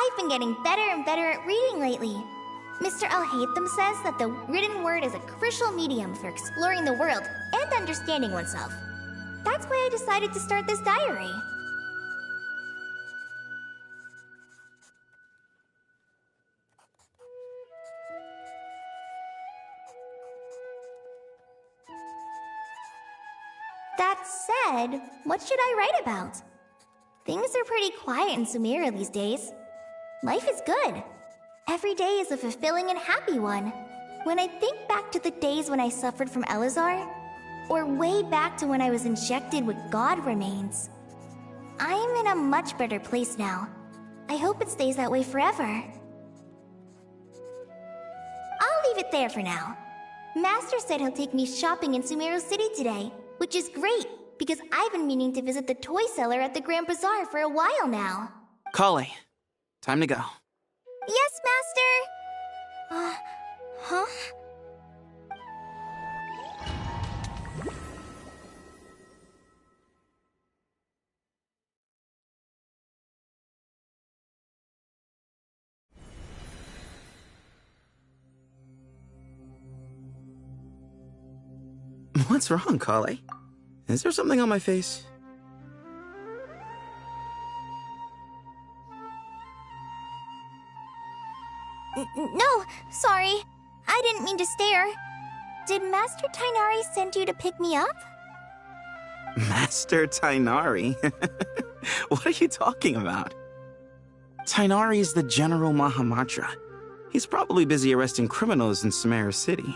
I've been getting better and better at reading lately. Mr. Alhaitham says that the written word is a crucial medium for exploring the world and understanding oneself. That's why I decided to start this diary. That said, what should I write about? Things are pretty quiet in Sumeru these days. Life is good. Every day is a fulfilling and happy one. When I think back to the days when I suffered from Elazar, or way back to when I was injected with God remains, I'm in a much better place now. I hope it stays that way forever. I'll leave it there for now. Master said he'll take me shopping in Sumeru City today, which is great, because I've been meaning to visit the toy seller at the Grand Bazaar for a while now. Kale, time to go. Yes, Master! Huh? What's wrong, Kale? Is there something on my face? No, sorry. I didn't mean to stare. Did Master Tainari send you to pick me up? Master Tainari? What are you talking about? Tainari's the General Mahamatra. He's probably busy arresting criminals in Sumeru City.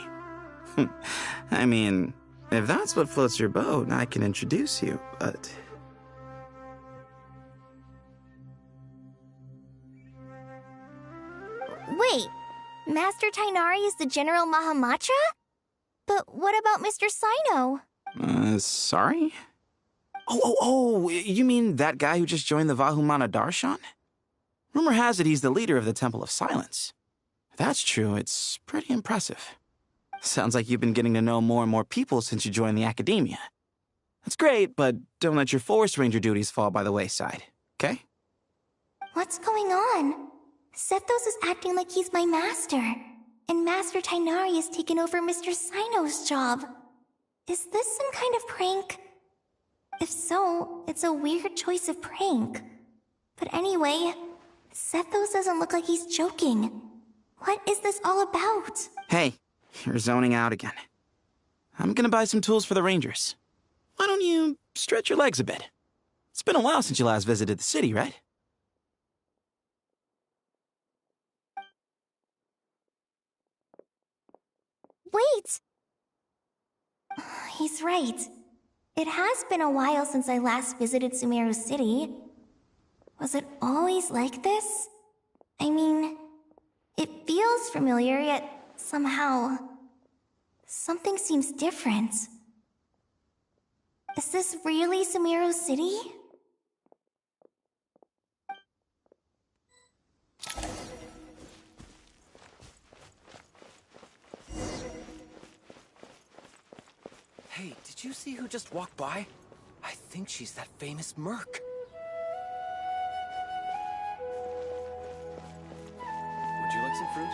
I mean, if that's what floats your boat, I can introduce you, but... Wait, Master Tainari is the General Mahamatra? But what about Mr. Sino? Sorry? Oh, you mean that guy who just joined the Vahumana Darshan? Rumor has it he's the leader of the Temple of Silence. If that's true, it's pretty impressive. Sounds like you've been getting to know more and more people since you joined the academia. That's great, but don't let your Forest Ranger duties fall by the wayside, okay? What's going on? Sethos is acting like he's my master, and Master Tainari has taken over Mr. Sino's job. Is this some kind of prank? If so, it's a weird choice of prank. But anyway, Sethos doesn't look like he's joking. What is this all about? Hey, you're zoning out again. I'm gonna buy some tools for the Rangers. Why don't you stretch your legs a bit? It's been a while since you last visited the city, right? Wait! He's right. It has been a while since I last visited Sumeru City. Was it always like this? I mean, it feels familiar, yet somehow... something seems different. Is this really Sumeru City? Hey, did you see who just walked by? I think she's that famous merc. Would you like some fruit?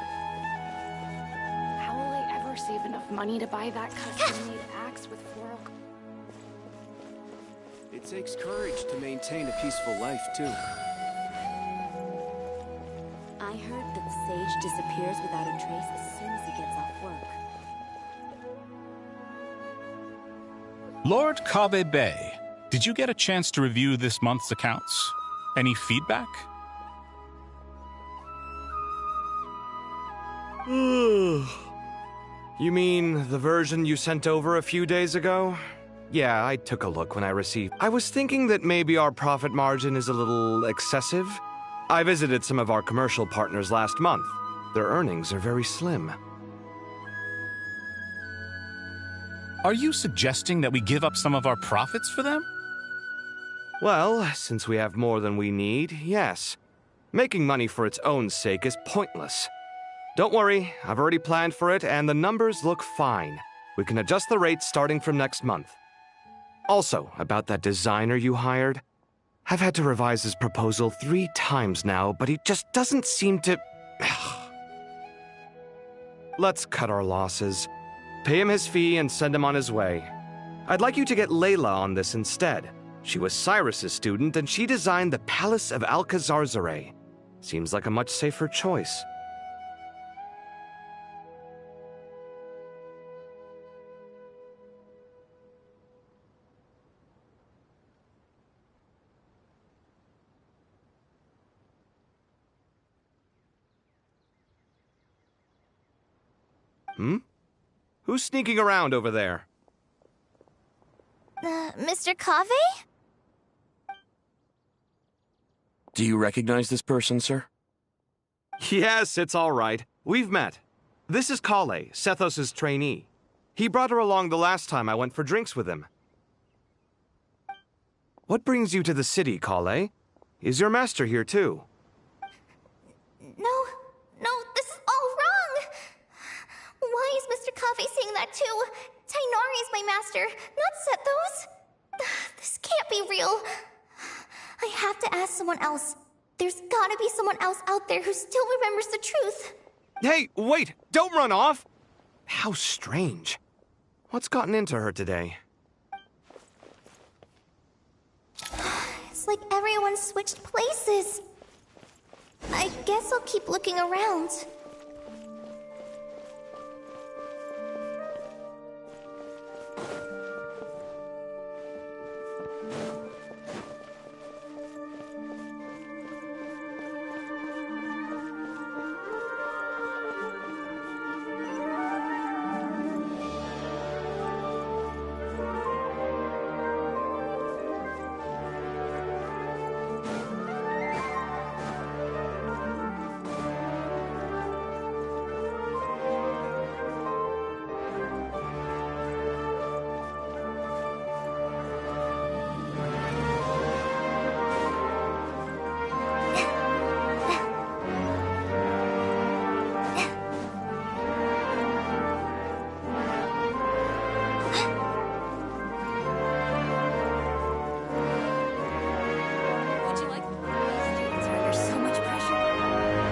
How will I ever save enough money to buy that custom-made axe with floral... It takes courage to maintain a peaceful life, too. I heard that the sage disappears without a trace as soon as he gets off work. Lord Kabe Bay, did you get a chance to review this month's accounts? Any feedback? You mean the version you sent over a few days ago? Yeah, I took a look when I received. I was thinking that maybe our profit margin is a little excessive. I visited some of our commercial partners last month. Their earnings are very slim. Are you suggesting that we give up some of our profits for them? Well, since we have more than we need, yes. Making money for its own sake is pointless. Don't worry, I've already planned for it, and the numbers look fine. We can adjust the rates starting from next month. Also, about that designer you hired, I've had to revise his proposal 3 times now, but he just doesn't seem to... Let's cut our losses. Pay him his fee and send him on his way. I'd like you to get Layla on this instead. She was Cyrus's student, and she designed the Palace of Alcazarzare. Seems like a much safer choice. Who's sneaking around over there? Mr. Cave? Do you recognize this person, sir? Yes, it's all right. We've met. This is Kale, Sethos' trainee. He brought her along the last time I went for drinks with him. What brings you to the city, Kale? Is your master here too? No, this is all wrong! Why is Mr. Cave saying that too? Tainari is my master, not Sethos. This can't be real. I have to ask someone else. There's gotta be someone else out there who still remembers the truth. Hey, wait! Don't run off! How strange. What's gotten into her today? It's like everyone switched places. I guess I'll keep looking around.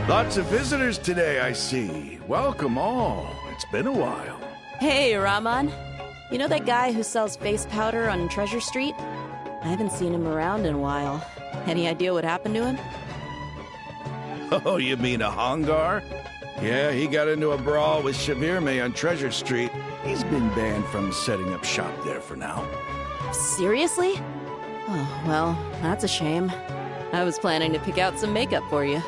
Lots of visitors today, I see. Welcome all. It's been a while. Hey, Rahman. You know that guy who sells face powder on Treasure Street? I haven't seen him around in a while. Any idea what happened to him? Oh, you mean a Hongar? Yeah, he got into a brawl with Shavirme on Treasure Street. He's been banned from setting up shop there for now. Seriously? Oh, well, that's a shame. I was planning to pick out some makeup for you.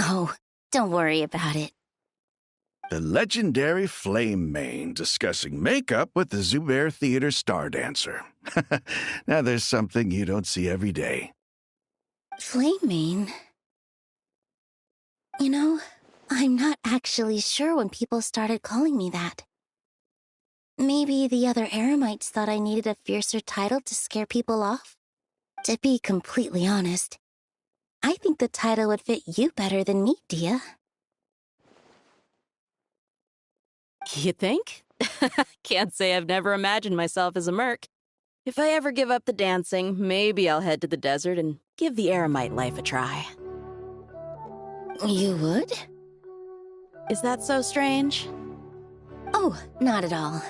Oh, don't worry about it. The legendary Flame Mane discussing makeup with the Zubair Theater star dancer. Now there's something you don't see every day. Flame Mane? You know, I'm not actually sure when people started calling me that. Maybe the other Eremites thought I needed a fiercer title to scare people off? To be completely honest, I think the title would fit you better than me, Dia. You think? Can't say I've never imagined myself as a merc. If I ever give up the dancing, maybe I'll head to the desert and give the Eremite life a try. You would? Is that so strange? Oh, not at all.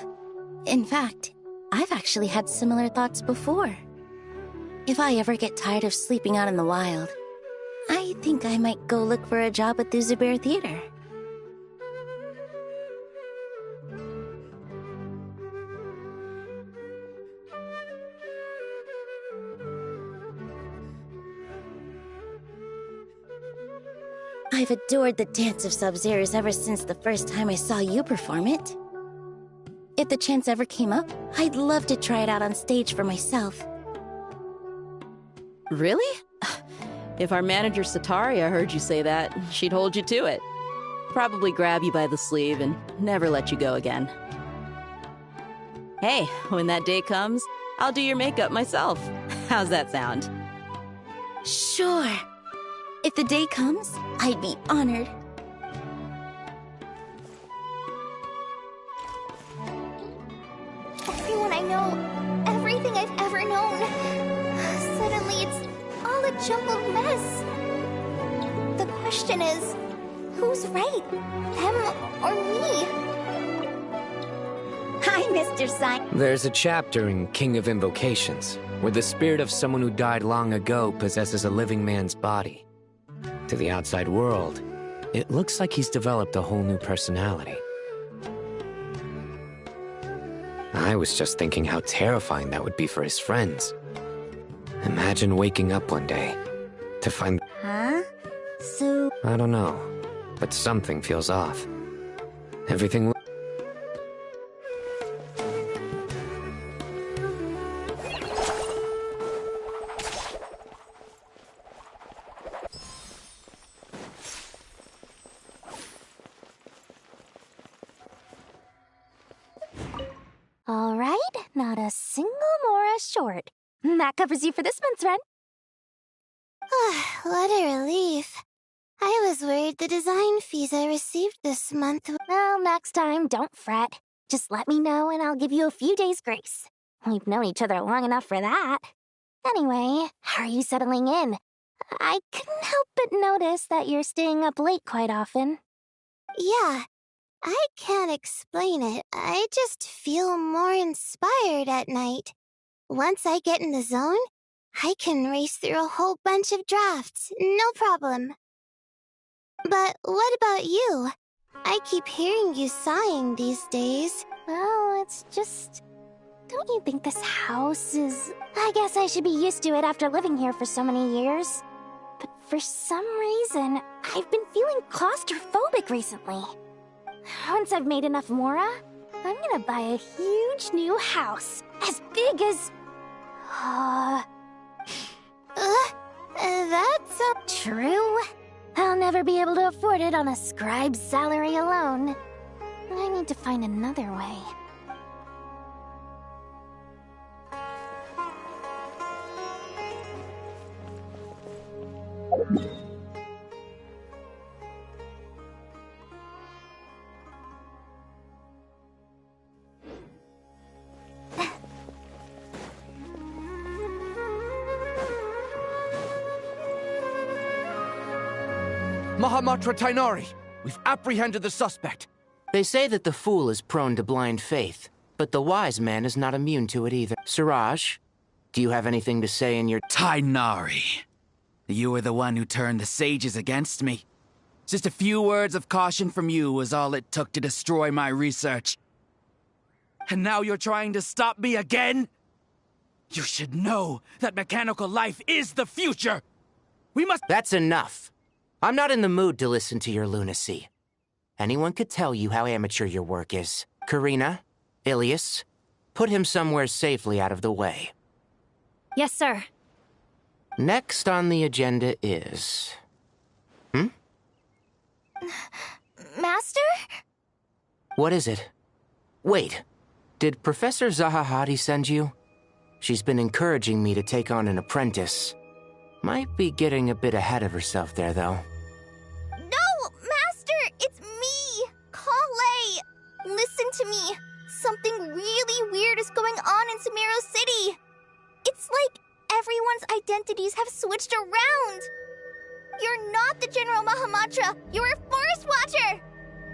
In fact, I've actually had similar thoughts before. If I ever get tired of sleeping out in the wild, I think I might go look for a job at the Zubair Theater. I've adored the Dance of Sub-Zeros ever since the first time I saw you perform it. If the chance ever came up, I'd love to try it out on stage for myself. Really? If our manager Sataria heard you say that, she'd hold you to it. Probably grab you by the sleeve and never let you go again. Hey, when that day comes, I'll do your makeup myself. How's that sound? Sure. If the day comes, I'd be honored. Everyone I know, everything I've ever known. Suddenly it's all a jumbled mess. The question is, who's right? Them or me? Hi, Mr. Sign. There's a chapter in King of Invocations where the spirit of someone who died long ago possesses a living man's body. To the outside world, it looks like he's developed a whole new personality. I was just thinking how terrifying that would be for his friends. Imagine waking up one day to find... Huh? So... I don't know, but something feels off. Everything... All right, not a single Mora short. That covers you for this month's rent. What a relief. I was worried the design fees I received this month... Well, next time, don't fret. Just let me know and I'll give you a few days' grace. We've known each other long enough for that. Anyway, how are you settling in? I couldn't help but notice that you're staying up late quite often. Yeah, I can't explain it. I just feel more inspired at night. Once I get in the zone, I can race through a whole bunch of drafts, no problem. But what about you? I keep hearing you sighing these days. Well, it's just... Don't you think this house is... I guess I should be used to it after living here for so many years. But for some reason, I've been feeling claustrophobic recently. Once I've made enough Mora, I'm gonna buy a huge new house. As big as... That's true. I'll never be able to afford it on a scribe's salary alone. I need to find another way. Mahamatra Tainari! We've apprehended the suspect. They say that the fool is prone to blind faith, but the wise man is not immune to it either. Siraj, do you have anything to say in your... Tainari, you were the one who turned the sages against me. Just a few words of caution from you was all it took to destroy my research. And now you're trying to stop me again? You should know that mechanical life is the future! We must— That's enough. I'm not in the mood to listen to your lunacy. Anyone could tell you how amateur your work is. Karina, Ilias, put him somewhere safely out of the way. Yes, sir. Next on the agenda is... Master? What is it? Wait, did Professor Zahahati send you? She's been encouraging me to take on an apprentice. Might be getting a bit ahead of herself there, though. No, Master! It's me! Kale! Listen to me. Something really weird is going on in Sumeru City. It's like everyone's identities have switched around. You're not the General Mahamatra. You're a Forest Watcher.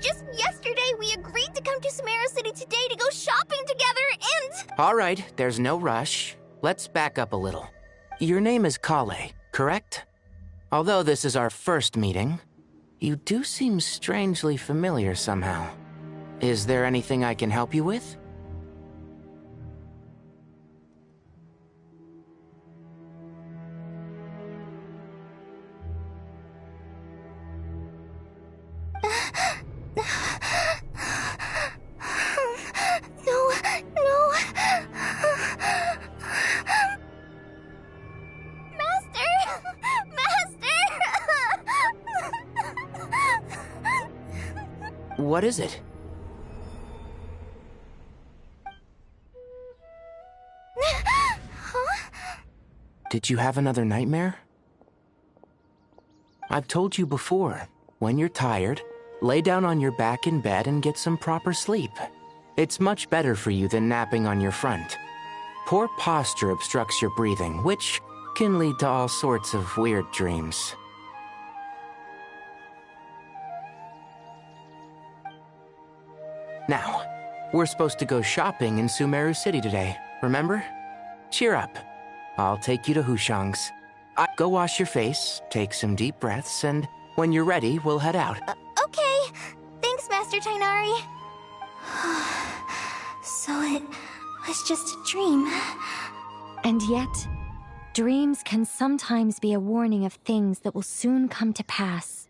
Just yesterday, we agreed to come to Sumeru City today to go shopping together and... All right, there's no rush. Let's back up a little. Your name is Kale, correct? Although this is our first meeting, you do seem strangely familiar somehow. Is there anything I can help you with? No. What is it? Did you have another nightmare? I've told you before, when you're tired, lay down on your back in bed and get some proper sleep. It's much better for you than napping on your front. Poor posture obstructs your breathing, which can lead to all sorts of weird dreams. Now, we're supposed to go shopping in Sumeru City today, remember? Cheer up. I'll take you to Hushang's. Go wash your face, take some deep breaths, and when you're ready, we'll head out. Okay. Thanks, Master Tainari. So it was just a dream. And yet, dreams can sometimes be a warning of things that will soon come to pass.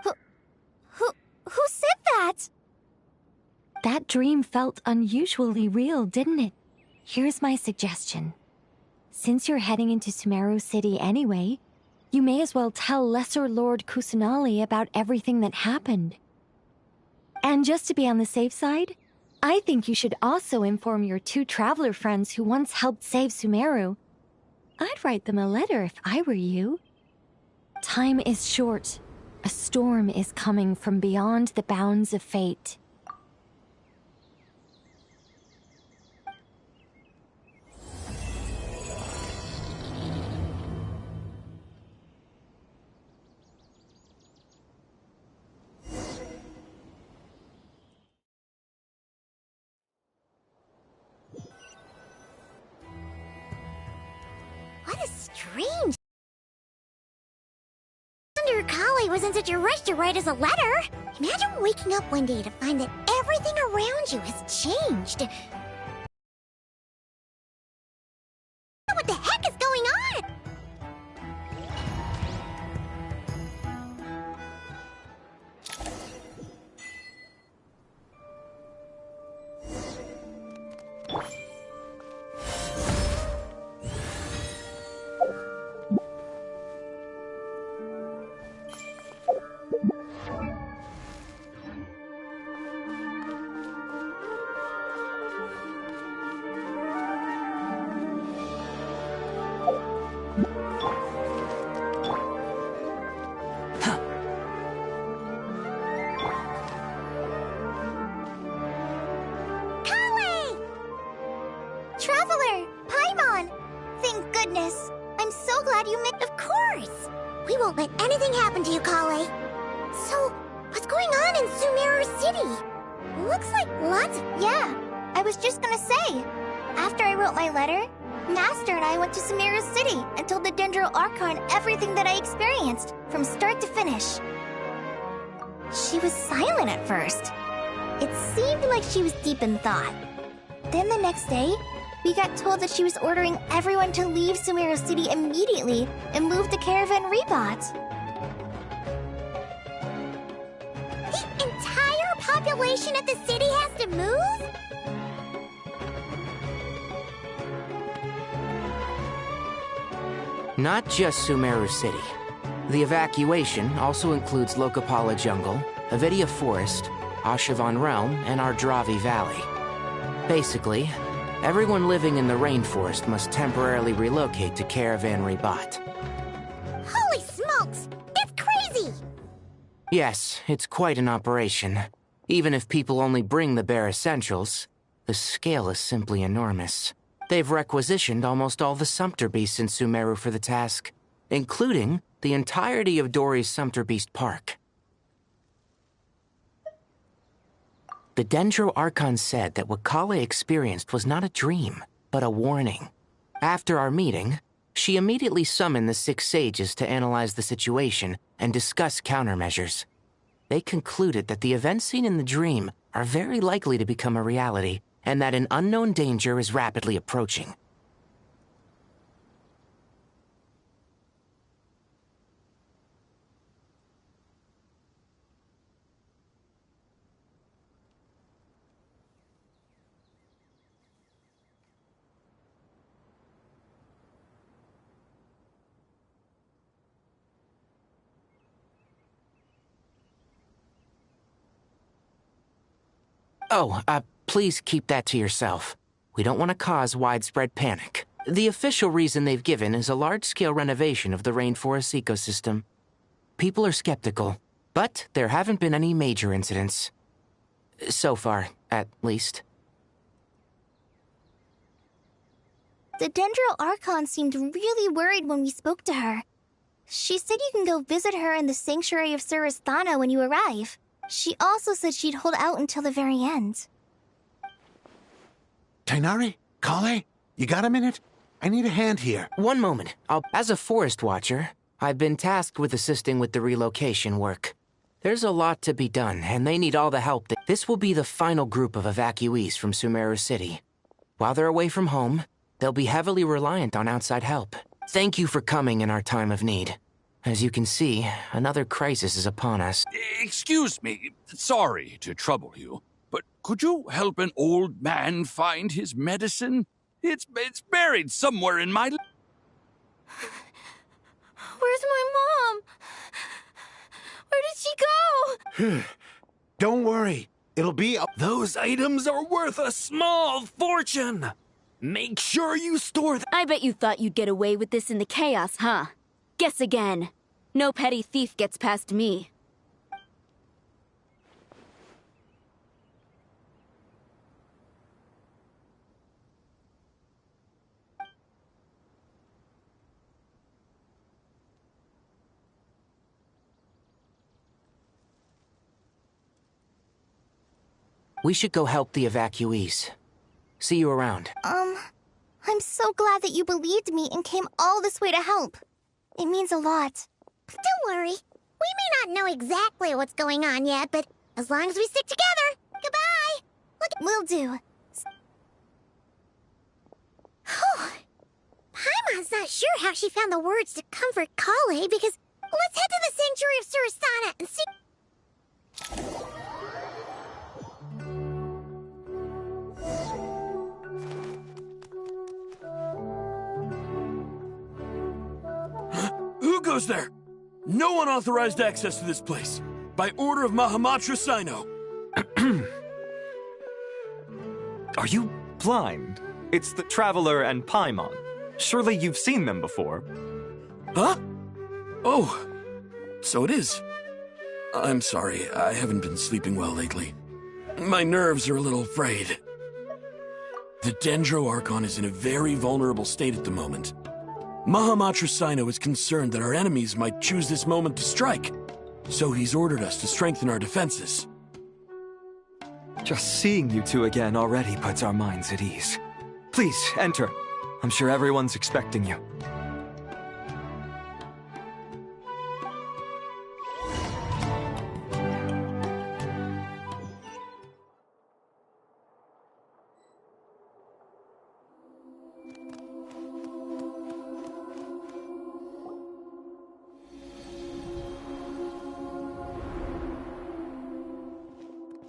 Who said that? That dream felt unusually real, didn't it? Here's my suggestion. Since you're heading into Sumeru City anyway, you may as well tell Lesser Lord Kusanali about everything that happened. And just to be on the safe side, I think you should also inform your 2 traveler friends who once helped save Sumeru. I'd write them a letter if I were you. Time is short. A storm is coming from beyond the bounds of fate. What a strange... Wonder Kale was in such a rush to write us a letter. Imagine waking up one day to find that everything around you has changed. What the heck is going on? Traveler! Paimon! Thank goodness. I'm so glad you made... Of course! We won't let anything happen to you, Kale. So, what's going on in Sumeru City? Looks like lots of... Yeah, I was just gonna say. After I wrote my letter, Master and I went to Sumeru City and told the Dendro Archon everything that I experienced, from start to finish. She was silent at first. It seemed like she was deep in thought. Then the next day, we got told that she was ordering everyone to leave Sumeru City immediately and move to Caravan Rebot. The entire population of the city has to move? Not just Sumeru City. The evacuation also includes Lokapala Jungle, Avidia Forest, Ashavan Realm, and Ardravi Valley. Basically, everyone living in the rainforest must temporarily relocate to Caravan Rebot. Holy smokes! It's crazy! Yes, it's quite an operation. Even if people only bring the bare essentials, the scale is simply enormous. They've requisitioned almost all the Sumpter Beasts in Sumeru for the task, including the entirety of Dori's Sumpter Beast Park. The Dendro Archon said that what Kale experienced was not a dream, but a warning. After our meeting, she immediately summoned the 6 sages to analyze the situation and discuss countermeasures. They concluded that the events seen in the dream are very likely to become a reality, and that an unknown danger is rapidly approaching. Oh, please keep that to yourself. We don't want to cause widespread panic. The official reason they've given is a large-scale renovation of the rainforest ecosystem. People are skeptical, but there haven't been any major incidents. So far, at least. The Dendro Archon seemed really worried when we spoke to her. She said you can go visit her in the Sanctuary of Surasthana when you arrive. She also said she'd hold out until the very end. Tighnari? Kale? You got a minute? I need a hand here. One moment. As a forest watcher, I've been tasked with assisting with the relocation work. There's a lot to be done, and they need all the help. This will be the final group of evacuees from Sumeru City. While they're away from home, they'll be heavily reliant on outside help. Thank you for coming in our time of need. As you can see, another crisis is upon us. Excuse me, sorry to trouble you, but could you help an old man find his medicine? It's buried somewhere in my... Where's my mom? Where did she go? Don't worry. It'll be... Those items are worth a small fortune. Make sure you store them. I bet you thought you'd get away with this in the chaos, huh? Guess again. No petty thief gets past me. We should go help the evacuees. See you around. I'm so glad that you believed me and came all this way to help. It means a lot. Don't worry. We may not know exactly what's going on yet, but as long as we stick together. Goodbye! Will do. Paimon's not sure how she found the words to comfort Kale, because let's head to the Sanctuary of Surasthana and see... Who goes there? No unauthorized access to this place. By order of Mahamatra Sino. Are you blind? It's the Traveler and Paimon. Surely you've seen them before. Huh? Oh, so it is. I'm sorry, I haven't been sleeping well lately. My nerves are a little frayed. The Dendro Archon is in a very vulnerable state at the moment. Mahamatra Sino is concerned that our enemies might choose this moment to strike, so he's ordered us to strengthen our defenses. Just seeing you two again already puts our minds at ease. Please, enter. I'm sure everyone's expecting you.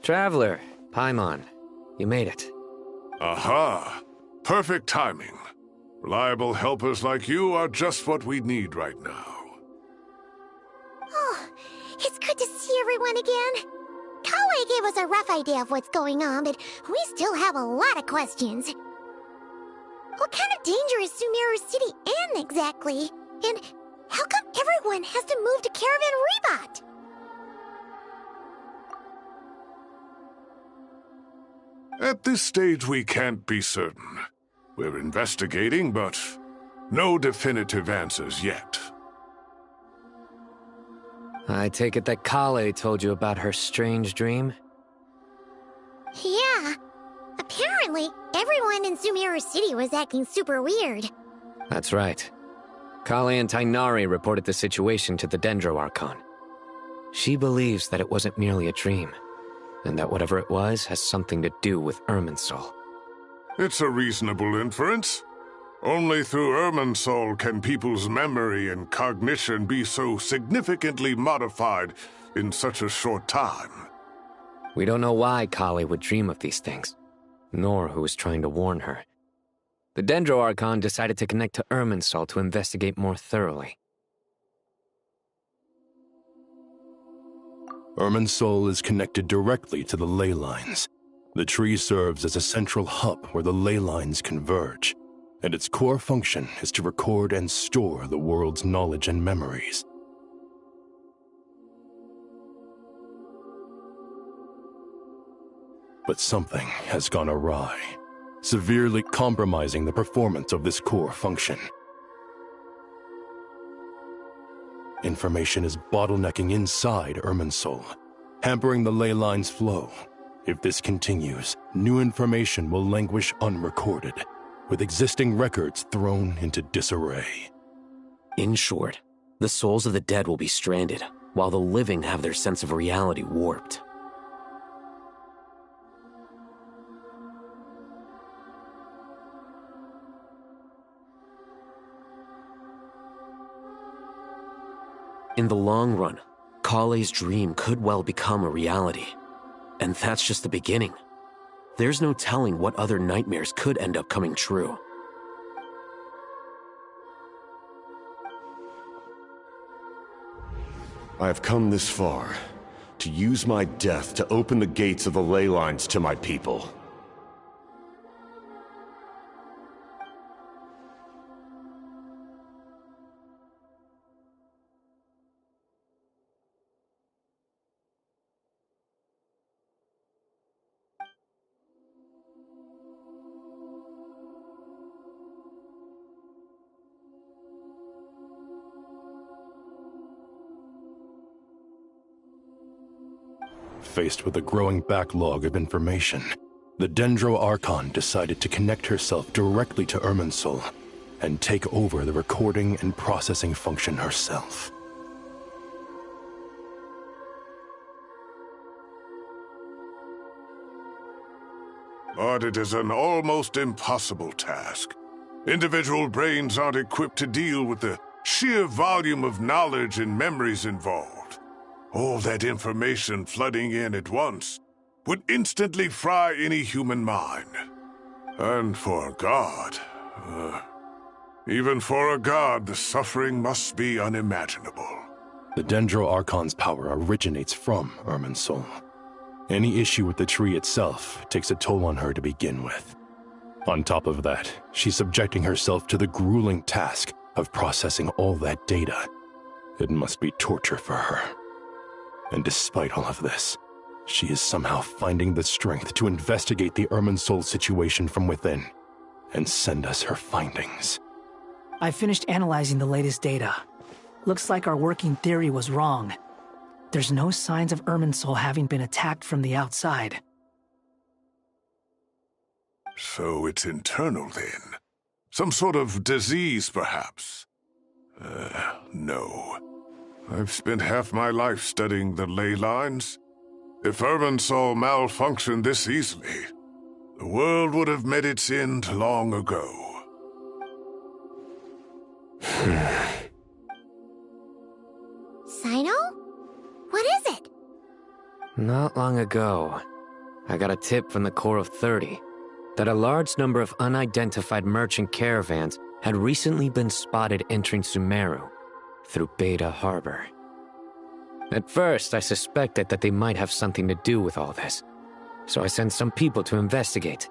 Traveler, Paimon, you made it. Aha! Perfect timing. Reliable helpers like you are just what we need right now. Oh, it's good to see everyone again. Kale gave us a rough idea of what's going on, but we still have a lot of questions. What kind of danger is Sumeru City in, exactly? And how come everyone has to move to Caravan Reebot? At this stage, we can't be certain. We're investigating, but no definitive answers yet. I take it that Kale told you about her strange dream? Yeah. Apparently, everyone in Sumeru City was acting super weird. That's right. Kale and Tighnari reported the situation to the Dendro Archon. She believes that it wasn't merely a dream, and that whatever it was has something to do with Irminsul. It's a reasonable inference. Only through Irminsul can people's memory and cognition be so significantly modified in such a short time. We don't know why Kale would dream of these things, nor who was trying to warn her. The Dendro Archon decided to connect to Irminsul to investigate more thoroughly. Irminsul is connected directly to the ley lines. The tree serves as a central hub where the ley lines converge. and its core function is to record and store the world's knowledge and memories. But something has gone awry, severely compromising the performance of this core function. Information is bottlenecking inside Irminsul, hampering the ley line's flow. If this continues, new information will languish unrecorded, with existing records thrown into disarray. In short, the souls of the dead will be stranded, while the living have their sense of reality warped. In the long run, Kale's dream could well become a reality. And that's just the beginning. There's no telling what other nightmares could end up coming true. I have come this far, to use my death to open the gates of the ley lines to my people. Faced with a growing backlog of information, the Dendro Archon decided to connect herself directly to Irminsul and take over the recording and processing function herself. But it is an almost impossible task. Individual brains aren't equipped to deal with the sheer volume of knowledge and memories involved. All that information flooding in at once would instantly fry any human mind. And for a god, even for a god, the suffering must be unimaginable. The Dendro Archon's power originates from Irminsul. Any issue with the tree itself takes a toll on her to begin with. On top of that, she's subjecting herself to the grueling task of processing all that data. It must be torture for her. And despite all of this, she is somehow finding the strength to investigate the Irminsul situation from within and send us her findings. I finished analyzing the latest data. Looks like our working theory was wrong. There's no signs of Irminsul having been attacked from the outside. So it's internal then? Some sort of disease, perhaps? No. I've spent half my life studying the ley lines. If Irminsul malfunctioned this easily, the world would have met its end long ago. Sino? What is it? Not long ago, I got a tip from the Corps of 30 that a large number of unidentified merchant caravans had recently been spotted entering Sumeru through Beta Harbor. At first, I suspected that they might have something to do with all this, so I sent some people to investigate.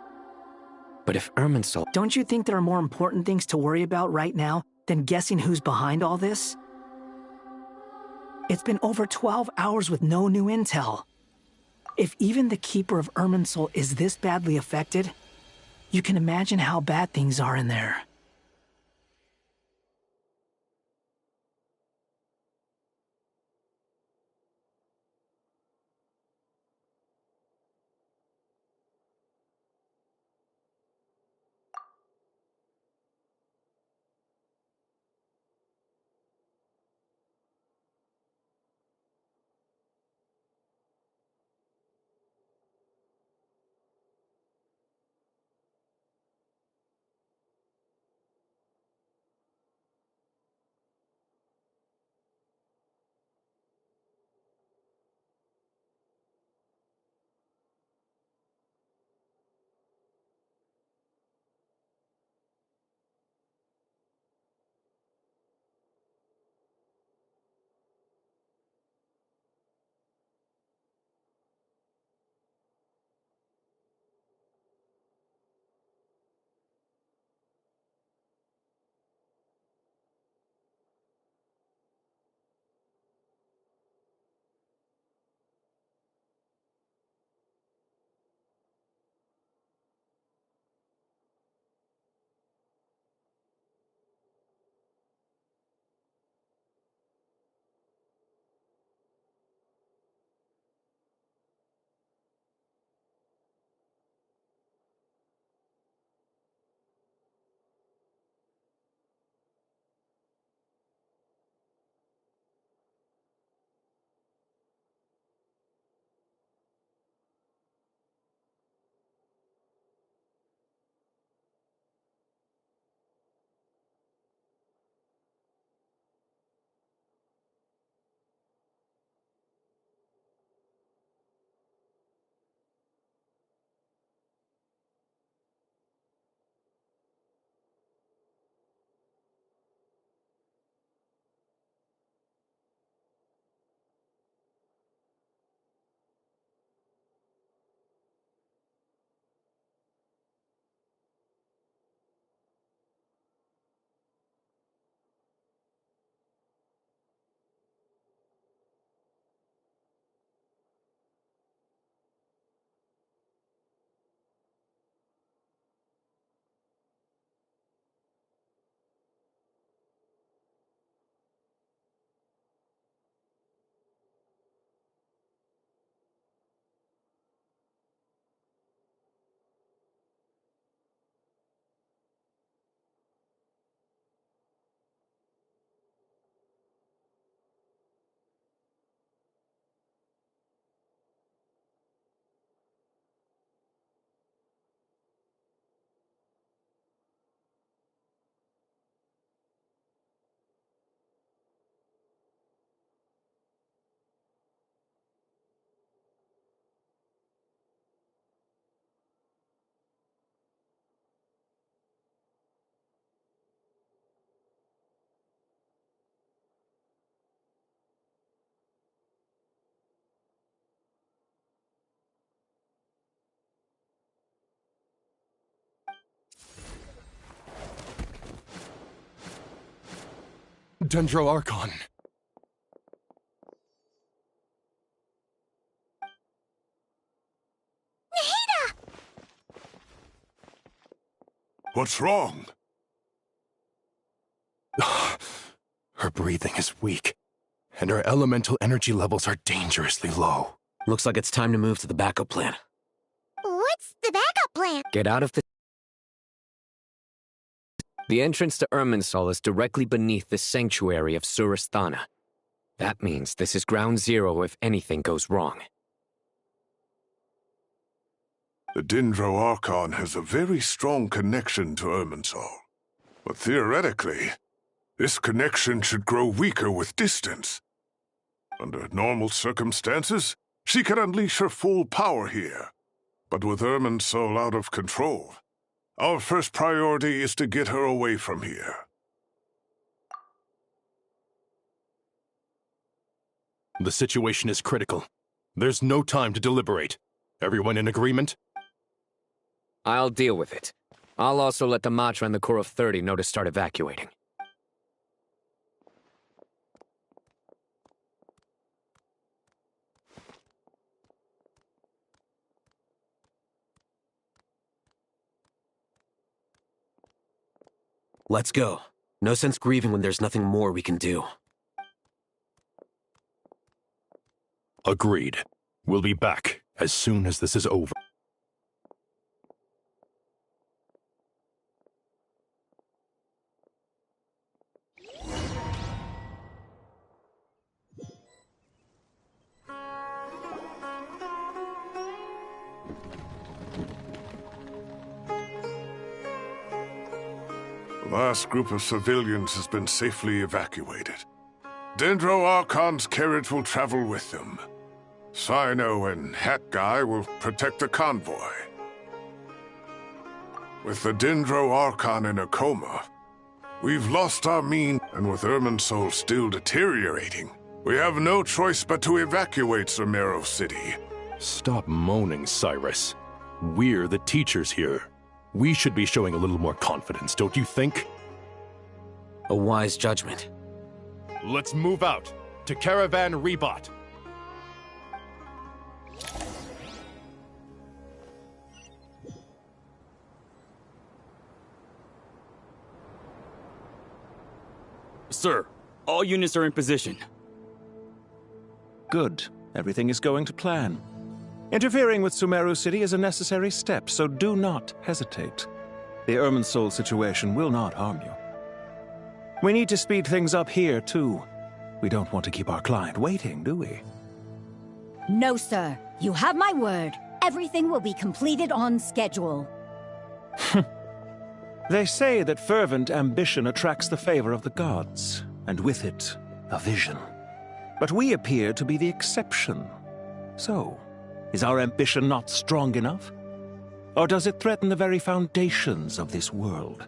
But if Irminsul... Don't you think there are more important things to worry about right now than guessing who's behind all this? It's been over 12 hours with no new intel. If even the Keeper of Irminsul is this badly affected, you can imagine how bad things are in there. Dendro Archon. What's wrong? Her breathing is weak, and her elemental energy levels are dangerously low. Looks like it's time to move to the backup plan. What's the backup plan? Get out of the... The entrance to Irminsul is directly beneath the sanctuary of Surasthana. That means this is ground zero if anything goes wrong. The Dendro Archon has a very strong connection to Irminsul. But theoretically, this connection should grow weaker with distance. Under normal circumstances, she could unleash her full power here. But with Irminsul out of control, our first priority is to get her away from here. The situation is critical. There's no time to deliberate. Everyone in agreement? I'll deal with it. I'll also let the Matra and the Core of 30 know to start evacuating. Let's go. No sense grieving when there's nothing more we can do. Agreed. We'll be back as soon as this is over. The last group of civilians has been safely evacuated. Dendro Archon's carriage will travel with them. Sino and Hat Guy will protect the convoy. With the Dendro Archon in a coma, we've lost our means, and with Irminsul still deteriorating, we have no choice but to evacuate Sumeru City. Stop moaning, Cyrus. We're the teachers here. We should be showing a little more confidence, don't you think? A wise judgment. Let's move out to Caravan Rebot. Sir, all units are in position. Good. Everything is going to plan. Interfering with Sumeru City is a necessary step, so do not hesitate. The Irminsul situation will not harm you. We need to speed things up here, too. We don't want to keep our client waiting, do we? No, sir. You have my word. Everything will be completed on schedule. They say that fervent ambition attracts the favor of the gods, and with it, a vision. But we appear to be the exception. So, is our ambition not strong enough? Or does it threaten the very foundations of this world?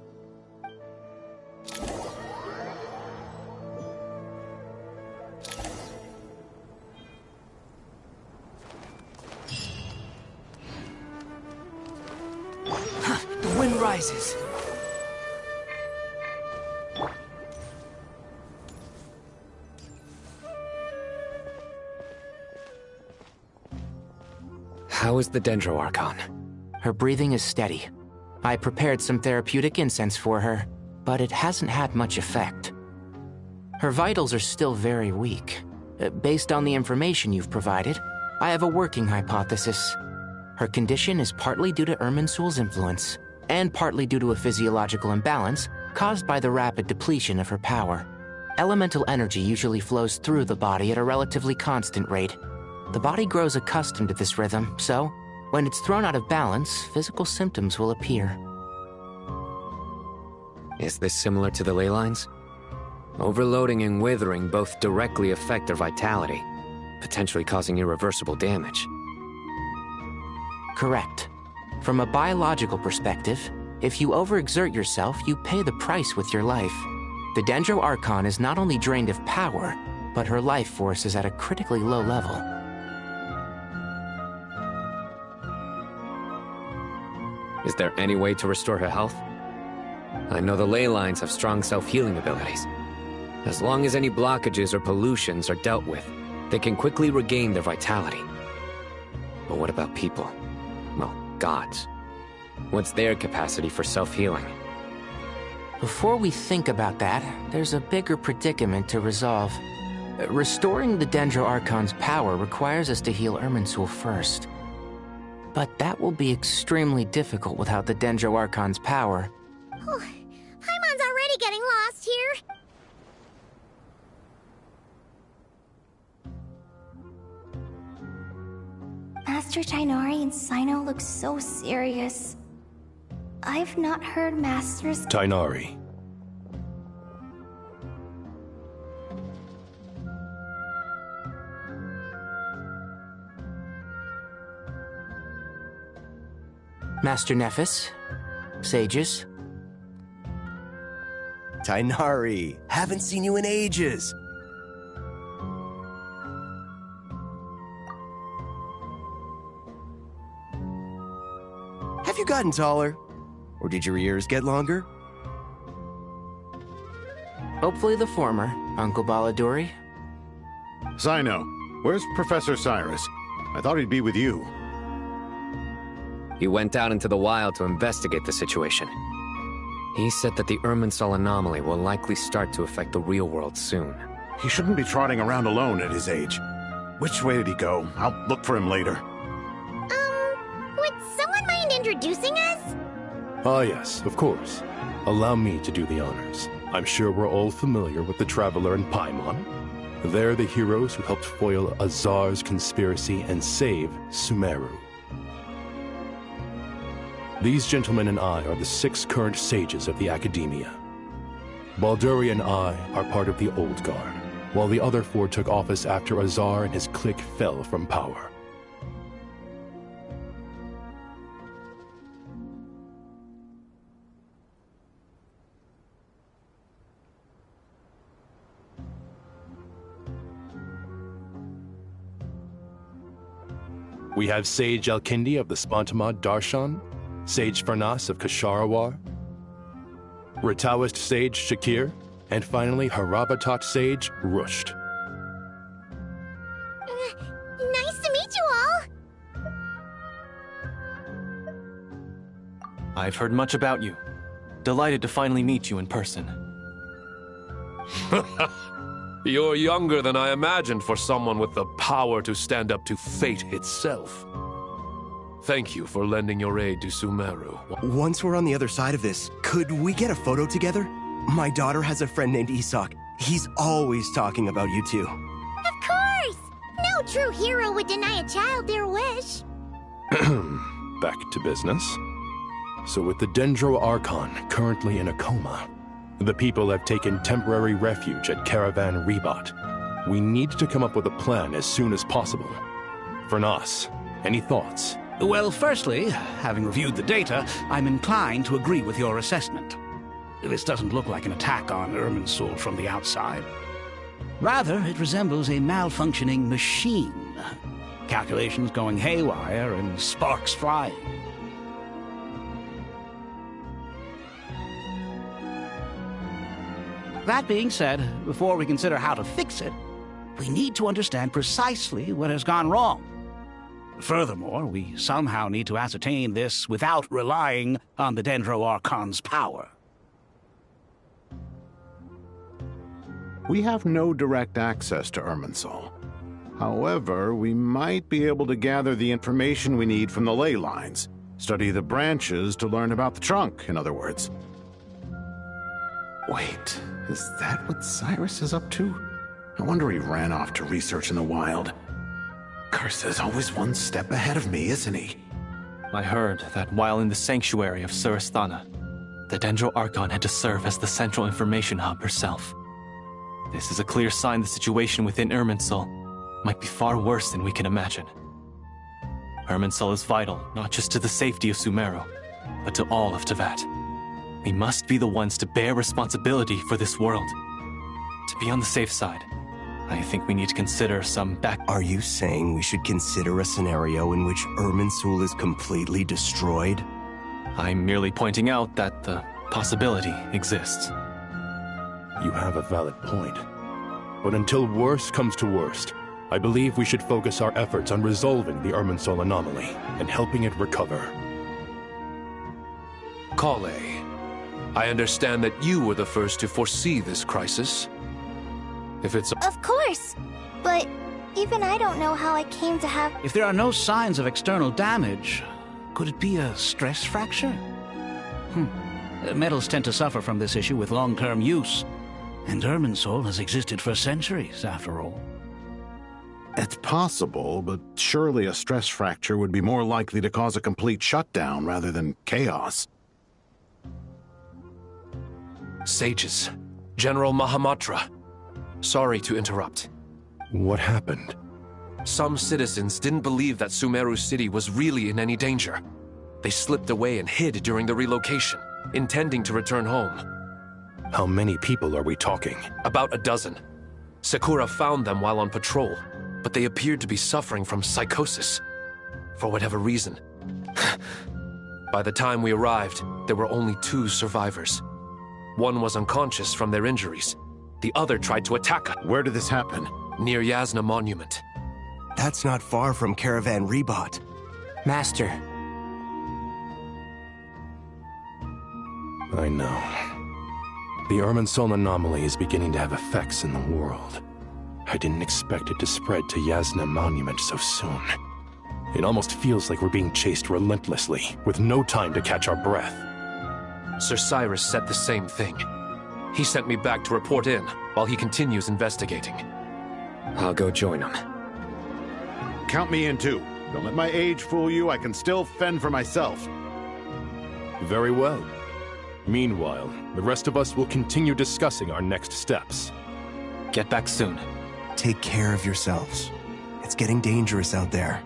The wind rises. How is the Dendro Archon? Her breathing is steady. I prepared some therapeutic incense for her, but it hasn't had much effect. Her vitals are still very weak. Based on the information you've provided, I have a working hypothesis. Her condition is partly due to Irminsul's influence, and partly due to a physiological imbalance caused by the rapid depletion of her power. Elemental energy usually flows through the body at a relatively constant rate. The body grows accustomed to this rhythm, so when it's thrown out of balance, physical symptoms will appear. Is this similar to the ley lines? Overloading and withering both directly affect their vitality, potentially causing irreversible damage. Correct. From a biological perspective, if you overexert yourself, you pay the price with your life. The Dendro Archon is not only drained of power, but her life force is at a critically low level. Is there any way to restore her health? I know the ley lines have strong self-healing abilities. As long as any blockages or pollutions are dealt with, they can quickly regain their vitality. But what about people? Well, gods. What's their capacity for self-healing? Before we think about that, there's a bigger predicament to resolve. Restoring the Dendro Archon's power requires us to heal Irminsul first. But that will be extremely difficult without the Dendro Archon's power. Paimon's already getting lost here. Master Tighnari and Sino look so serious. I've not heard Masters... Tighnari. Master Nephis? Sages? Tighnari, haven't seen you in ages. Have you gotten taller? Or did your ears get longer? Hopefully the former, Uncle Baladuri. Sino, where's Professor Cyrus? I thought he'd be with you. He went out into the wild to investigate the situation. He said that the Irminsul anomaly will likely start to affect the real world soon. He shouldn't be trotting around alone at his age. Which way did he go? I'll look for him later. Would someone mind introducing us? Ah, yes, of course. Allow me to do the honors. I'm sure we're all familiar with the Traveler and Paimon. They're the heroes who helped foil Azar's conspiracy and save Sumeru. These gentlemen and I are the 6 current sages of the Academia. Balduri and I are part of the Old Guard, while the other 4 took office after Azar and his clique fell from power. We have Sage Alkindi of the Spontamad Darshan, Sage Farnas of Kasharawar, Rataoist Sage Shakir, and finally Harabatot Sage Rusht. Nice to meet you all! I've heard much about you. Delighted to finally meet you in person. You're younger than I imagined for someone with the power to stand up to fate itself. Thank you for lending your aid to Sumeru. Once we're on the other side of this, could we get a photo together? My daughter has a friend named Isak. He's always talking about you two. Of course! No true hero would deny a child their wish. Back to business. So with the Dendro Archon currently in a coma, the people have taken temporary refuge at Caravan Rebat. We need to come up with a plan as soon as possible. Fernas, any thoughts? Well, firstly, having reviewed the data, I'm inclined to agree with your assessment. This doesn't look like an attack on Irminsul from the outside. Rather, it resembles a malfunctioning machine. Calculations going haywire and sparks flying. That being said, before we consider how to fix it, we need to understand precisely what has gone wrong. Furthermore, we somehow need to ascertain this without relying on the Dendro Archon's power. We have no direct access to Irminsul. However, we might be able to gather the information we need from the ley lines. Study the branches to learn about the trunk, in other words. Wait, is that what Cyrus is up to? No wonder he ran off to research in the wild. Curse's always one step ahead of me, isn't he? I heard that while in the sanctuary of Surasthana, the Dendro Archon had to serve as the central information hub herself. This is a clear sign the situation within Irminsul might be far worse than we can imagine. Irminsul is vital not just to the safety of Sumeru, but to all of Teyvat. We must be the ones to bear responsibility for this world. To be on the safe side, I think we need to consider some back... Are you saying we should consider a scenario in which Irminsul is completely destroyed? I'm merely pointing out that the possibility exists. You have a valid point. But until worst comes to worst, I believe we should focus our efforts on resolving the Irminsul anomaly and helping it recover. Kale, I understand that you were the first to foresee this crisis. If it's Of course! But even I don't know how I came to have... If there are no signs of external damage, could it be a stress fracture? Metals tend to suffer from this issue with long-term use. And Irminsul has existed for centuries, after all. It's possible, but surely a stress fracture would be more likely to cause a complete shutdown rather than chaos. Sages. General Mahamatra. Sorry to interrupt. What happened? Some citizens didn't believe that Sumeru City was really in any danger. They slipped away and hid during the relocation, intending to return home. How many people are we talking? About a dozen. Sakura found them while on patrol, but they appeared to be suffering from psychosis. For whatever reason. By the time we arrived, there were only 2 survivors. One was unconscious from their injuries. The other tried to attack us. Where did this happen? Near Yasna Monument. That's not far from Caravan Rebot. Master. I know. The Irminsul anomaly is beginning to have effects in the world. I didn't expect it to spread to Yasna Monument so soon. It almost feels like we're being chased relentlessly, with no time to catch our breath. Sir Cyrus said the same thing. He sent me back to report in, while he continues investigating. I'll go join him. Count me in too. Don't let my age fool you, I can still fend for myself. Very well. Meanwhile, the rest of us will continue discussing our next steps. Get back soon. Take care of yourselves. It's getting dangerous out there.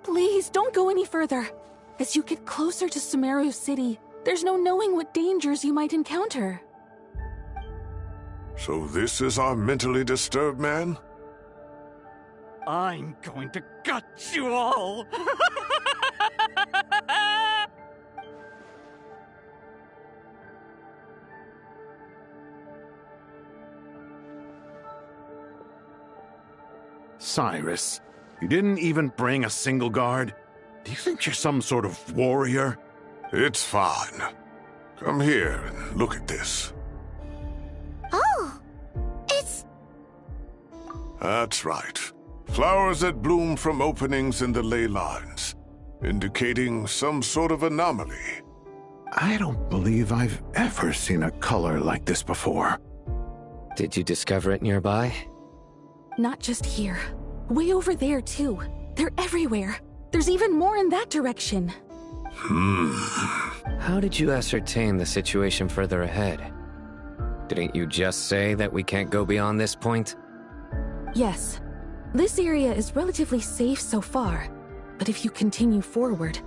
Please, don't go any further. As you get closer to Sumeru City, there's no knowing what dangers you might encounter. So this is our mentally disturbed man? I'm going to gut you all! Cyrus, you didn't even bring a single guard? Do you think you're some sort of warrior? It's fine. Come here and look at this. Oh! It's... That's right. Flowers that bloom from openings in the ley lines, indicating some sort of anomaly. I don't believe I've ever seen a color like this before. Did you discover it nearby? Not just here. Way over there, too. They're everywhere. There's even more in that direction. How did you ascertain the situation further ahead? Didn't you just say that we can't go beyond this point? Yes. This area is relatively safe so far, but if you continue forward,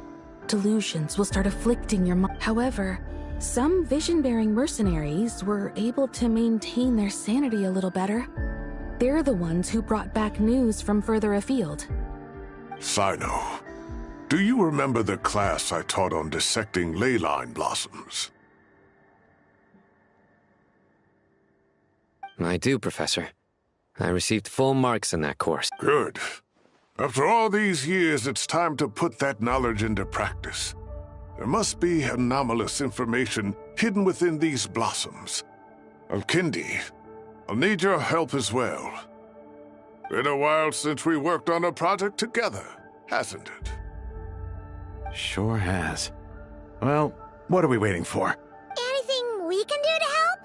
delusions will start afflicting your mind. However, some vision-bearing mercenaries were able to maintain their sanity a little better. They're the ones who brought back news from further afield. Sino, do you remember the class I taught on dissecting ley line blossoms? I do, Professor. I received full marks in that course. Good. After all these years, it's time to put that knowledge into practice. There must be anomalous information hidden within these blossoms. Alkindi, I'll need your help as well. Been a while since we worked on a project together, hasn't it? Sure has. Well, what are we waiting for? Anything we can do to help?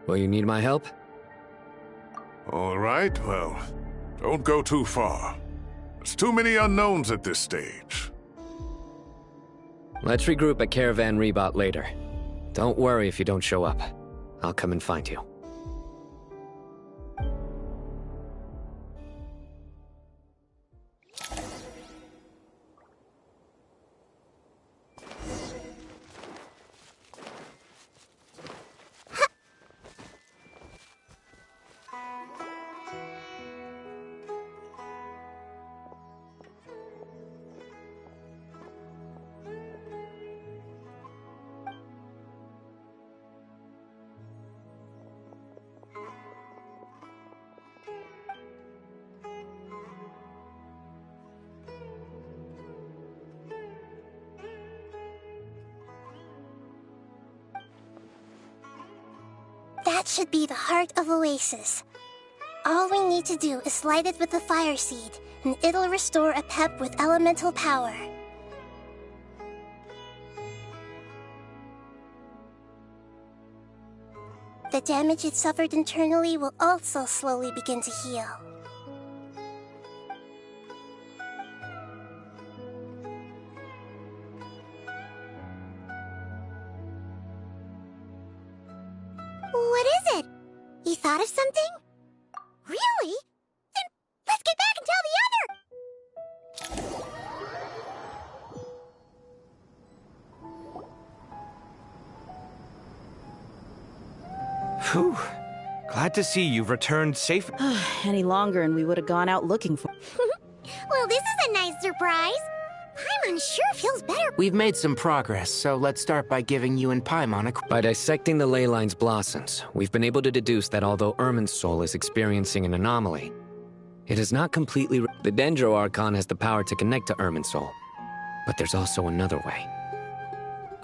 Will you need my help? All right, well, don't go too far. There's too many unknowns at this stage. Let's regroup at Caravan Rebot later. Don't worry if you don't show up. I'll come and find you. That should be the heart of Oasis. All we need to do is light it with the fire seed, and it'll restore a pep with elemental power. The damage it suffered internally will also slowly begin to heal. What is it? You thought of something? Really? Then let's get back and tell the other! Whew. Glad to see you've returned safe. Any longer and we would have gone out looking for... Well, this is a nice surprise. Paimon sure feels better. We've made some progress, so let's start by giving you and Paimon a... By dissecting the ley line's blossoms, we've been able to deduce that although Irminsul is experiencing an anomaly, it is not completely... The Dendro Archon has the power to connect to Irminsul, but there's also another way.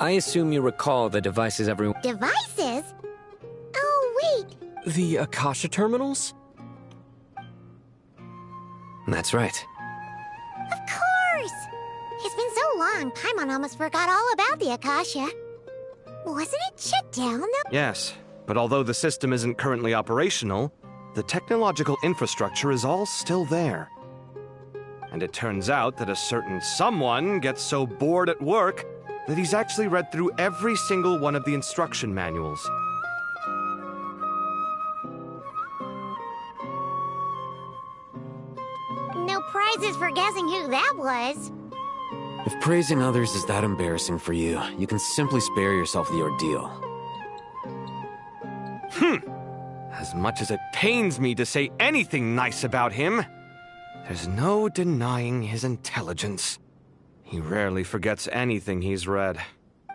I assume you recall the devices everyone... Devices? Oh, wait. The Akasha terminals? That's right. Of course! It's been so long, Paimon almost forgot all about the Akasha. Wasn't it shut down, though? Yes, but although the system isn't currently operational, the technological infrastructure is all still there. And it turns out that a certain someone gets so bored at work that he's actually read through every single one of the instruction manuals. No prizes for guessing who that was. If praising others is that embarrassing for you, you can simply spare yourself the ordeal. As much as it pains me to say anything nice about him, there's no denying his intelligence. He rarely forgets anything he's read.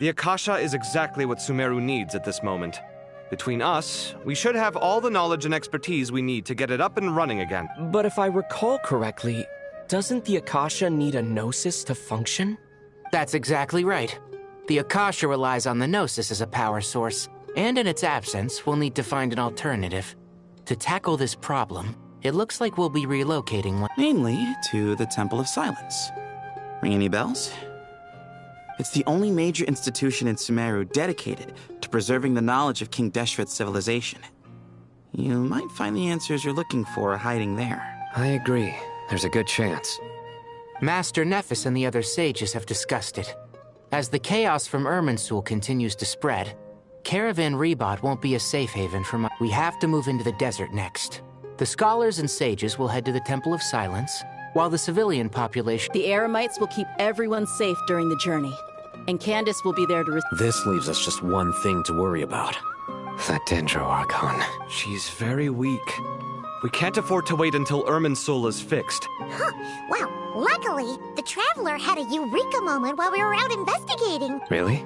The Akasha is exactly what Sumeru needs at this moment. Between us, we should have all the knowledge and expertise we need to get it up and running again. But if I recall correctly, doesn't the Akasha need a Gnosis to function? That's exactly right. The Akasha relies on the Gnosis as a power source, and in its absence, we'll need to find an alternative. To tackle this problem, it looks like we'll be relocating one. Namely, to the Temple of Silence. Ring any bells? It's the only major institution in Sumeru dedicated to preserving the knowledge of King Deshret's civilization. You might find the answers you're looking for hiding there. I agree. There's a good chance. Master Nephis and the other sages have discussed it. As the chaos from Irminsul continues to spread, Caravan Rebot won't be a safe haven for we have to move into the desert next. The scholars and sages will head to the Temple of Silence, while the civilian population... The Eremites will keep everyone safe during the journey, and Candace will be there to... This leaves us just one thing to worry about. That Dendro Archon. She's very weak. We can't afford to wait until Irminsul is fixed. Huh. Well, luckily, the Traveler had a eureka moment while we were out investigating. Really?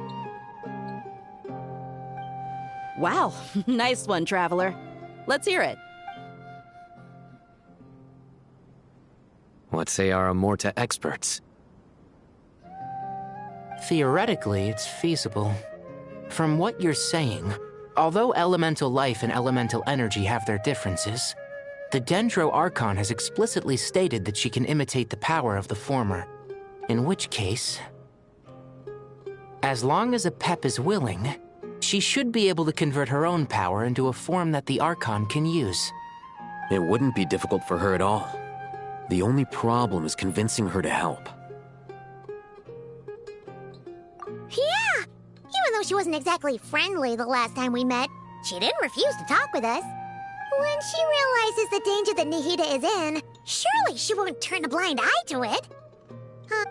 Wow, nice one, Traveler. Let's hear it. What say our Amorta experts? Theoretically, it's feasible. From what you're saying, although elemental life and elemental energy have their differences, the Dendro Archon has explicitly stated that she can imitate the power of the former. In which case, as long as Apep is willing, she should be able to convert her own power into a form that the Archon can use. It wouldn't be difficult for her at all. The only problem is convincing her to help. Yeah! Even though she wasn't exactly friendly the last time we met, she didn't refuse to talk with us. When she realizes the danger that Nahida is in, surely she won't turn a blind eye to it.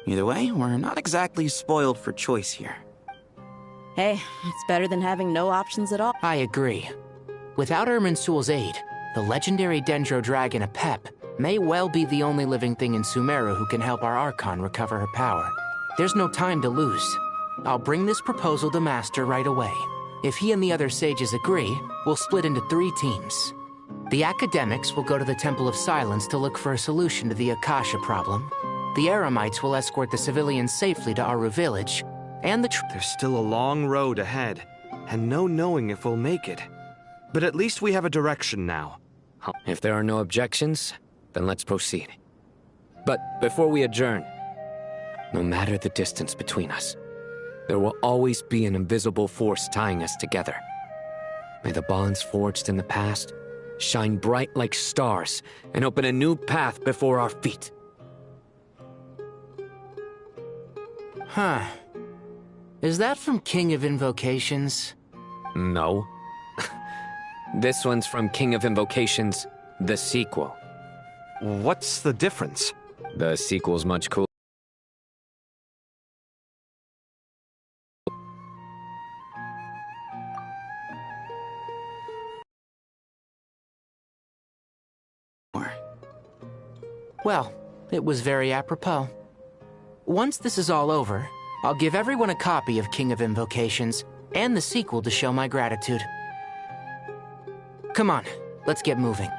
Either way, we're not exactly spoiled for choice here. Hey, it's better than having no options at all. I agree. Without Irminsul's aid, the legendary Dendro dragon Apep may well be the only living thing in Sumeru who can help our Archon recover her power. There's no time to lose. I'll bring this proposal to Master right away. If he and the other sages agree, we'll split into 3 teams. The academics will go to the Temple of Silence to look for a solution to the Akasha problem. The Eremites will escort the civilians safely to Aru Village, and There's still a long road ahead, and no knowing if we'll make it. But at least we have a direction now. If there are no objections, then let's proceed. But before we adjourn, no matter the distance between us, there will always be an invisible force tying us together. May the bonds forged in the past shine bright like stars and open a new path before our feet. Huh. Is that from King of Invocations? No. This one's from King of Invocations, the sequel. What's the difference? The sequel's much cooler. Well, it was very apropos. Once this is all over, I'll give everyone a copy of King of Invocations and the sequel to show my gratitude. Come on, let's get moving.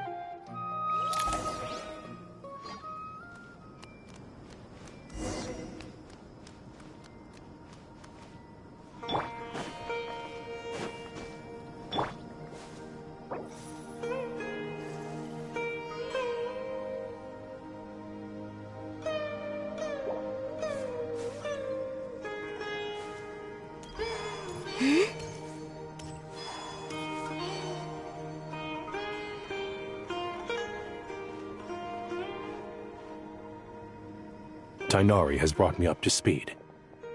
Tighnari has brought me up to speed.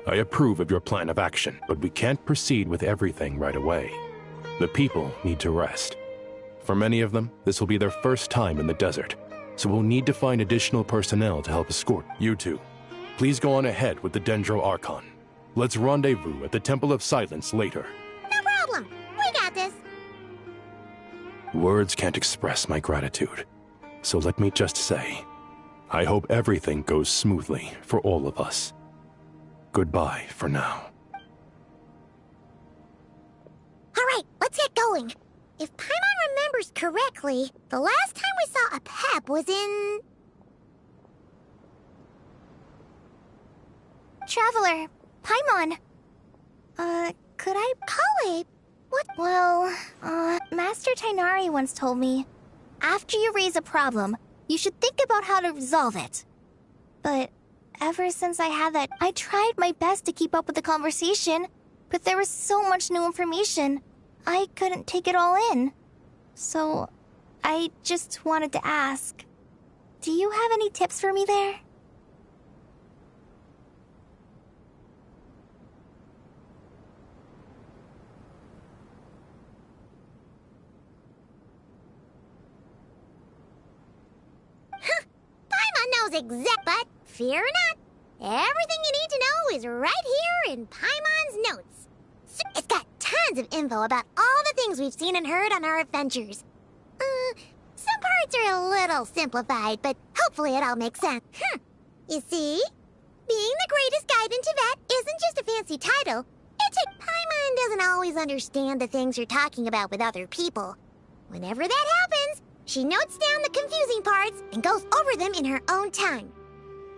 I approve of your plan of action, but we can't proceed with everything right away. The people need to rest. For many of them, this will be their first time in the desert, so we'll need to find additional personnel to help escort. You two, please go on ahead with the Dendro Archon. Let's rendezvous at the Temple of Silence later. No problem. We got this. Words can't express my gratitude, so let me just say, I hope everything goes smoothly for all of us. Goodbye for now. All right, let's get going. If Paimon remembers correctly, the last time we saw Apep was in... Traveler, Paimon. Could I... Kale, what? Well, Master Tighnari once told me, after you raise a problem, you should think about how to resolve it. But ever since I had that, I tried my best to keep up with the conversation, but there was so much new information, I couldn't take it all in. So, I just wanted to ask, do you have any tips for me there? knows exact, but fear not. Everything you need to know is right here in Paimon's notes. It's got tons of info about all the things we've seen and heard on our adventures. Some parts are a little simplified, but hopefully it all makes sense. You see? Being the greatest guide in Tibet isn't just a fancy title. Paimon doesn't always understand the things you're talking about with other people. Whenever that happens, she notes down the confusing parts and goes over them in her own time.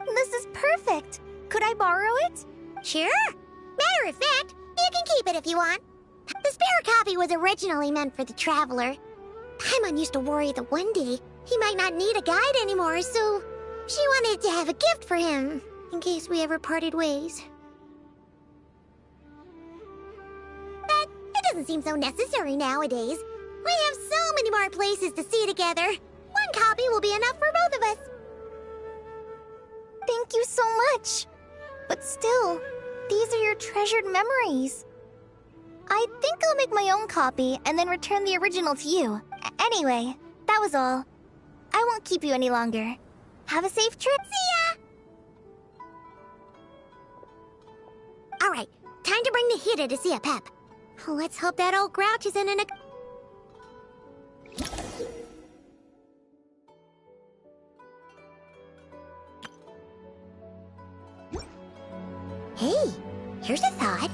This is perfect. Could I borrow it? Sure. Matter of fact, you can keep it if you want. The spare copy was originally meant for the traveler. Paimon used to worry that one day he might not need a guide anymore, so she wanted to have a gift for him, in case we ever parted ways. But it doesn't seem so necessary nowadays. We have so many more places to see together. One copy will be enough for both of us. Thank you so much. But still, these are your treasured memories. I think I'll make my own copy and then return the original to you. Anyway, that was all. I won't keep you any longer. Have a safe trip. See ya! Alright, time to bring the Hida to see a Pep. Let's hope that old grouch isn't in a... Hey, here's a thought.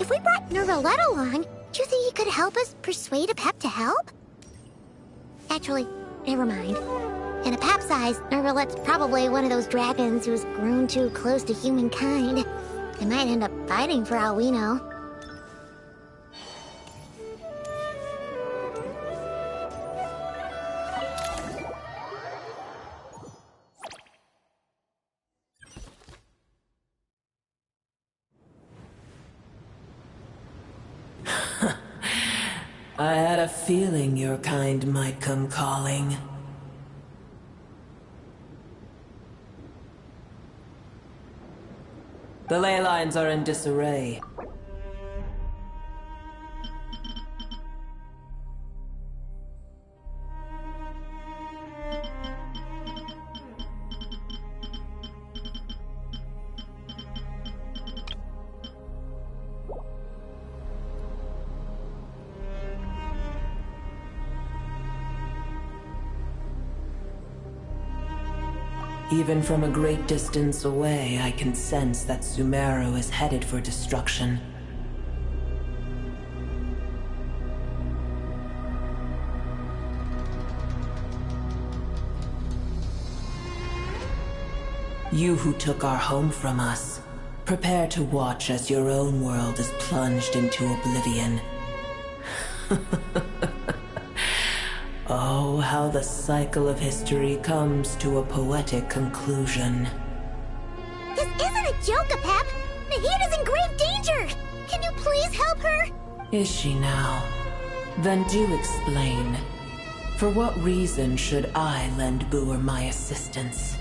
If we brought Nervalette along, do you think he could help us persuade a Pep to help? Actually, never mind. In a Pep's eyes, Nervalette's probably one of those dragons who's grown too close to humankind. They might end up fighting for all we know. I had a feeling your kind might come calling. The ley lines are in disarray. Even from a great distance away, I can sense that Sumeru is headed for destruction. You who took our home from us, prepare to watch as your own world is plunged into oblivion. Oh, how the cycle of history comes to a poetic conclusion. This isn't a joke, Pep! Nahida's in grave danger! Can you please help her? Is she now? Then do explain. For what reason should I lend Boer my assistance?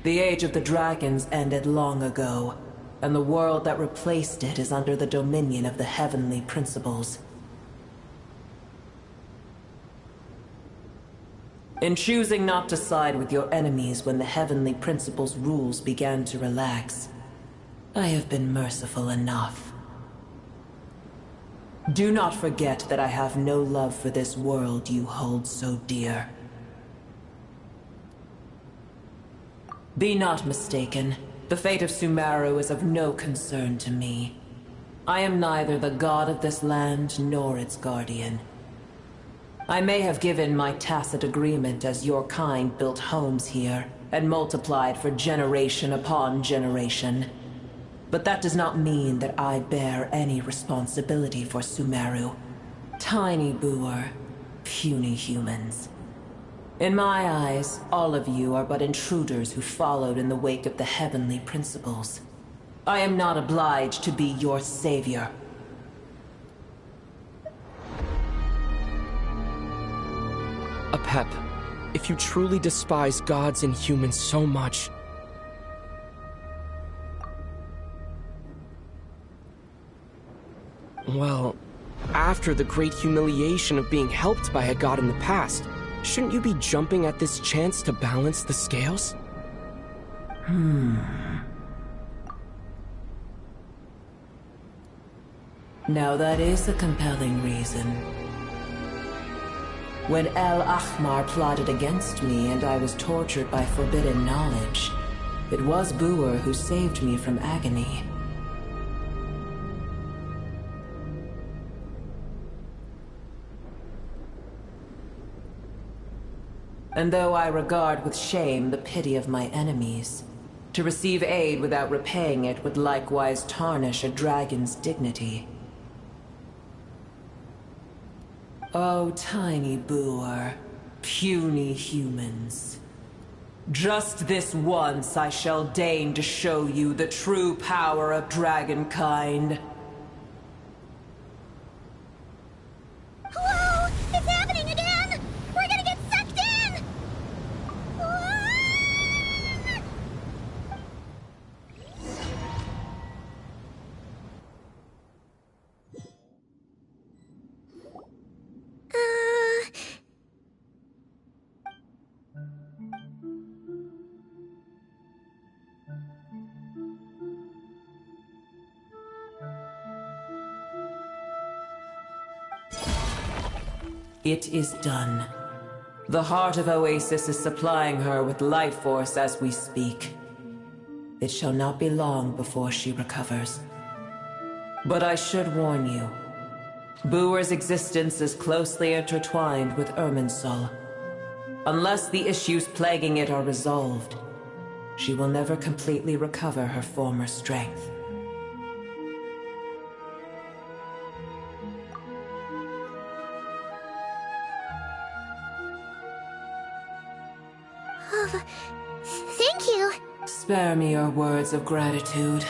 The age of the dragons ended long ago, and the world that replaced it is under the dominion of the heavenly principles. In choosing not to side with your enemies when the heavenly principles' rules began to relax, I have been merciful enough. Do not forget that I have no love for this world you hold so dear. Be not mistaken. The fate of Sumeru is of no concern to me. I am neither the god of this land nor its guardian. I may have given my tacit agreement as your kind built homes here and multiplied for generation upon generation. But that does not mean that I bear any responsibility for Sumeru. Tiny Boer, puny humans. In my eyes, all of you are but intruders who followed in the wake of the heavenly principles. I am not obliged to be your savior. Apep, if you truly despise gods and humans so much, Well, after the great humiliation of being helped by a god in the past, shouldn't you be jumping at this chance to balance the scales? Now that is a compelling reason. When El Ahmar plotted against me and I was tortured by forbidden knowledge, it was Buer who saved me from agony. And though I regard with shame the pity of my enemies, to receive aid without repaying it would likewise tarnish a dragon's dignity. Oh, tiny Buer, puny humans. Just this once I shall deign to show you the true power of dragonkind. Whoa! It's happening again! We're gonna get sucked in! It is done. The heart of Oasis is supplying her with life force as we speak. It shall not be long before she recovers. But I should warn you, Buer's existence is closely intertwined with Irminsul. Unless the issues plaguing it are resolved, she will never completely recover her former strength. Thank you. Spare me your words of gratitude.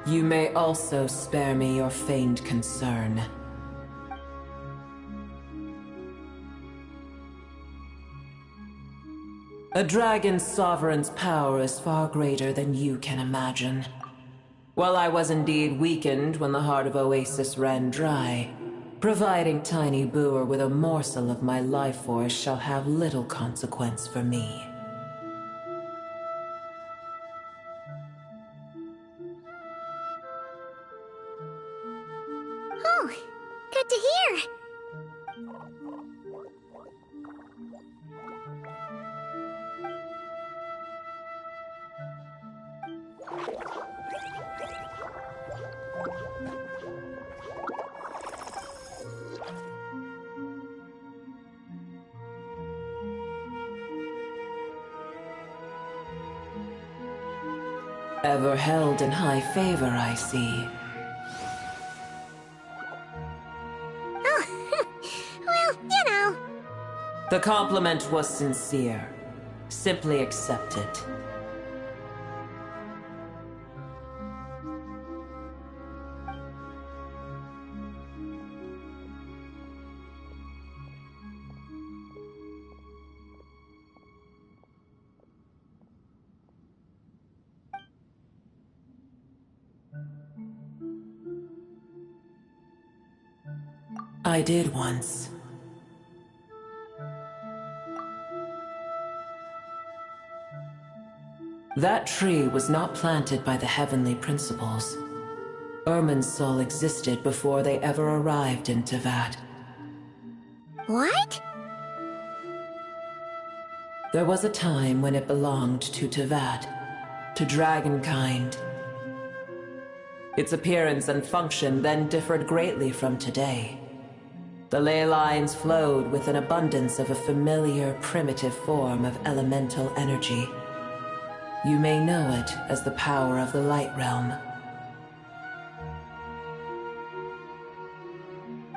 You may also spare me your feigned concern. A dragon's sovereign's power is far greater than you can imagine. While I was indeed weakened when the heart of Oasis ran dry, providing tiny Buer with a morsel of my life force shall have little consequence for me. Oh, good to hear. Ever held in high favor, I see. Oh, well, you know. The compliment was sincere. Simply accept it. I did once. That tree was not planted by the heavenly principles. Irminsul existed before they ever arrived in Teyvat. What? There was a time when it belonged to Teyvat, to dragonkind. Its appearance and function then differed greatly from today. The ley lines flowed with an abundance of a familiar, primitive form of elemental energy. You may know it as the power of the Light Realm.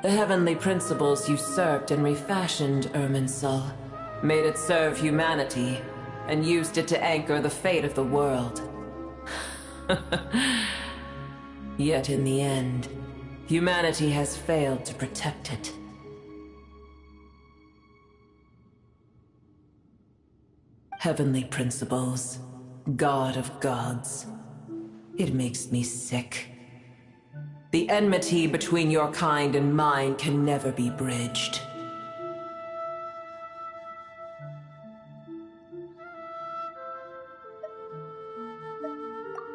The heavenly principles usurped and refashioned Irminsul, made it serve humanity, and used it to anchor the fate of the world. Yet in the end, humanity has failed to protect it. Heavenly principles, God of gods, It makes me sick. The enmity between your kind and mine can never be bridged.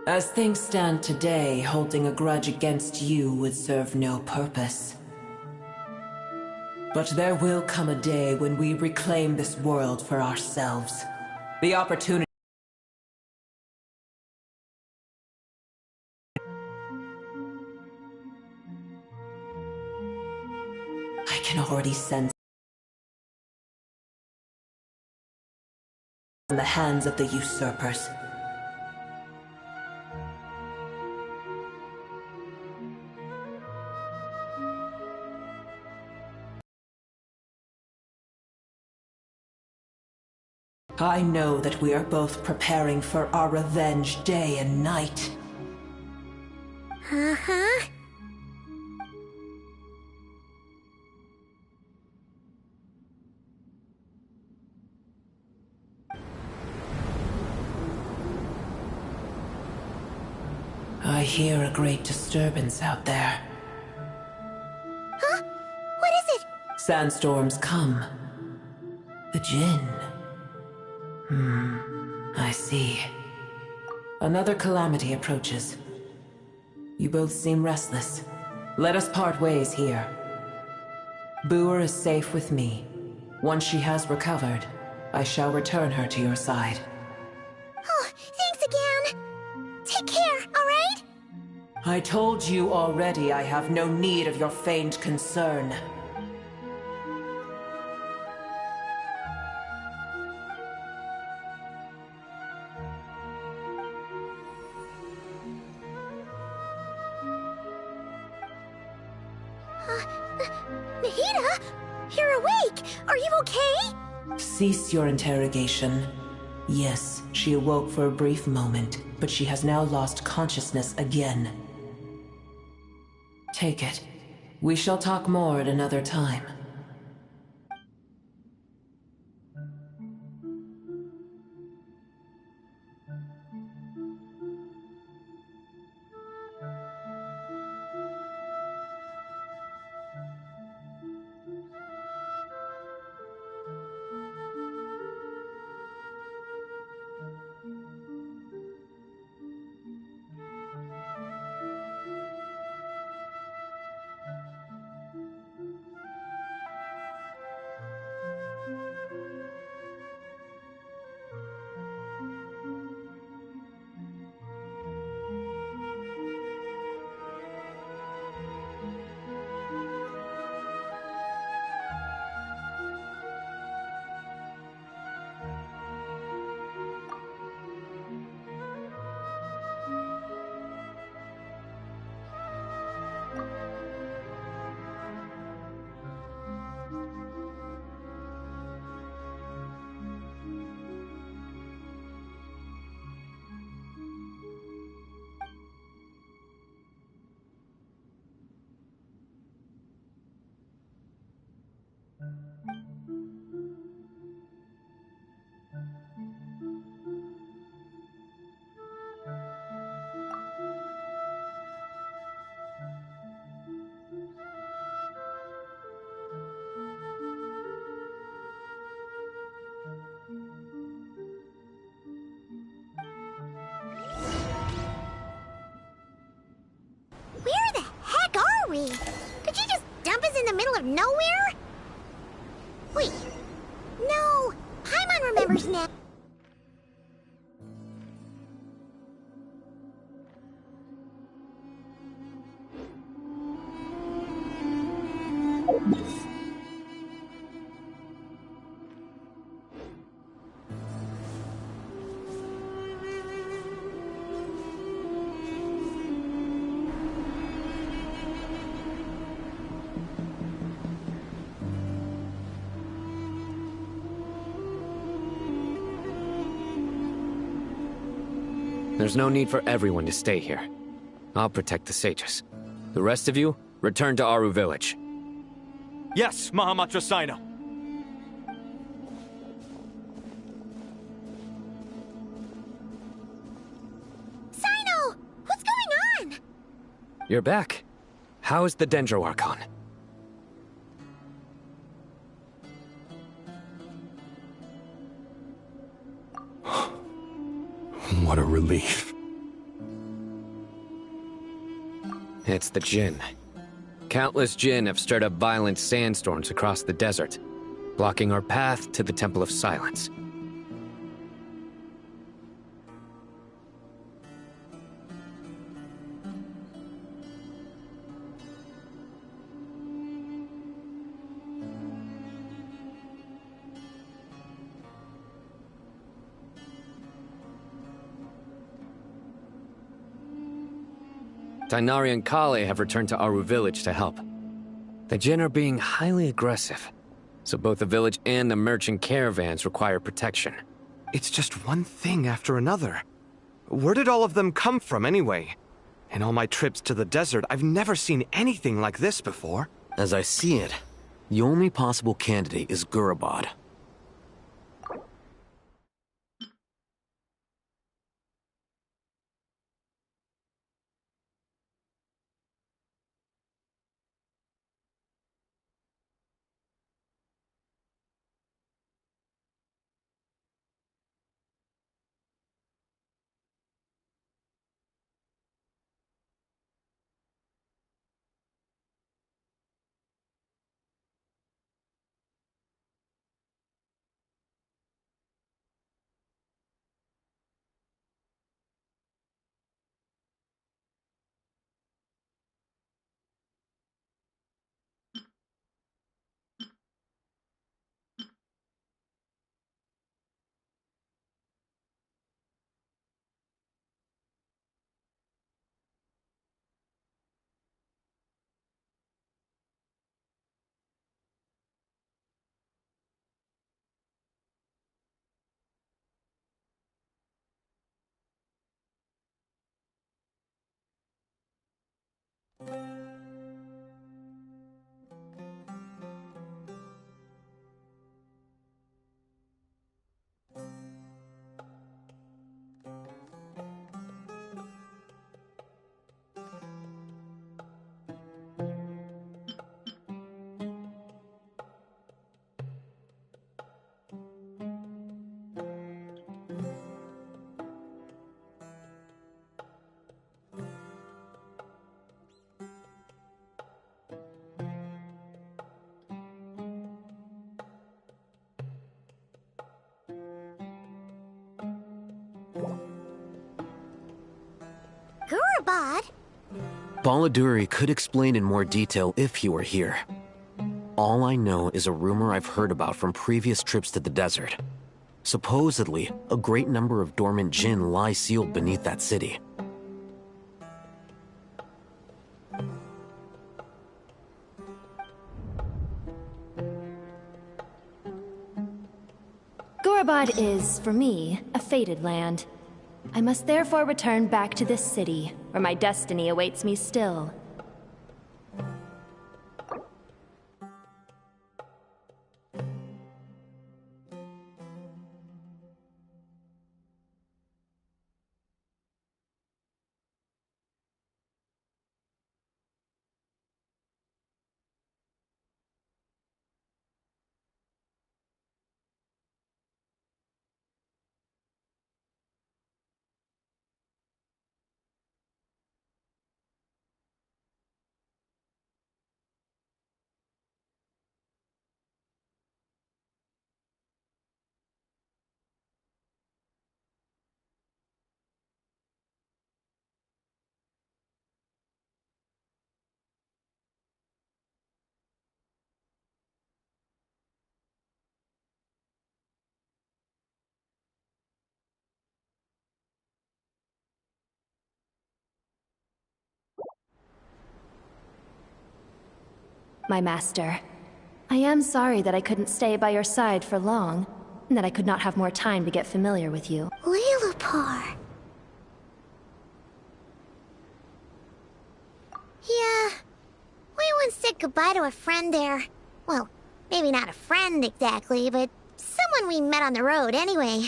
As things stand today, holding a grudge against you would serve no purpose. But there will come a day when we reclaim this world for ourselves. The opportunity. I can already sense in the hands of the usurpers. I know that we are both preparing for our revenge day and night. Uh-huh. I hear a great disturbance out there. Huh? What is it? Sandstorms come. The Jinn. I see. Another calamity approaches. You both seem restless. Let us part ways here. Boer is safe with me. Once she has recovered, I shall return her to your side. Oh, thanks again. Take care, all right? I told you already I have no need of your feigned concern. Mahita? You're awake! Are you okay? Cease your interrogation. Yes, she awoke for a brief moment, but she has now lost consciousness again. Take it. We shall talk more at another time. Where the heck are we? Did you just dump us in the middle of nowhere? Wait. No. Paimon remembers now. There's no need for everyone to stay here. I'll protect the sages. The rest of you, return to Aru village. Yes, Mahamatra Sino. Sino! What's You're back. How's the Dendro Archon? What a relief. It's the Jinn. Countless Jinn have stirred up violent sandstorms across the desert, blocking our path to the Temple of Silence. Tainari and Kale have returned to Aru village to help. The Jinn are being highly aggressive, so both the village and the merchant caravans require protection. It's just one thing after another. Where did all of them come from anyway? In all my trips to the desert, I've never seen anything like this before. As I see it, the only possible candidate is Gurabad. Gurabad? Baladuri could explain in more detail if he were here. All I know is a rumor I've heard about from previous trips to the desert. Supposedly, a great number of dormant Jinn lie sealed beneath that city. Gurabad is, for me, a fated land. I must therefore return back to this city, where my destiny awaits me still. My master, I am sorry that I couldn't stay by your side for long, and that I could not have more time to get familiar with you. Lilipar. Yeah, we once said goodbye to a friend there. Well, maybe not a friend exactly, but someone we met on the road anyway.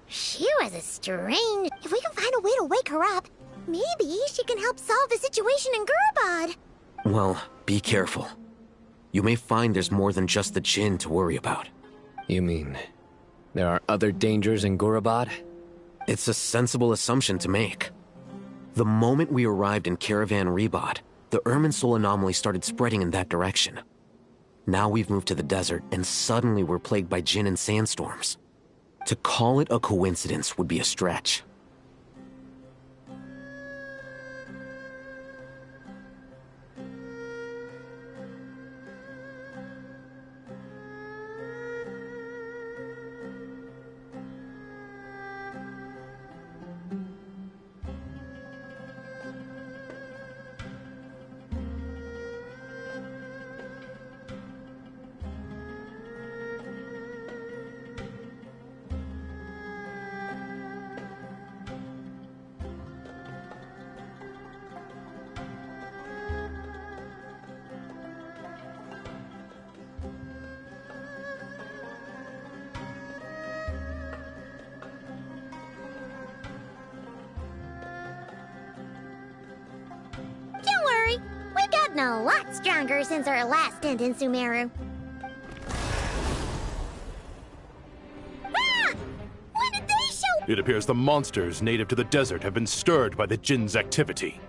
She was a strange... If we can find a way to wake her up, Maybe she can help solve the situation in Gurabad. Well, be careful. You may find there's more than just the Jinn to worry about. You mean, there are other dangers in Gurabad? It's a sensible assumption to make. The moment we arrived in Caravan Rebod, the Irminsul anomaly started spreading in that direction. Now we've moved to the desert, and suddenly we're plagued by Jinn and sandstorms. To call it a coincidence would be a stretch. Don't worry, we've gotten a lot stronger since our last stint in Sumeru. Ah! When did they show? It appears the monsters native to the desert have been stirred by the Jinn's activity.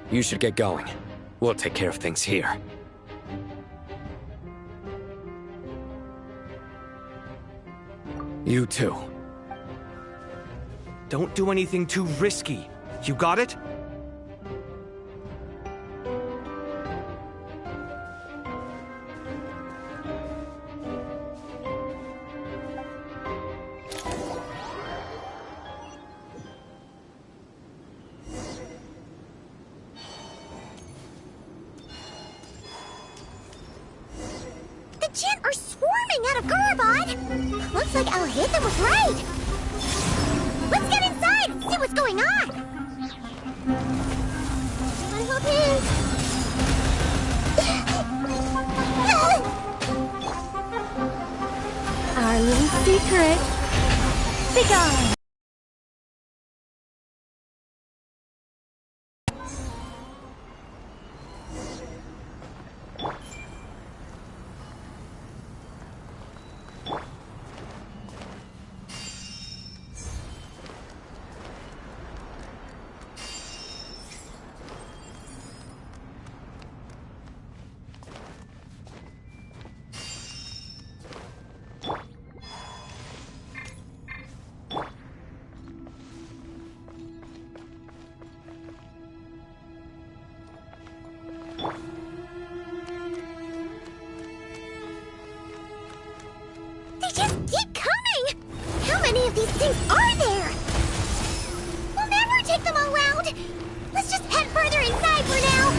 You should get going. We'll take care of things here. You too. Don't do anything too risky. You got it? The Jinn are swarming out of Gurabad! Looks like Al-Haytham was right! Let's get inside and see what's going on! I hope Our little secret. Begone! They just keep coming! How many of these things are there? We'll never take them all out! Let's just head further inside for now!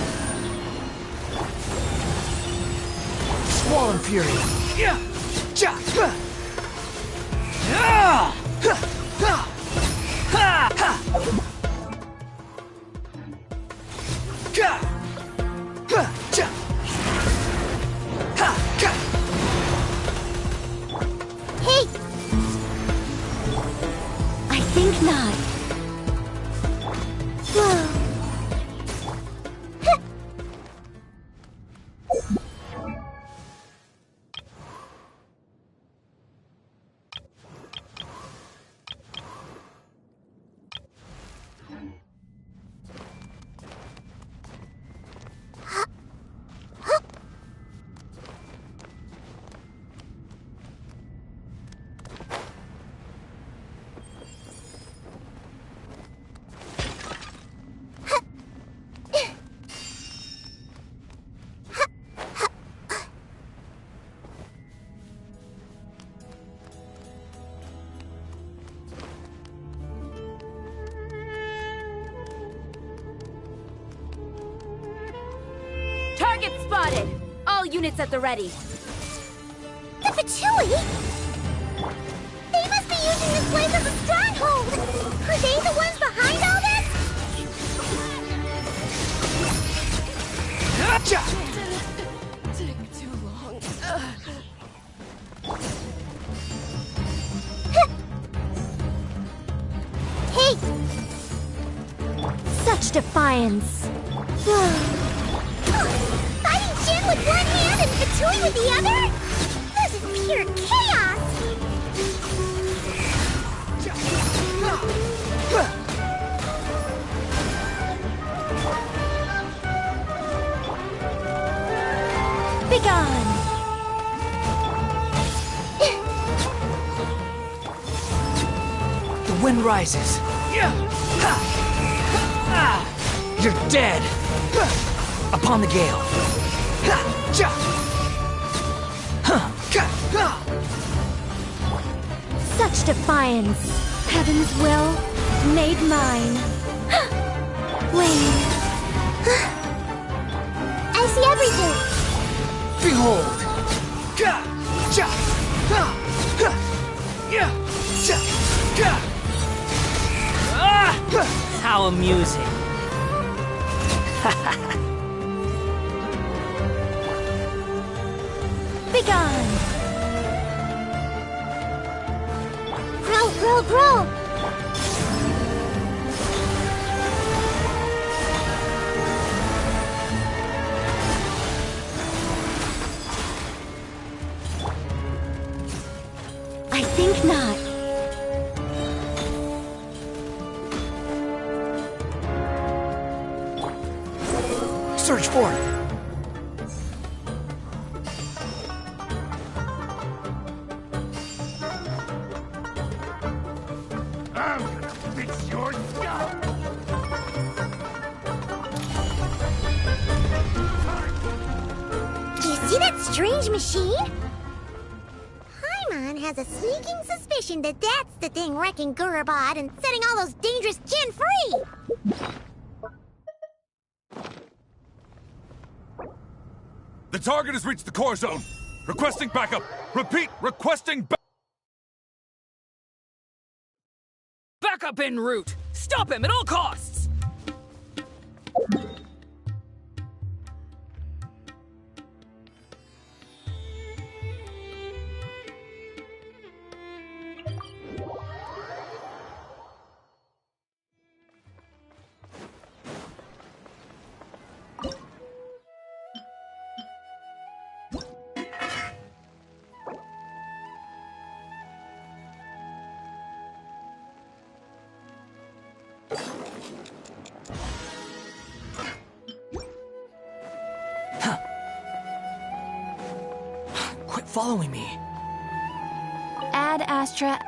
Swollen Fury! Yeah! Ja! Hey! I think not. Whoa. Target spotted! All units at the ready. The Patui? They must be using this place as a stronghold! Are they the ones behind all this? Such defiance. Fighting Jin with one hand and Fatui with the other? This is pure chaos! Begone! The wind rises. You're dead. Upon the gale. Such defiance. Heaven's will made mine. Wing. I see everything. Behold. How amusing. Begone! Grow! I think not. Search for it. I'm gonna fix your skull! Do you see that strange machine? Paimon has a sneaking suspicion that that's the thing wrecking Gurubad and setting all those dangerous Jin free! The target has reached the core zone. Requesting backup. Repeat, requesting backup. Backup en route! Stop him at all costs! Quit following me. Ad Astra.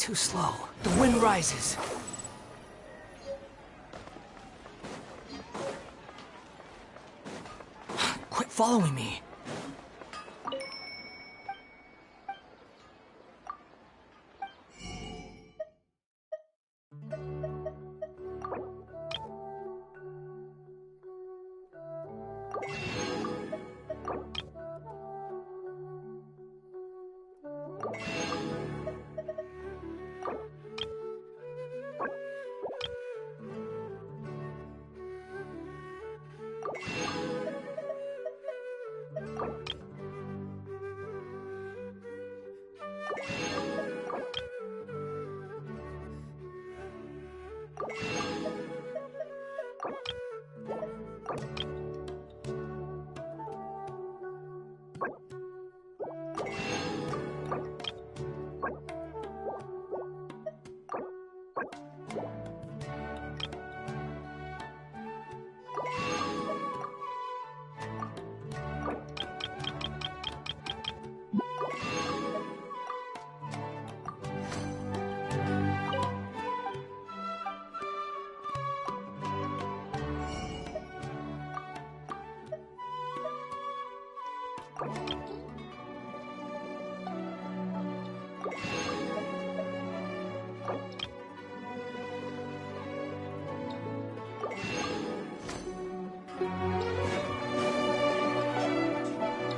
Too slow. The wind rises. Quit following me.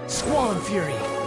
Squall Fury!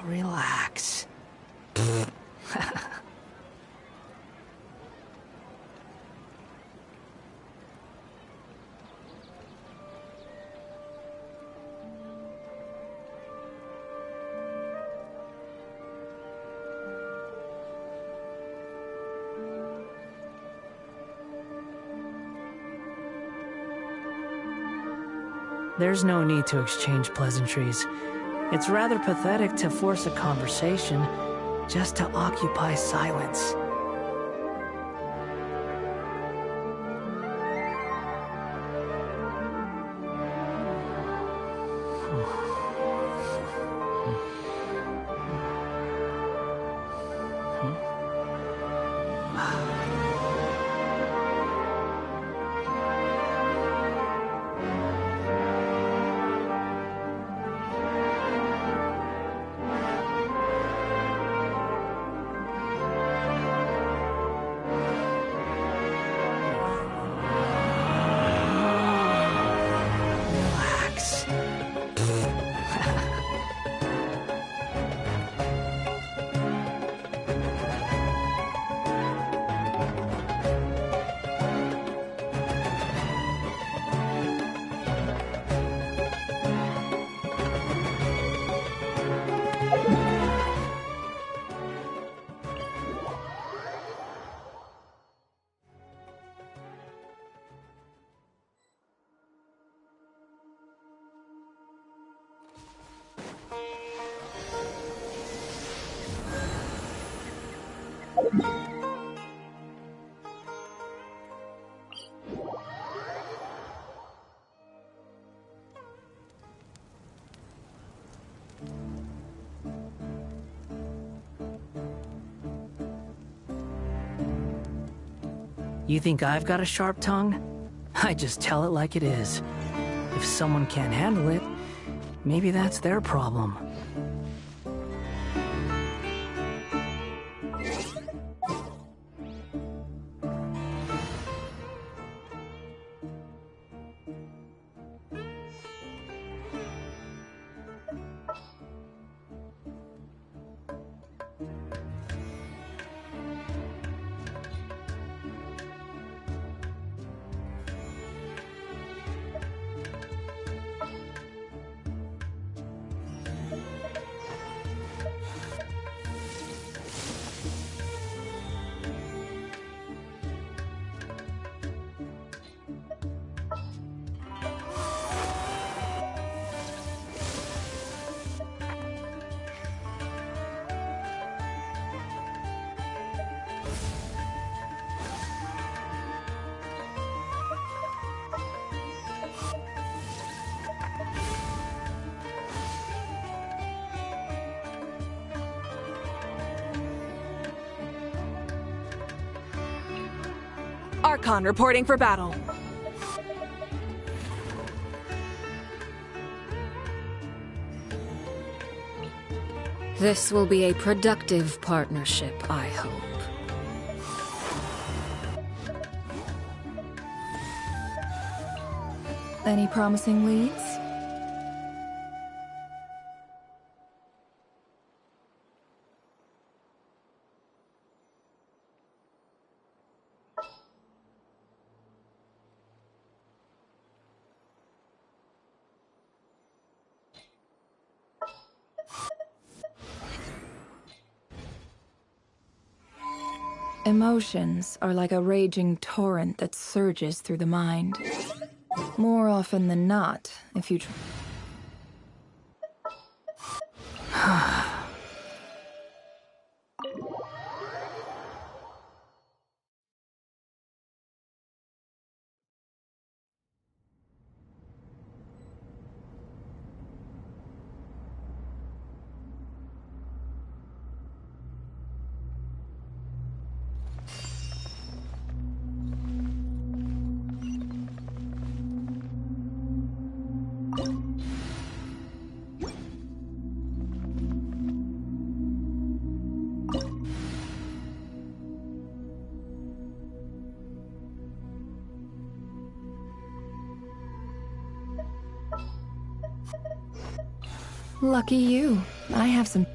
Relax. There's no need to exchange pleasantries. It's rather pathetic to force a conversation just to occupy silence. You think I've got a sharp tongue? I just tell it like it is. If someone can't handle it, maybe that's their problem. Archon reporting for battle. This will be a productive partnership, I hope. Any promising leads? Emotions are like a raging torrent that surges through the mind. More often than not, if you Lucky you. I have some...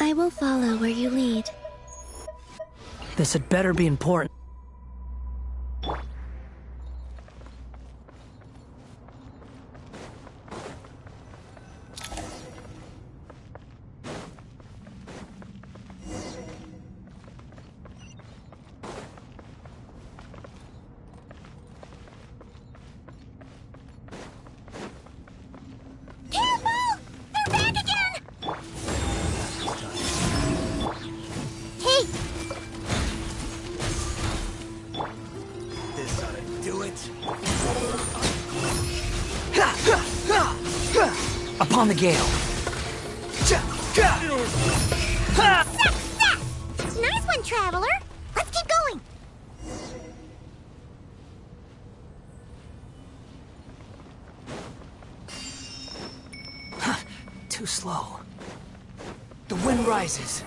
I will follow where you lead. This had better be important. Upon the gale. Nice one, Traveler. Let's keep going. Too slow. The wind rises.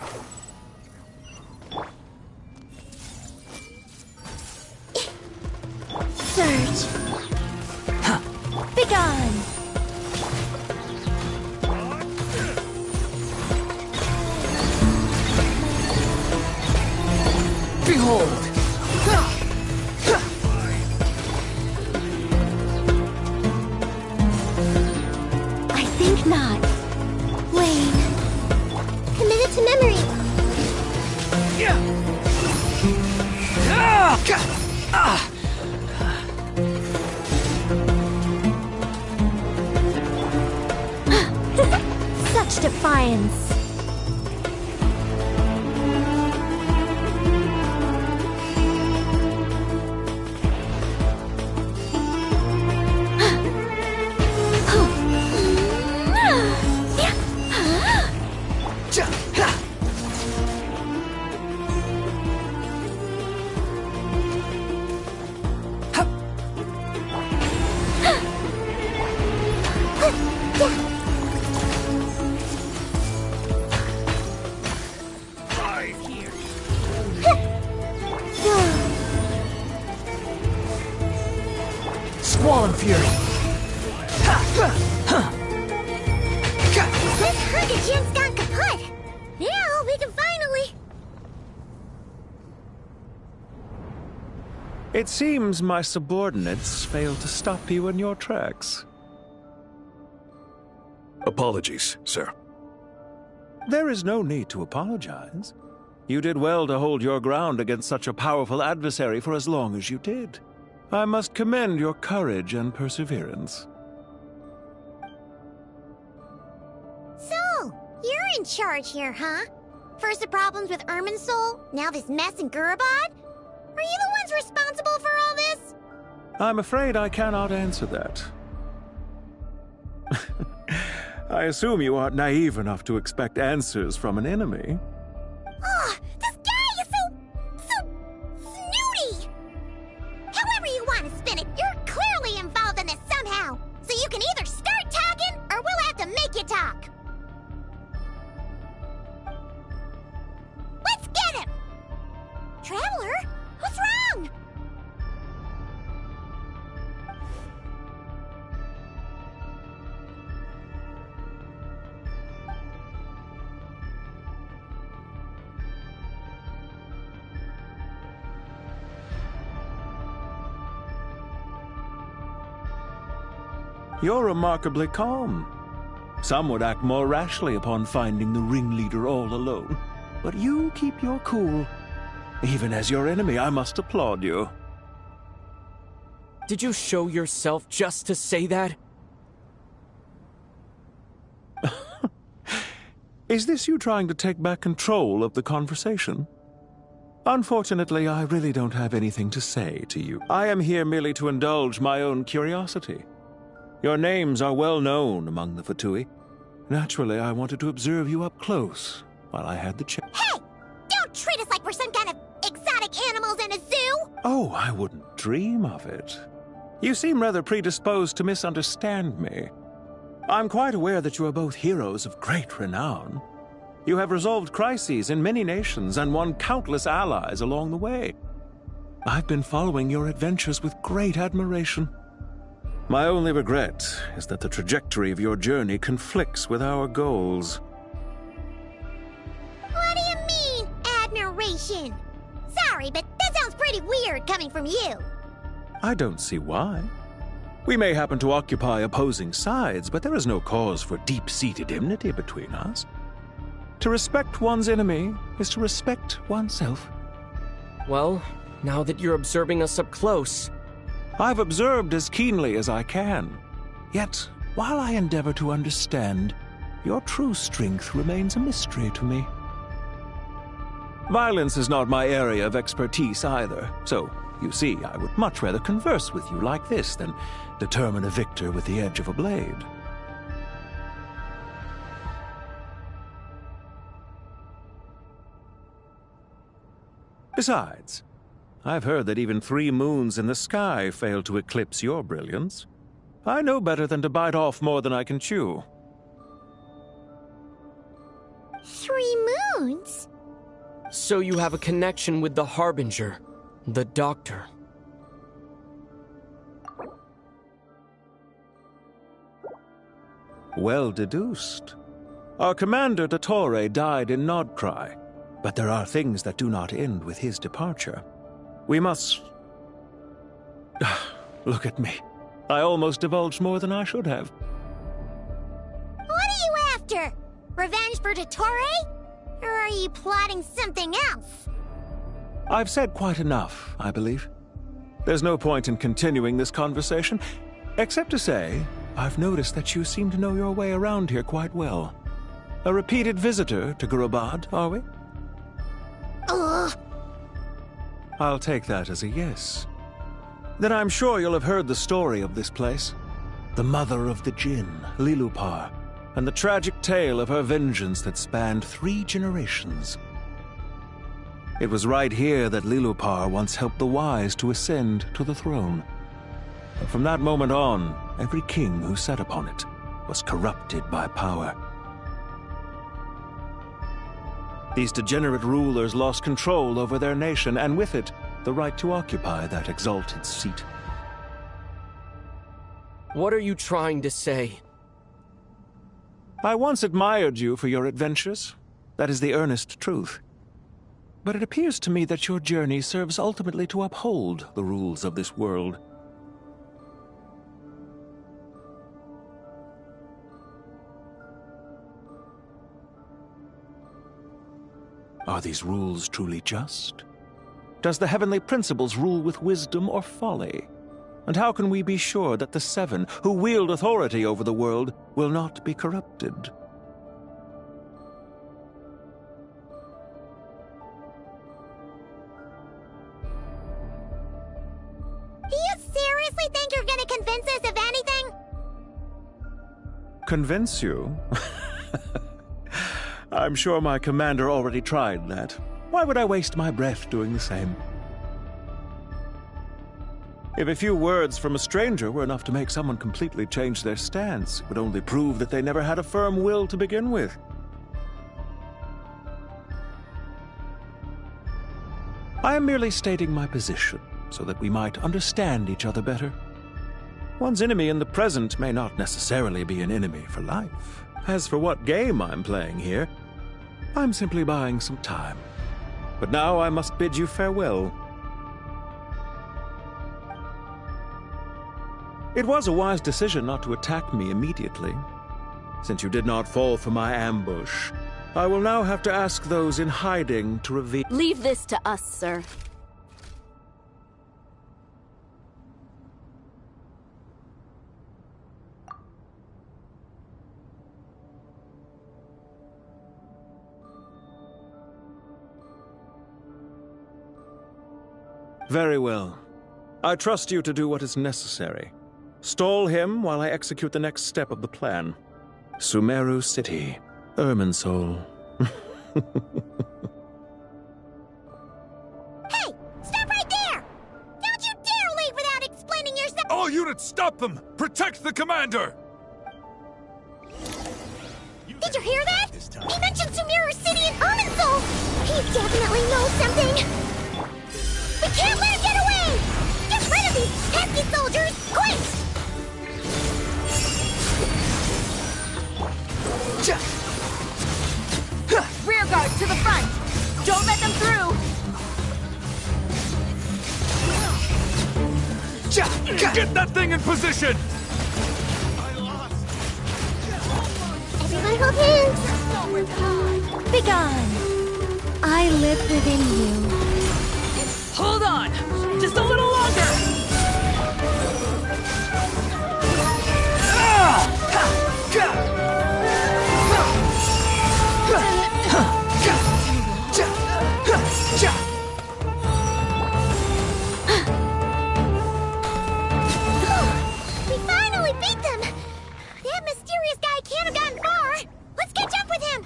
Surge. Begone. Behold! I think not. Wayne. Committed to memory. Such defiance. Squall and fury. This Hurricane's gone kaput. Now we can finally... It seems my subordinates failed to stop you in your tracks. Apologies, sir. There is no need to apologize. You did well to hold your ground against such a powerful adversary for as long as you did. I must commend your courage and perseverance. So, you're in charge here, huh? First the problems with Irminsul, now this mess in Gurabad? Are you the ones responsible for all this? I'm afraid I cannot answer that. I assume you aren't naive enough to expect answers from an enemy. Oh, this guy is so snooty! However you want to spin it, you're clearly involved in this somehow. So you can either start talking, or we'll have to make you talk. Let's get him! Traveler, what's wrong? You're remarkably calm. Some would act more rashly upon finding the ringleader all alone. But you keep your cool. Even as your enemy, I must applaud you. Did you show yourself just to say that? Is this you trying to take back control of the conversation? Unfortunately, I really don't have anything to say to you. I am here merely to indulge my own curiosity. Your names are well known among the Fatui. Naturally, I wanted to observe you up close while I had the chance. Hey! Don't treat us like we're some kind of exotic animals in a zoo! Oh, I wouldn't dream of it. You seem rather predisposed to misunderstand me. I'm quite aware that you are both heroes of great renown. You have resolved crises in many nations and won countless allies along the way. I've been following your adventures with great admiration. My only regret is that the trajectory of your journey conflicts with our goals. What do you mean, admiration? Sorry, but that sounds pretty weird coming from you. I don't see why. We may happen to occupy opposing sides, but there is no cause for deep-seated enmity between us. To respect one's enemy is to respect oneself. Well, now that you're observing us up close... I've observed as keenly as I can. Yet, while I endeavor to understand, your true strength remains a mystery to me. Violence is not my area of expertise either, so, you see, I would much rather converse with you like this than determine a victor with the edge of a blade. Besides, I've heard that even 3 moons in the sky fail to eclipse your brilliance. I know better than to bite off more than I can chew. 3 moons? So you have a connection with the Harbinger, the Doctor. Well deduced. Our commander, dottore, died in Nodcry, but there are things that do not end with his departure. We must... Look at me. I almost divulged more than I should have. What are you after? Revenge for dottore? Or are you plotting something else? I've said quite enough, I believe. There's no point in continuing this conversation, except to say, I've noticed that you seem to know your way around here quite well. A repeated visitor to Gurubad, are we? Ugh. I'll take that as a yes. Then I'm sure you'll have heard the story of this place. The mother of the Jinn, Lilupar, and the tragic tale of her vengeance that spanned 3 generations. It was right here that Lilupar once helped the wise to ascend to the throne. And from that moment on, every king who sat upon it was corrupted by power. These degenerate rulers lost control over their nation, and with it, the right to occupy that exalted seat. What are you trying to say? I once admired you for your adventures. That is the earnest truth. But it appears to me that your journey serves ultimately to uphold the rules of this world. Are these rules truly just? Does the heavenly principles rule with wisdom or folly? And how can we be sure that the 7 who wield authority over the world will not be corrupted? Do you seriously think you're gonna convince us of anything? Convince you? I'm sure my commander already tried that. Why would I waste my breath doing the same? If a few words from a stranger were enough to make someone completely change their stance, it would only prove that they never had a firm will to begin with. I am merely stating my position, so that we might understand each other better. One's enemy in the present may not necessarily be an enemy for life. As for what game I'm playing here, I'm simply buying some time. But now I must bid you farewell. It was a wise decision not to attack me immediately. Since you did not fall for my ambush, I will now have to ask those in hiding to reveal— Leave this to us, sir. Very well. I trust you to do what is necessary. Stall him while I execute the next step of the plan. Sumeru City, Irminsul. Hey! Stop right there! Don't you dare leave without explaining yourself! All units, stop them! Protect the commander! Did you hear that? He mentioned Sumeru City and Irminsul! He definitely knows something! We can't let him get away! Get rid of these pesky soldiers, quick! Rear guard to the front! Don't let them through! Get that thing in position! Everyone hold hands! Begone! I live within you. Hold on! Just a little longer! We finally beat them! That mysterious guy can't have gotten far! Let's catch up with him!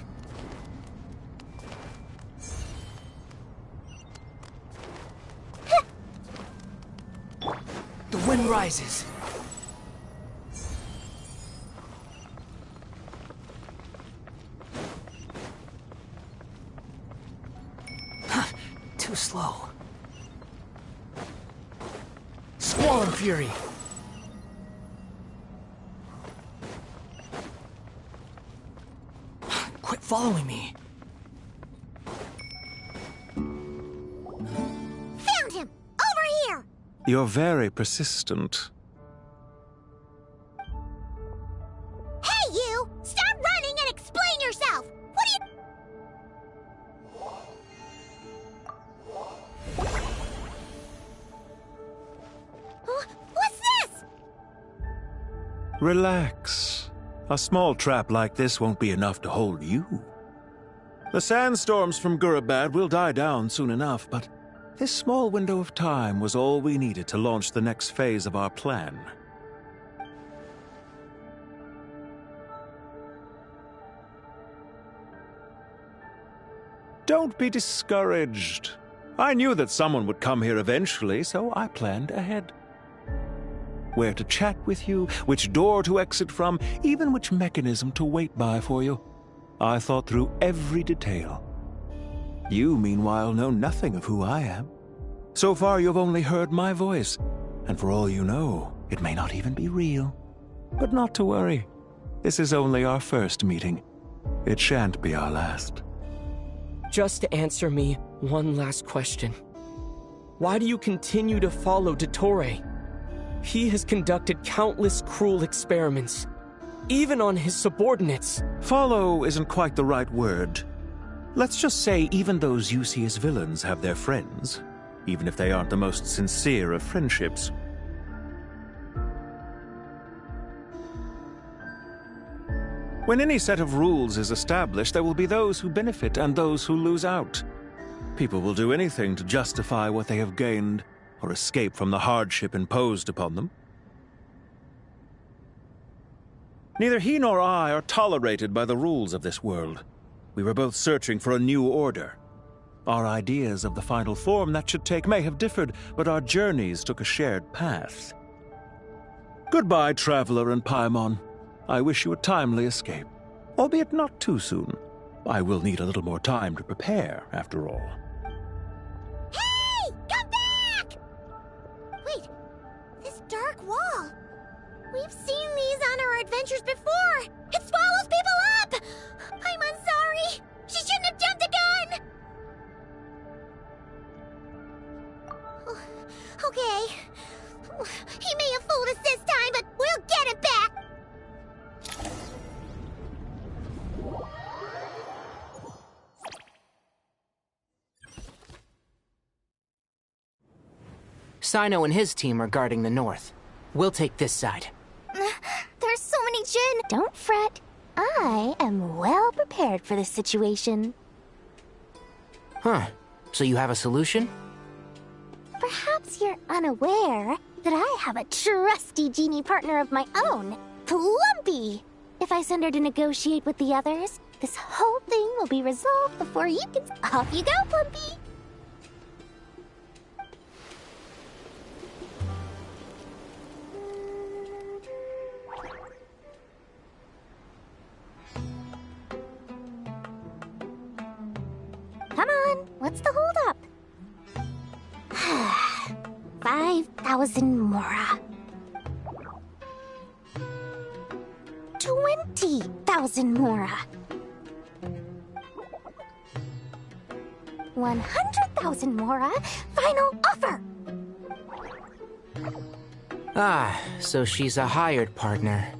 The wind rises. Too slow. Squall and Fury. Quit following me. Found him! Over here! You're very persistent. Hey, you! Stop running and explain yourself! What do you... What's this? Relax. A small trap like this won't be enough to hold you. The sandstorms from Gurabad will die down soon enough, but this small window of time was all we needed to launch the next phase of our plan. Don't be discouraged. I knew that someone would come here eventually, so I planned ahead. Where to chat with you, which door to exit from, even which mechanism to wait by for you. I thought through every detail. You, meanwhile, know nothing of who I am. So far, you've only heard my voice, and for all you know, it may not even be real. But not to worry. This is only our first meeting. It shan't be our last. Just answer me one last question. Why do you continue to follow dottore? He has conducted countless cruel experiments, even on his subordinates. Follow isn't quite the right word. Let's just say even those you see as villains have their friends, even if they aren't the most sincere of friendships. When any set of rules is established, there will be those who benefit and those who lose out. People will do anything to justify what they have gained or escape from the hardship imposed upon them. Neither he nor I are tolerated by the rules of this world. We were both searching for a new order. Our ideas of the final form that should take may have differed, but our journeys took a shared path. Goodbye, Traveler and Paimon. I wish you a timely escape, albeit not too soon. I will need a little more time to prepare, after all. Hey! Come back! Wait, this dark wall. We've seen these on our adventures before. It swallows people up! I'm sorry. She shouldn't have jumped the gun! Okay. He may have fooled us this time, but we'll get it back! Sino and his team are guarding the north. We'll take this side. There's so many Jin! Don't fret. I am well prepared for this situation. Huh. So you have a solution? Perhaps you're unaware that I have a trusty genie partner of my own, Plumpy. If I send her to negotiate with the others, this whole thing will be resolved before you can... Off you go, Plumpy! Come on, what's the holdup? 5,000 mora. 20,000 mora. 100,000 mora. Final offer. Ah, so she's a hired partner.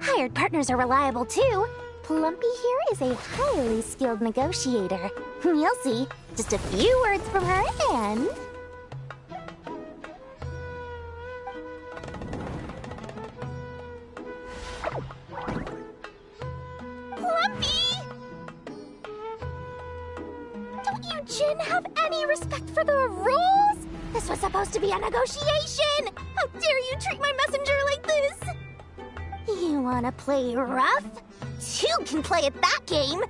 Hired partners are reliable too. Plumpy here is a highly skilled negotiator. You'll see. Just a few words from her and... Plumpy! Don't you, Jin, have any respect for the rules? This was supposed to be a negotiation! How dare you treat my messenger like this? You wanna play rough? Two can play at that game!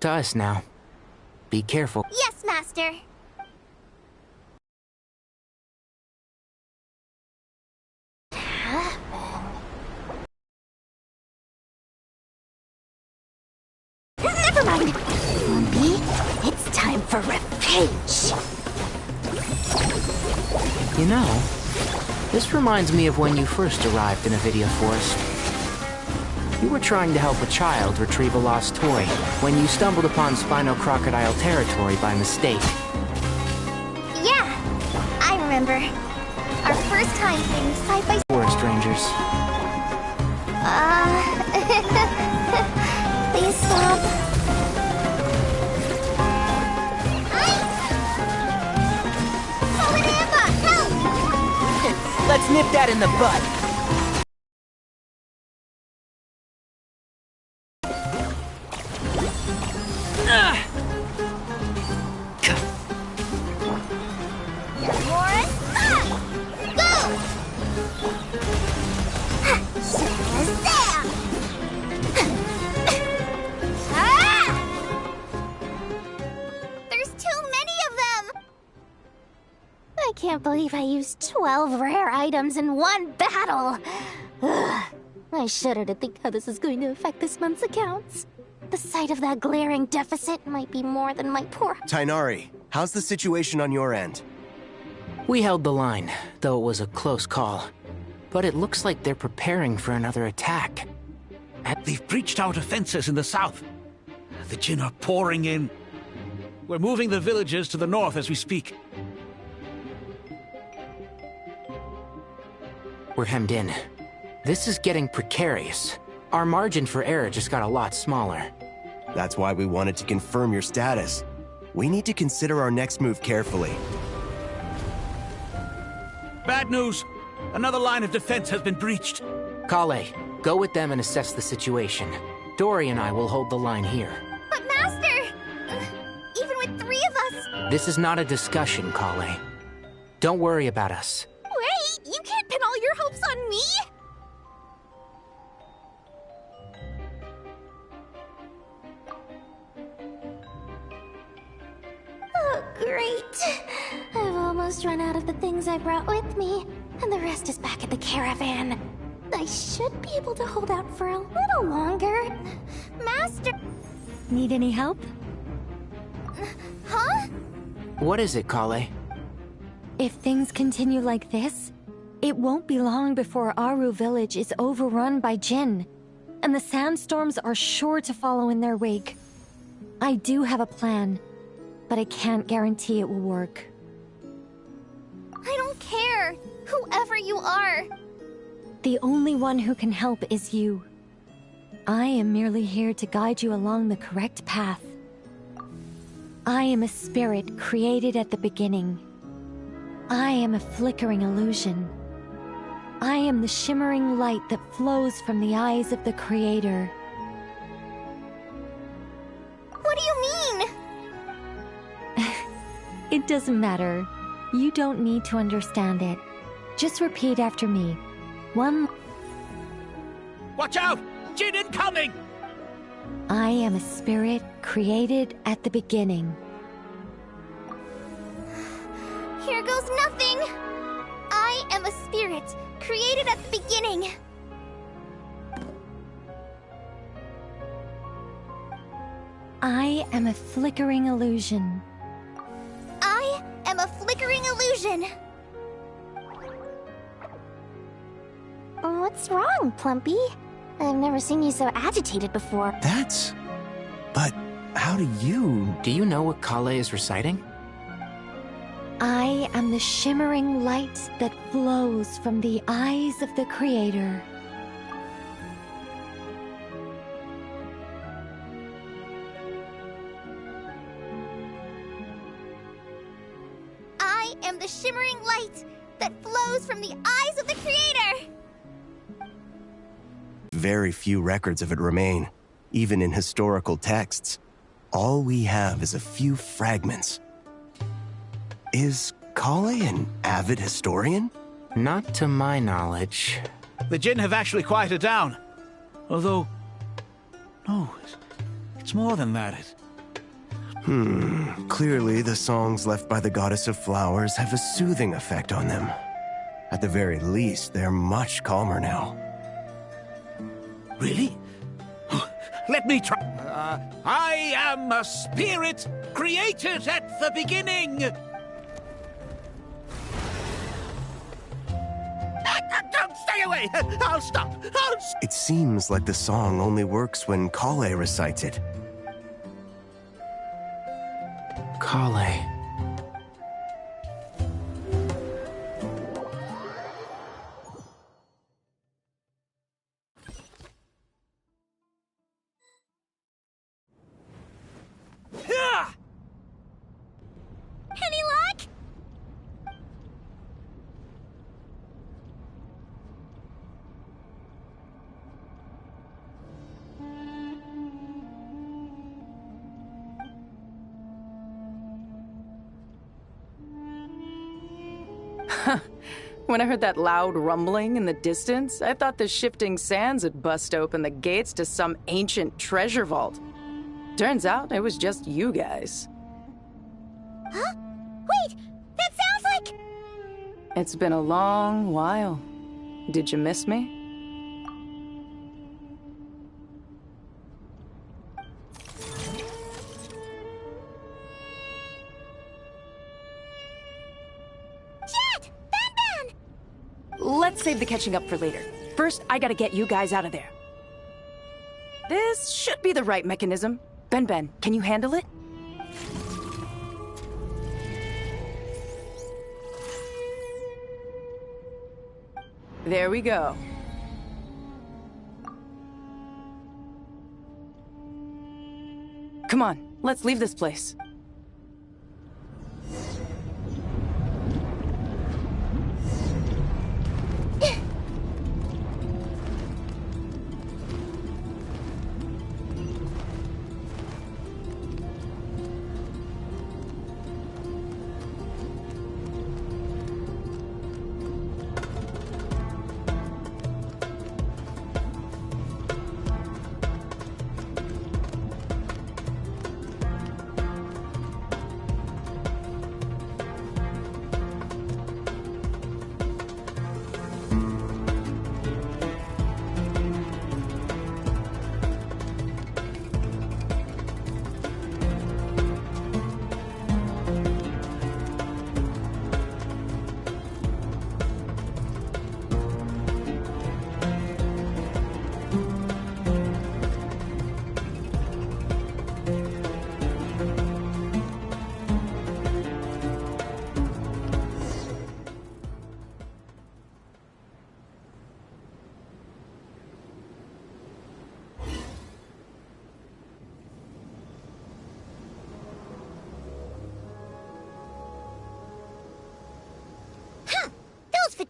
To us now. Be careful. Yes, Master! Never mind! Plumpy, it's time for revenge! You know, this reminds me of when you first arrived in Avidia Forest. You were trying to help a child retrieve a lost toy when you stumbled upon Spino Crocodile territory by mistake. Yeah, I remember. Our first time being side by side. We're strangers. Please stop. Let's nip that in the bud. I can't believe I used 12 rare items in one battle! Ugh. I shudder to think how this is going to affect this month's accounts. The sight of that glaring deficit might be more than my poor... Tighnari, how's the situation on your end? We held the line, though it was a close call. But it looks like they're preparing for another attack. They've breached our defenses in the south. The Jin are pouring in. We're moving the villagers to the north as we speak. We're hemmed in. This is getting precarious. Our margin for error just got a lot smaller. That's why we wanted to confirm your status. We need to consider our next move carefully. Bad news! Another line of defense has been breached. Kale, go with them and assess the situation. Dory and I will hold the line here. But Master! Even with 3 of us... This is not a discussion, Kale. Don't worry about us. Wait! You can't pin all your hopes on me! Oh, great. I've almost run out of the things I brought with me, and the rest is back at the caravan. I should be able to hold out for a little longer. Master! Need any help? Huh? What is it, Kale? If things continue like this, it won't be long before Aru village is overrun by Jin, and the sandstorms are sure to follow in their wake. I do have a plan, but I can't guarantee it will work. I don't care, whoever you are. The only one who can help is you. I am merely here to guide you along the correct path. I am a spirit created at the beginning. I am a flickering illusion. I am the shimmering light that flows from the eyes of the Creator. What do you mean? It doesn't matter. You don't need to understand it. Just repeat after me. Watch out! Jin incoming! I am a spirit created at the beginning. Here goes nothing! I am a spirit created at the beginning. I am a flickering illusion. I am a flickering illusion. What's wrong, Plumpy? I've never seen you so agitated before. But how do you... Do you know what Kale is reciting? I am the shimmering light that flows from the eyes of the Creator. I am the shimmering light that flows from the eyes of the Creator! Very few records of it remain, even in historical texts. All we have is a few fragments. Is Kale an avid historian? Not to my knowledge. The Jin have actually quieted down. Although... No, it's more than that. Clearly the songs left by the Goddess of Flowers have a soothing effect on them. At the very least, they're much calmer now. Really? Let me try. I am a spirit created at the beginning. Don't stay away. I'll stop. It seems like the song only works when Kale recites it. Kale. Any luck? When I heard that loud rumbling in the distance, I thought the shifting sands had bust open the gates to some ancient treasure vault. Turns out it was just you guys. Huh? Wait, that sounds like... It's been a long while. Did you miss me? Let's save the catching up for later. First, I gotta get you guys out of there. This should be the right mechanism. Ben, can you handle it? There we go. Come on, let's leave this place.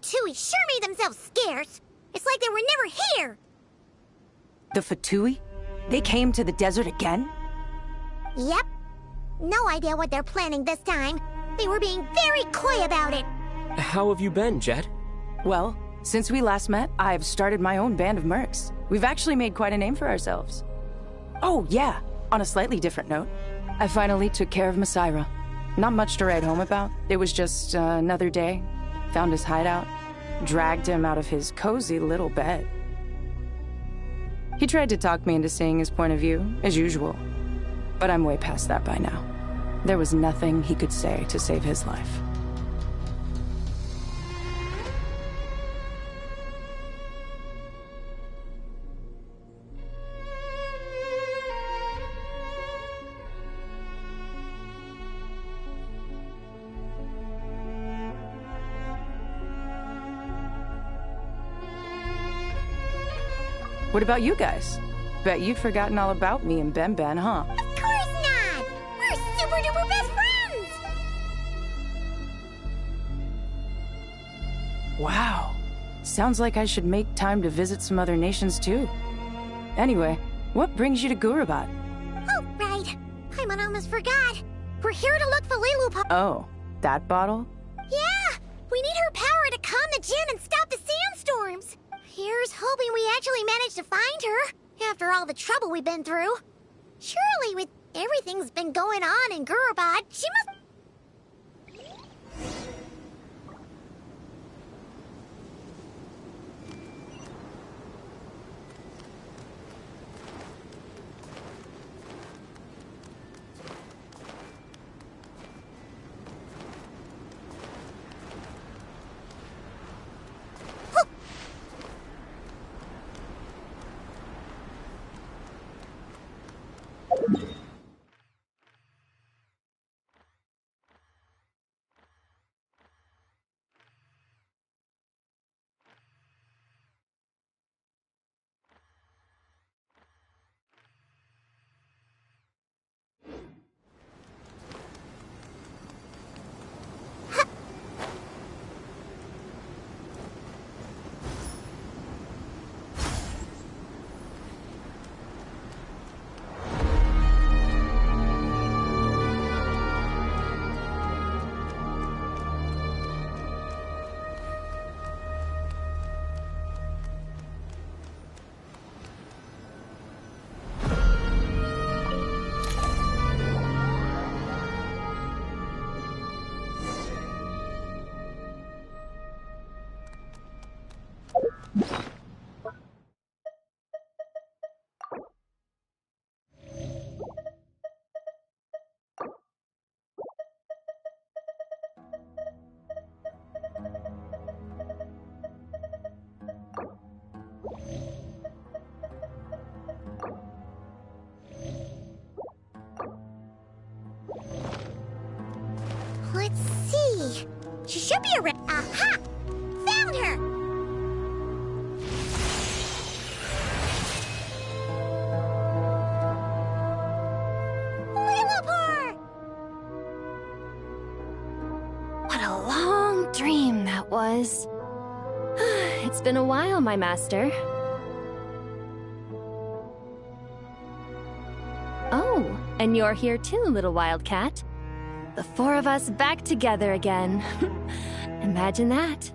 Fatui sure made themselves scarce. It's like they were never here. The Fatui? They came to the desert again? Yep. No idea what they're planning this time. They were being very coy about it. How have you been, Jet? Well, since we last met, I've started my own band of mercs. We've actually made quite a name for ourselves. Oh, yeah. On a slightly different note, I finally took care of Masaira. Not much to write home about. It was just another day. Found his hideout. Dragged him out of his cozy little bed. He tried to talk me into seeing his point of view, as usual. But I'm way past that by now. There was nothing he could say to save his life. What about you guys? Bet you've forgotten all about me and Ben, huh? Of course not! We're super duper best friends! Wow. Sounds like I should make time to visit some other nations too. Anyway, what brings you to Gurabat? Oh, right. Paimon almost forgot. We're here to look for Lilu. Oh, that bottle? Yeah! We need her power to calm the Jinn and stop the sandstorms. Here's hoping we actually manage to find her, after all the trouble we've been through. Surely, with everything's been going on in Gurubad, she must... Let's see. She should be around. Aha! Found her! Lilliput! What a long dream that was. It's been a while, my master. Oh, and you're here too, little wildcat. The four of us back together again. Imagine that.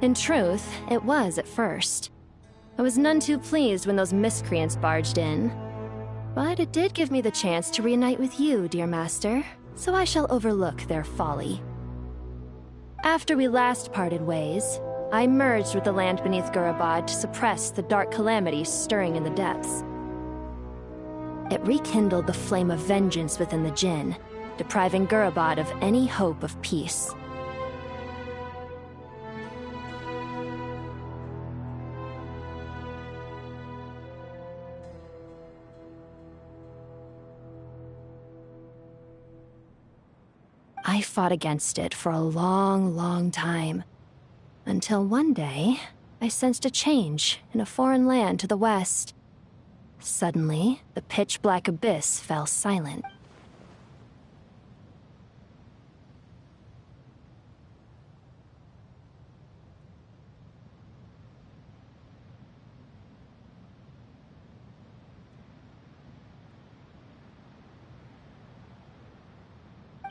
In truth, it was at first. I was none too pleased when those miscreants barged in. But it did give me the chance to reunite with you, dear master, so I shall overlook their folly. After we last parted ways, I merged with the land beneath Gurubad to suppress the dark calamities stirring in the depths. It rekindled the flame of vengeance within the Jinn, depriving Gurubad of any hope of peace. I fought against it for a long, long time. Until one day, I sensed a change in a foreign land to the west. Suddenly, the pitch-black abyss fell silent.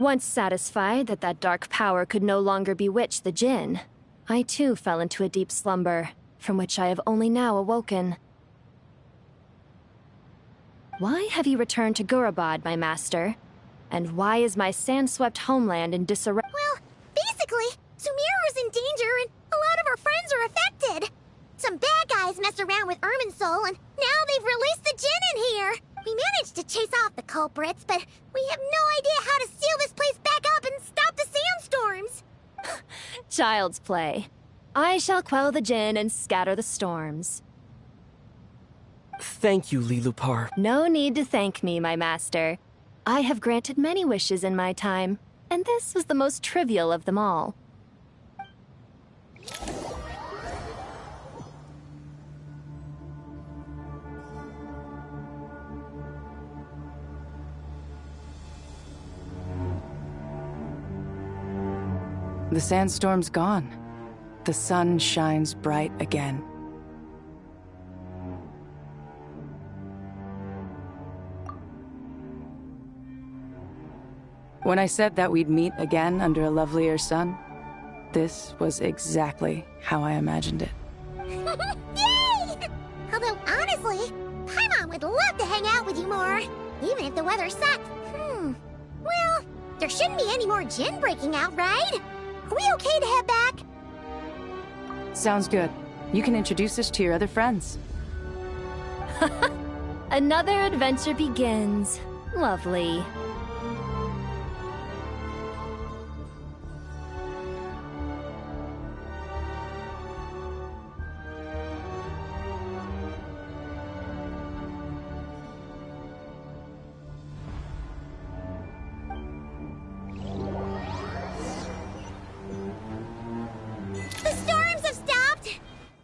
Once satisfied that that dark power could no longer bewitch the Jinn, I too fell into a deep slumber, from which I have only now awoken. Why have you returned to Gurabad, my master? And why is my sand-swept homeland in disarray? Well, basically, Sumeru's in danger and a lot of our friends are affected. Some bad guys messed around with Irminsul and now they've released the Jinn in here. We managed to chase off the culprits, but we have no idea how to seal this place back up and stop the sandstorms. Child's play. I shall quell the Jinn and scatter the storms. Thank you, Lilupar. No need to thank me, my master. I have granted many wishes in my time, and this was the most trivial of them all. The sandstorm's gone. The sun shines bright again. When I said that we'd meet again under a lovelier sun, this was exactly how I imagined it. Yay! Although, honestly, Paimon would love to hang out with you more, even if the weather sucked. Well, there shouldn't be any more Jinn breaking out, right? Are we okay to head back? Sounds good. You can introduce us to your other friends. Another adventure begins. Lovely.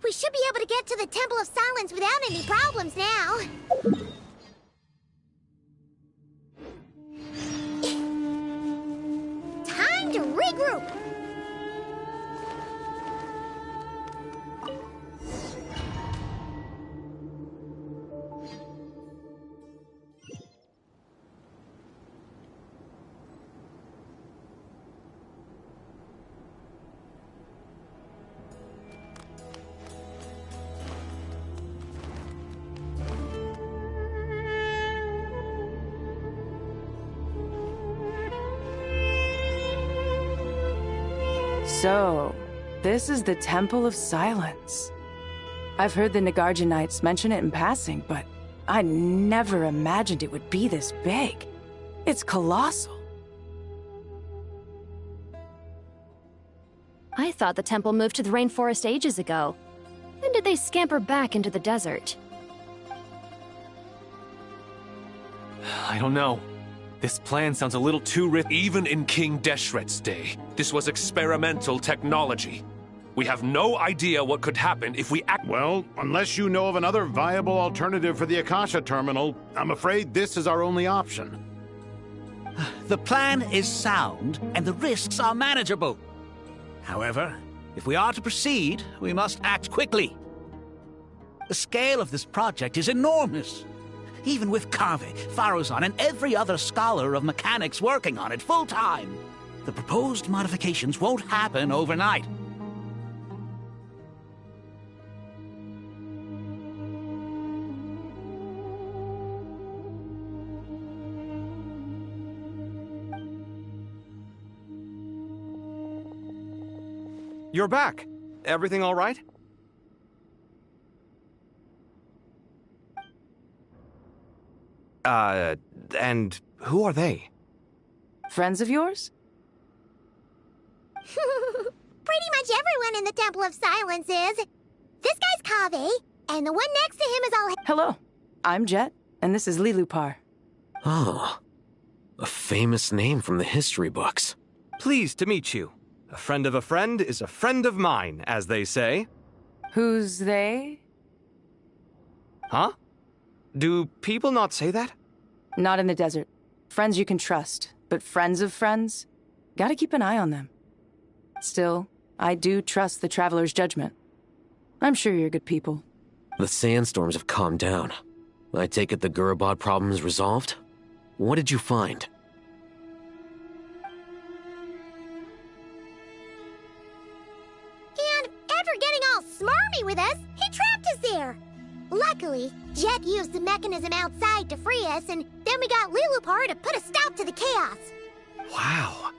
We should be able to get to the Temple of Silence without any problems now. Time to regroup. So, this is the Temple of Silence. I've heard the Nagarjanites mention it in passing, but I never imagined it would be this big. It's colossal. I thought the temple moved to the rainforest ages ago. When did they scamper back into the desert? I don't know. This plan sounds a little too risky. Even in King Deshret's day, this was experimental technology. We have no idea what could happen if we act— Well, unless you know of another viable alternative for the Akasha terminal, I'm afraid this is our only option. The plan is sound, and the risks are manageable. However, if we are to proceed, we must act quickly. The scale of this project is enormous. Even with Kaveh, Faruzan, and every other scholar of mechanics working on it full-time, the proposed modifications won't happen overnight. You're back. Everything all right? And who are they? Friends of yours? Pretty much everyone in the Temple of Silence is. This guy's Kaveh, and the one next to him is all— Hello, I'm Jet, and this is Lilupar. Oh, a famous name from the history books. Pleased to meet you. A friend of a friend is a friend of mine, as they say. Who's they? Huh? Do people not say that? Not in the desert. Friends you can trust, but friends of friends? Gotta keep an eye on them. Still, I do trust the Traveler's judgment. I'm sure you're good people. The sandstorms have calmed down. I take it the Gurabad problem is resolved? What did you find? Luckily, Jet used the mechanism outside to free us, and then we got Lilupar to put a stop to the chaos. Wow.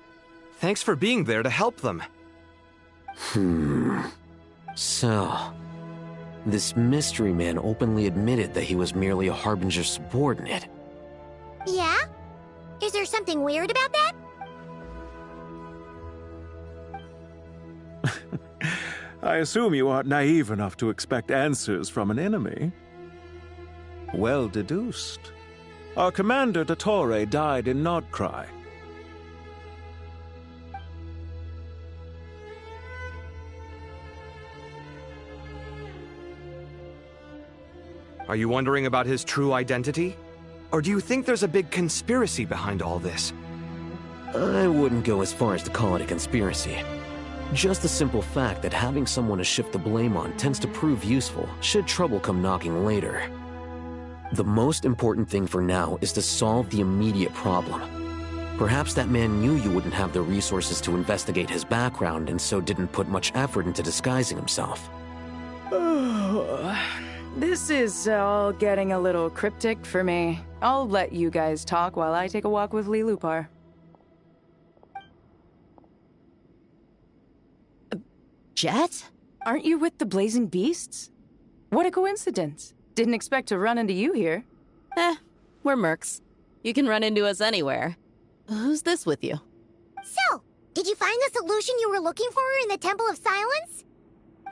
Thanks for being there to help them. So, this mystery man openly admitted that he was merely a Harbinger subordinate. Yeah? Is there something weird about that? I assume you aren't naive enough to expect answers from an enemy. Well deduced. Our commander, Dottore, died in Nordcry. Are you wondering about his true identity? Or do you think there's a big conspiracy behind all this? I wouldn't go as far as to call it a conspiracy. Just the simple fact that having someone to shift the blame on tends to prove useful should trouble come knocking later. The most important thing for now is to solve the immediate problem. Perhaps that man knew you wouldn't have the resources to investigate his background and so didn't put much effort into disguising himself. This is all getting a little cryptic for me. I'll let you guys talk while I take a walk with Lilupar. Jet? Aren't you with the Blazing Beasts? What a coincidence. Didn't expect to run into you here. We're mercs. You can run into us anywhere. Who's this with you? So, did you find the solution you were looking for in the Temple of Silence?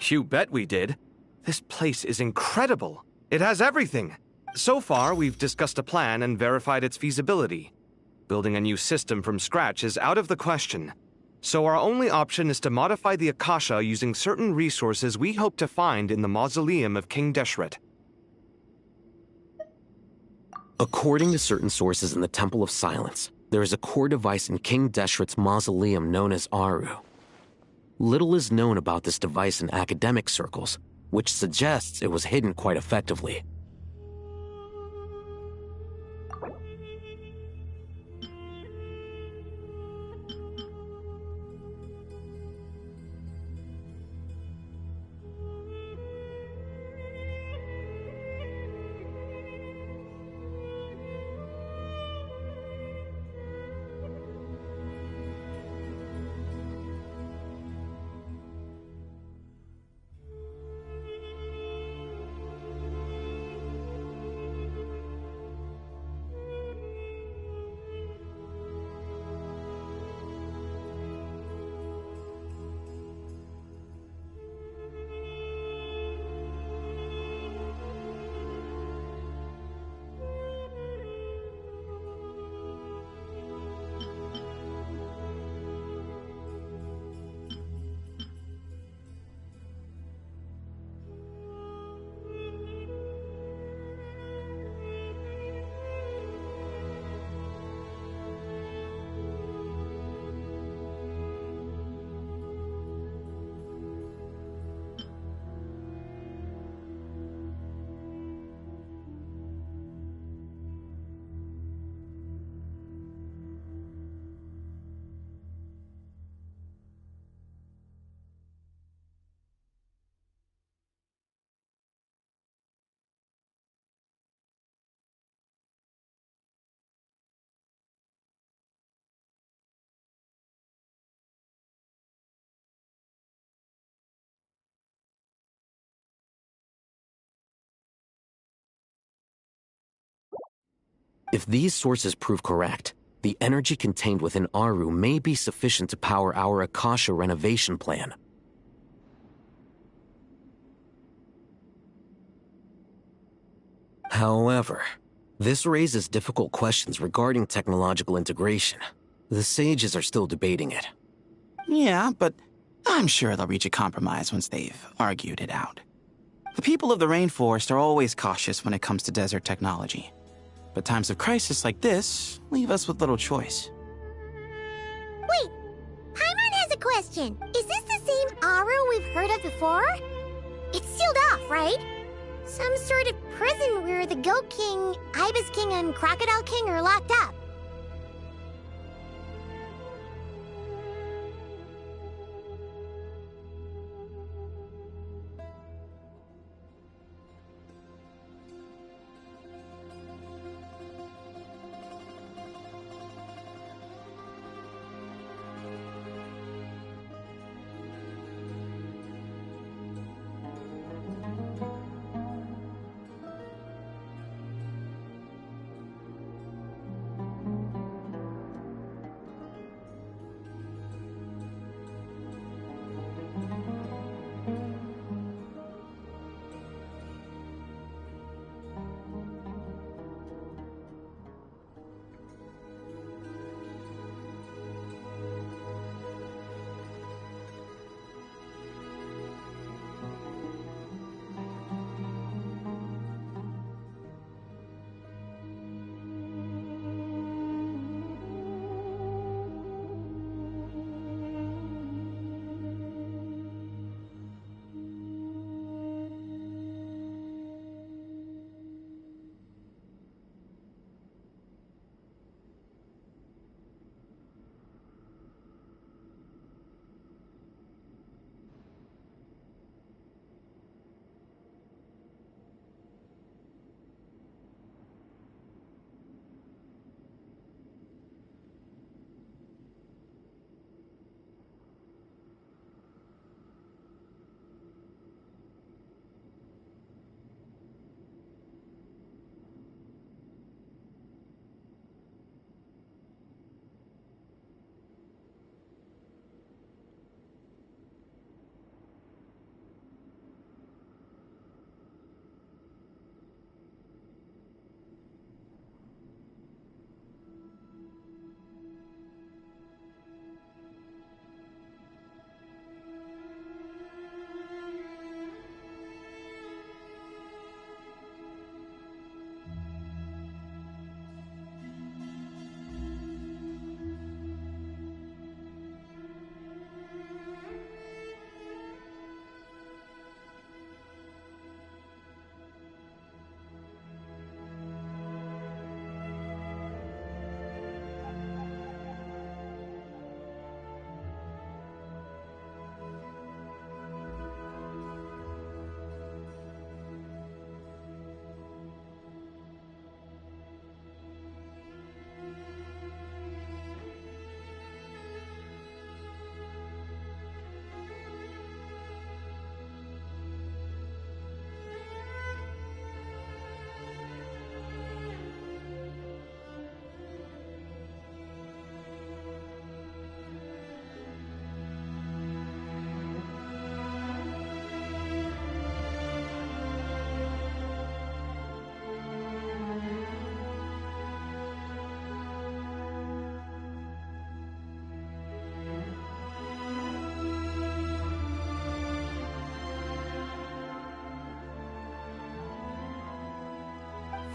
You bet we did. This place is incredible. It has everything. So far, we've discussed a plan and verified its feasibility. Building a new system from scratch is out of the question. So our only option is to modify the Akasha using certain resources we hope to find in the mausoleum of King Deshret. According to certain sources in the Temple of Silence, there is a core device in King Deshret's mausoleum known as Aru. Little is known about this device in academic circles, which suggests it was hidden quite effectively. If these sources prove correct, the energy contained within Aru may be sufficient to power our Akasha renovation plan. However, this raises difficult questions regarding technological integration. The sages are still debating it. Yeah, but I'm sure they'll reach a compromise once they've argued it out. The people of the rainforest are always cautious when it comes to desert technology. But times of crisis like this leave us with little choice. Wait, Paimon has a question. Is this the same Aru we've heard of before? It's sealed off, right? Some sort of prison where the Goat King, Ibis King, and Crocodile King are locked up.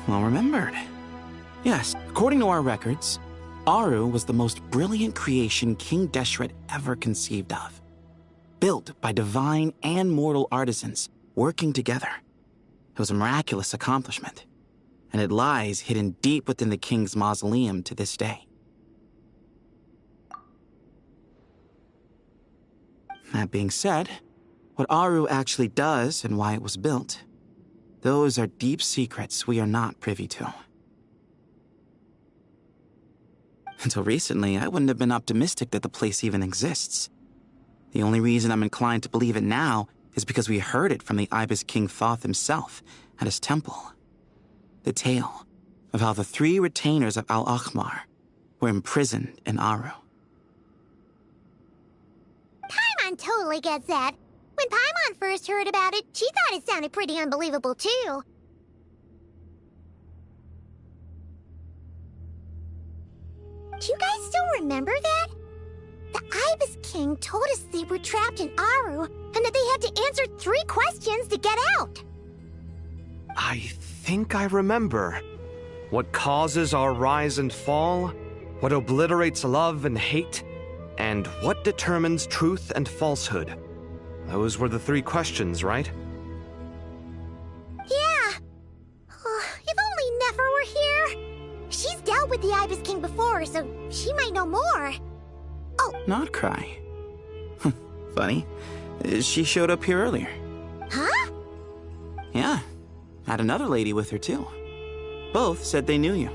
Well remembered. Yes, according to our records, Aru was the most brilliant creation King Deshret ever conceived of. Built by divine and mortal artisans working together. It was a miraculous accomplishment, and it lies hidden deep within the king's mausoleum to this day. That being said, what Aru actually does and why it was built, those are deep secrets we are not privy to. Until recently, I wouldn't have been optimistic that the place even exists. The only reason I'm inclined to believe it now is because we heard it from the Ibis King Thoth himself at his temple. The tale of how the 3 retainers of Al-Akhmar were imprisoned in Aru. Paimon totally gets that. When Paimon first heard about it, she thought it sounded pretty unbelievable too. Do you guys still remember that? The Ibis King told us they were trapped in Aru and that they had to answer 3 questions to get out. I think I remember. What causes our rise and fall? What obliterates love and hate? And what determines truth and falsehood? Those were the 3 questions, right? Yeah. If only Nefer were here. She's dealt with the Ibis King before, so she might know more. Oh. Not cry. Funny. She showed up here earlier. Huh? Yeah. Had another lady with her, too. Both said they knew you.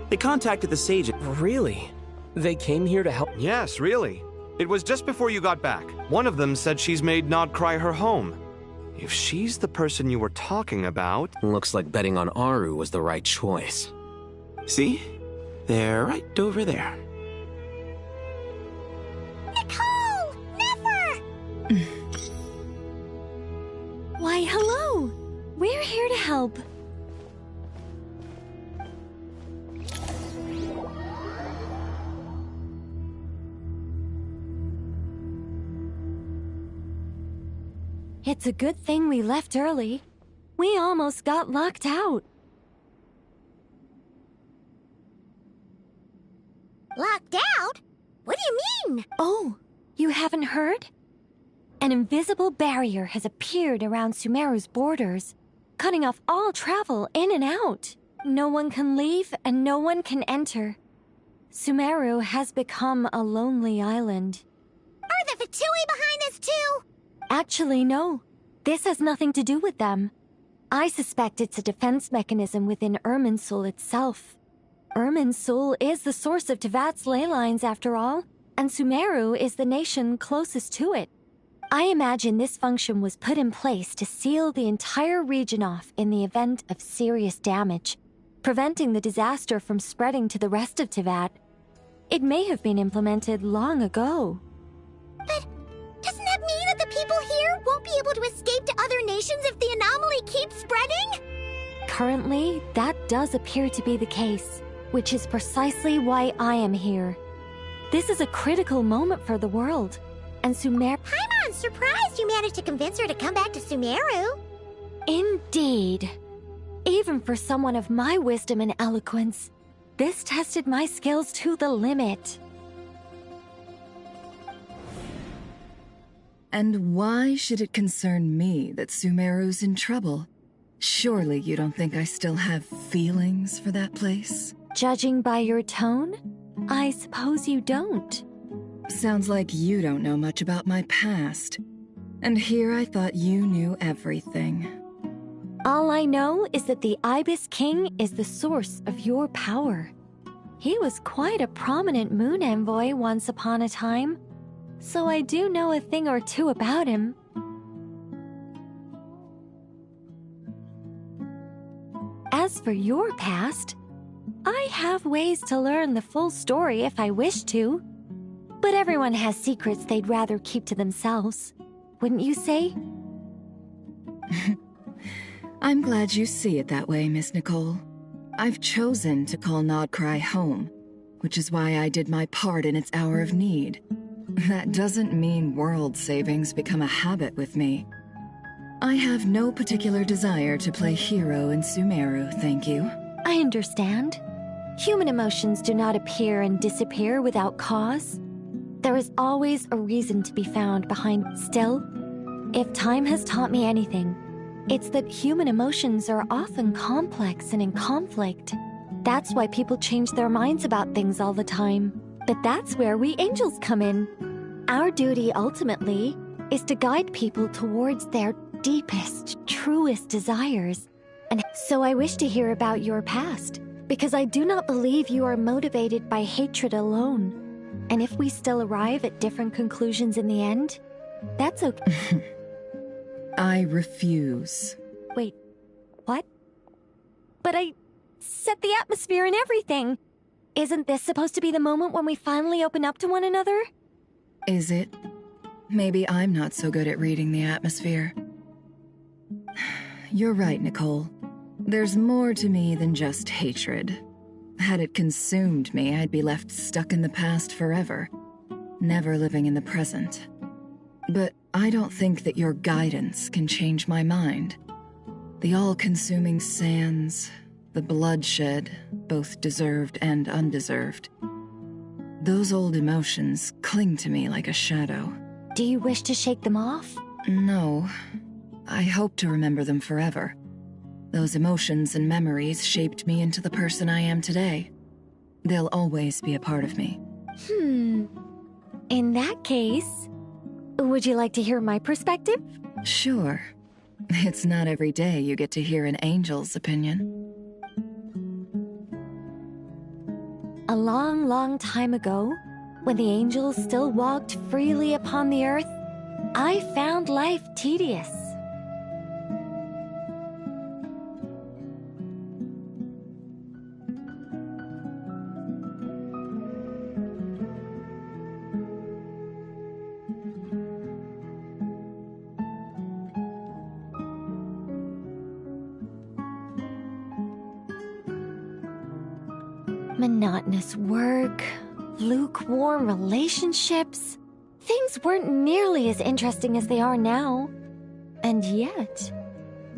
They contacted the sage. Really? They came here to help? Yes, really. It was just before you got back. One of them said she's made Nod Cry her home. If she's the person you were talking about... Looks like betting on Aru was the right choice. See? They're right over there. Nicole! Nefer! Why, hello! We're here to help. It's a good thing we left early. We almost got locked out. Locked out? What do you mean? Oh, you haven't heard? An invisible barrier has appeared around Sumeru's borders, cutting off all travel in and out. No one can leave and no one can enter. Sumeru has become a lonely island. Are the Fatui behind this too? Actually, no. This has nothing to do with them. I suspect it's a defense mechanism within Irminsul itself. Irminsul is the source of Tevat's ley lines, after all, and Sumeru is the nation closest to it. I imagine this function was put in place to seal the entire region off in the event of serious damage, preventing the disaster from spreading to the rest of Tevat. It may have been implemented long ago. But doesn't that mean that the people here won't be able to escape to other nations if the anomaly keeps spreading? Currently, that does appear to be the case, which is precisely why I am here. This is a critical moment for the world, and Sumeru... Paimon's surprised you managed to convince her to come back to Sumeru. Indeed. Even for someone of my wisdom and eloquence, this tested my skills to the limit. And why should it concern me that Sumeru's in trouble? Surely you don't think I still have feelings for that place? Judging by your tone, I suppose you don't. Sounds like you don't know much about my past. And here I thought you knew everything. All I know is that the Ibis King is the source of your power. He was quite a prominent moon envoy once upon a time, so I do know a thing or two about him. As for your past, I have ways to learn the full story if I wish to. But everyone has secrets they'd rather keep to themselves, wouldn't you say? I'm glad you see it that way, Miss Nicole. I've chosen to call Nodcry home, which is why I did my part in its hour of need. That doesn't mean world savings become a habit with me. I have no particular desire to play hero in Sumeru, thank you. I understand. Human emotions do not appear and disappear without cause. There is always a reason to be found behind. Still, if time has taught me anything, it's that human emotions are often complex and in conflict. That's why people change their minds about things all the time. But that's where we angels come in. Our duty, ultimately, is to guide people towards their deepest, truest desires. And so I wish to hear about your past, because I do not believe you are motivated by hatred alone. And if we still arrive at different conclusions in the end, that's okay. I refuse. Wait, what? But I set the atmosphere and everything. Isn't this supposed to be the moment when we finally open up to one another? Is it? Maybe I'm not so good at reading the atmosphere. You're right, Nicole. There's more to me than just hatred. Had it consumed me, I'd be left stuck in the past forever, never living in the present. But I don't think that your guidance can change my mind. The all-consuming sands, the bloodshed, both deserved and undeserved. Those old emotions cling to me like a shadow. Do you wish to shake them off? No. I hope to remember them forever. Those emotions and memories shaped me into the person I am today. They'll always be a part of me. In that case, would you like to hear my perspective? Sure. It's not every day you get to hear an angel's opinion. A long, long time ago, when the angels still walked freely upon the earth, I found life tedious. Monotonous work, lukewarm relationships. Things weren't nearly as interesting as they are now. And yet,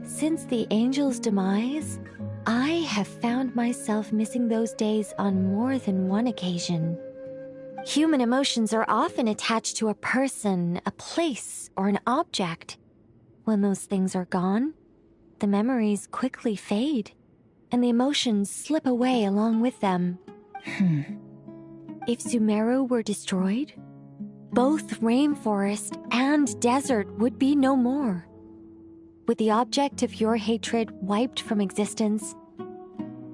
since the angel's demise, I have found myself missing those days on more than one occasion. Human emotions are often attached to a person, a place, or an object. When those things are gone, the memories quickly fade, and the emotions slip away along with them. If Sumeru were destroyed, both rainforest and desert would be no more. With the object of your hatred wiped from existence,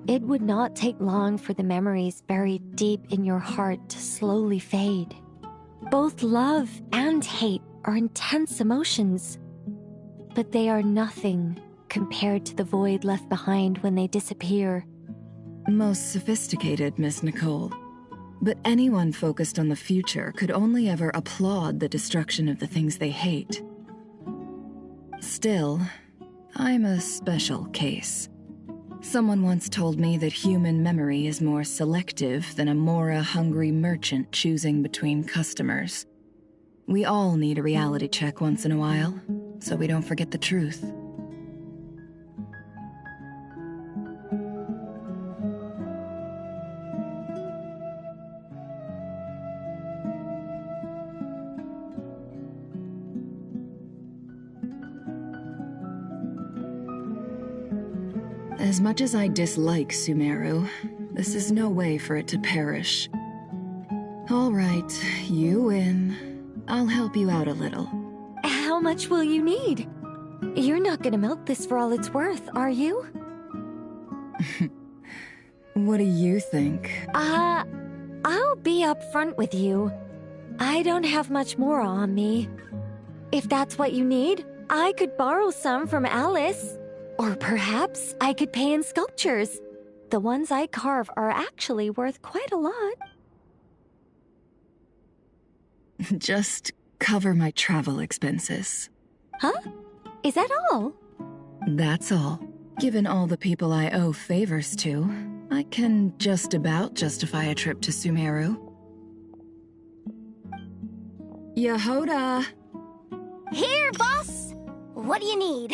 it would not take long for the memories buried deep in your heart to slowly fade. Both love and hate are intense emotions, but they are nothing compared to the void left behind when they disappear. Most sophisticated, Miss Nicole. But anyone focused on the future could only ever applaud the destruction of the things they hate. Still, I'm a special case. Someone once told me that human memory is more selective than a Mora-hungry merchant choosing between customers. We all need a reality check once in a while, so we don't forget the truth. As much as I dislike Sumeru, this is no way for it to perish. All right, you win. I'll help you out a little. How much will you need? You're not gonna milk this for all it's worth, are you? What do you think? I'll be upfront with you. I don't have much more on me. If that's what you need, I could borrow some from Alice. Or perhaps I could pay in sculptures. The ones I carve are actually worth quite a lot. Just cover my travel expenses. Huh? Is that all? That's all. Given all the people I owe favors to, I can just about justify a trip to Sumeru. Yehoda! Here, boss! What do you need?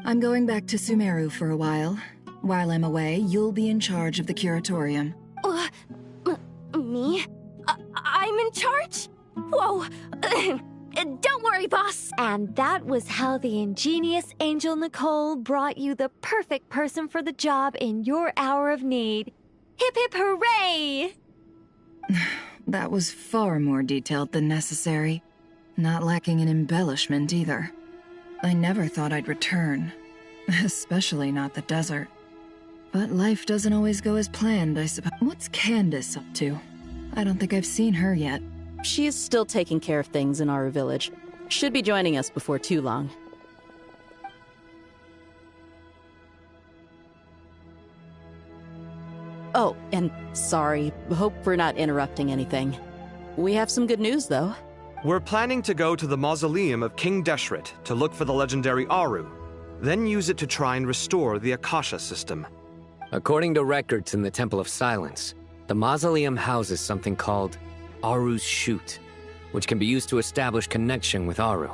I'm going back to Sumeru for a while. While I'm away, you'll be in charge of the curatorium. Me? I'm in charge? Whoa! Don't worry, boss! And that was how the ingenious Angel Nicole brought you the perfect person for the job in your hour of need. Hip hip hooray! That was far more detailed than necessary. Not lacking in embellishment either. I never thought I'd return. Especially not the desert. But life doesn't always go as planned, I suppose. What's Candace up to? I don't think I've seen her yet. She is still taking care of things in our village. Should be joining us before too long. Oh, and sorry. Hope we're not interrupting anything. We have some good news, though. We're planning to go to the mausoleum of King Deshret to look for the legendary Aru, then use it to try and restore the Akasha system. According to records in the Temple of Silence, the mausoleum houses something called Aru's Chute, which can be used to establish connection with Aru.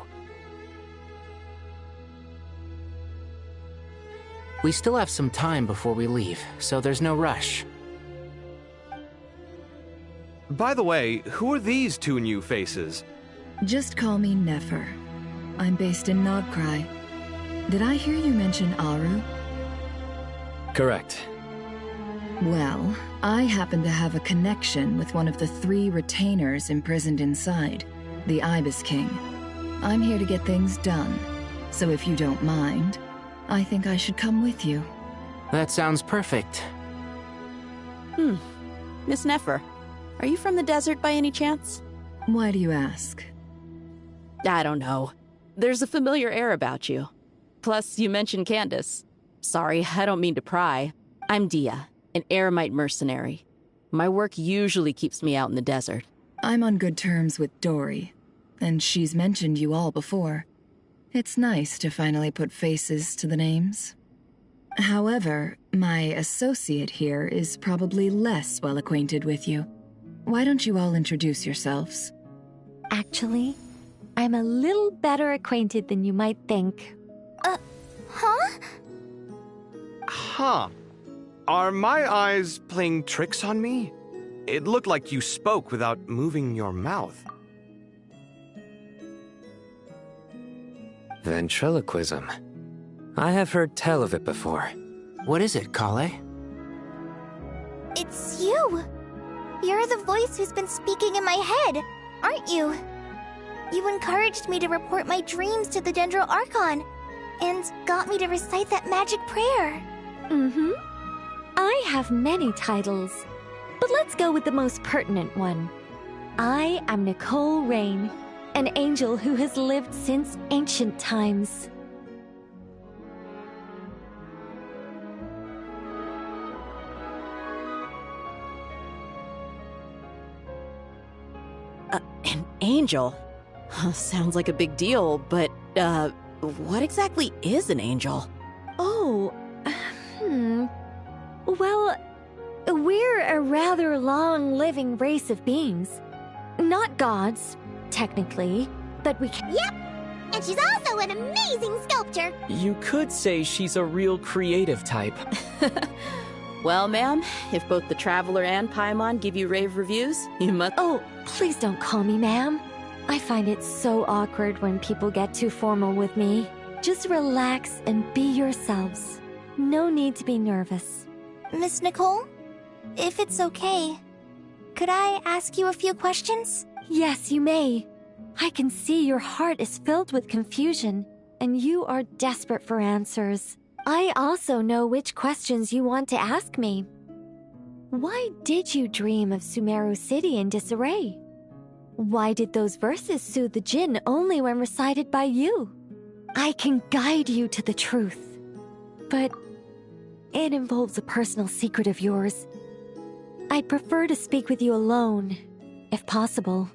We still have some time before we leave, so there's no rush. By the way, who are these two new faces? Just call me Nefer. I'm based in Nogcry. Did I hear you mention Aru? Correct. Well, I happen to have a connection with one of the 3 retainers imprisoned inside, the Ibis King. I'm here to get things done, so if you don't mind, I think I should come with you. That sounds perfect. Miss Nefer, are you from the desert by any chance? Why do you ask? I don't know. There's a familiar air about you. Plus, you mentioned Candace. Sorry, I don't mean to pry. I'm Dia, an Eremite mercenary. My work usually keeps me out in the desert. I'm on good terms with Dory, and she's mentioned you all before. It's nice to finally put faces to the names. However, my associate here is probably less well acquainted with you. Why don't you all introduce yourselves? Actually, I'm a little better acquainted than you might think. Huh? Huh. Are my eyes playing tricks on me? It looked like you spoke without moving your mouth. Ventriloquism. I have heard tell of it before. What is it, Kale? It's you! You're the voice who's been speaking in my head, aren't you? You encouraged me to report my dreams to the Dendro Archon, and got me to recite that magic prayer. Mm-hmm. I have many titles, but let's go with the most pertinent one. I am Nicole Rain, an angel who has lived since ancient times. An angel? Sounds like a big deal, but, what exactly is an angel? Oh, Well, we're a rather long-living race of beings. Not gods, technically, but we can— Yep! And she's also an amazing sculptor! You could say she's a real creative type. Well, ma'am, if both the Traveler and Paimon give you rave reviews, you must— Oh, please don't call me ma'am. I find it so awkward when people get too formal with me. Just relax and be yourselves. No need to be nervous. Miss Nicole, if it's okay, could I ask you a few questions? Yes, you may. I can see your heart is filled with confusion, and you are desperate for answers. I also know which questions you want to ask me. Why did you dream of Sumeru City in disarray? Why did those verses soothe the Jinn only when recited by you? I can guide you to the truth, but it involves a personal secret of yours. I'd prefer to speak with you alone, if possible.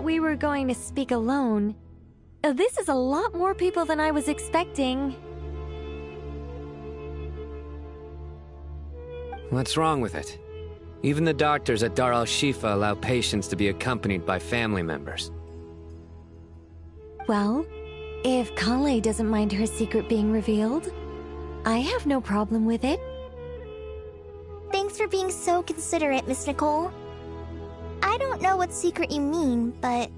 thought we were going to speak alone. This is a lot more people than I was expecting. What's wrong with it? Even the doctors at Dar al-Shifa allow patients to be accompanied by family members. Well, if Kale doesn't mind her secret being revealed, I have no problem with it. Thanks for being so considerate, Miss Nicole. I don't know what secret you mean, but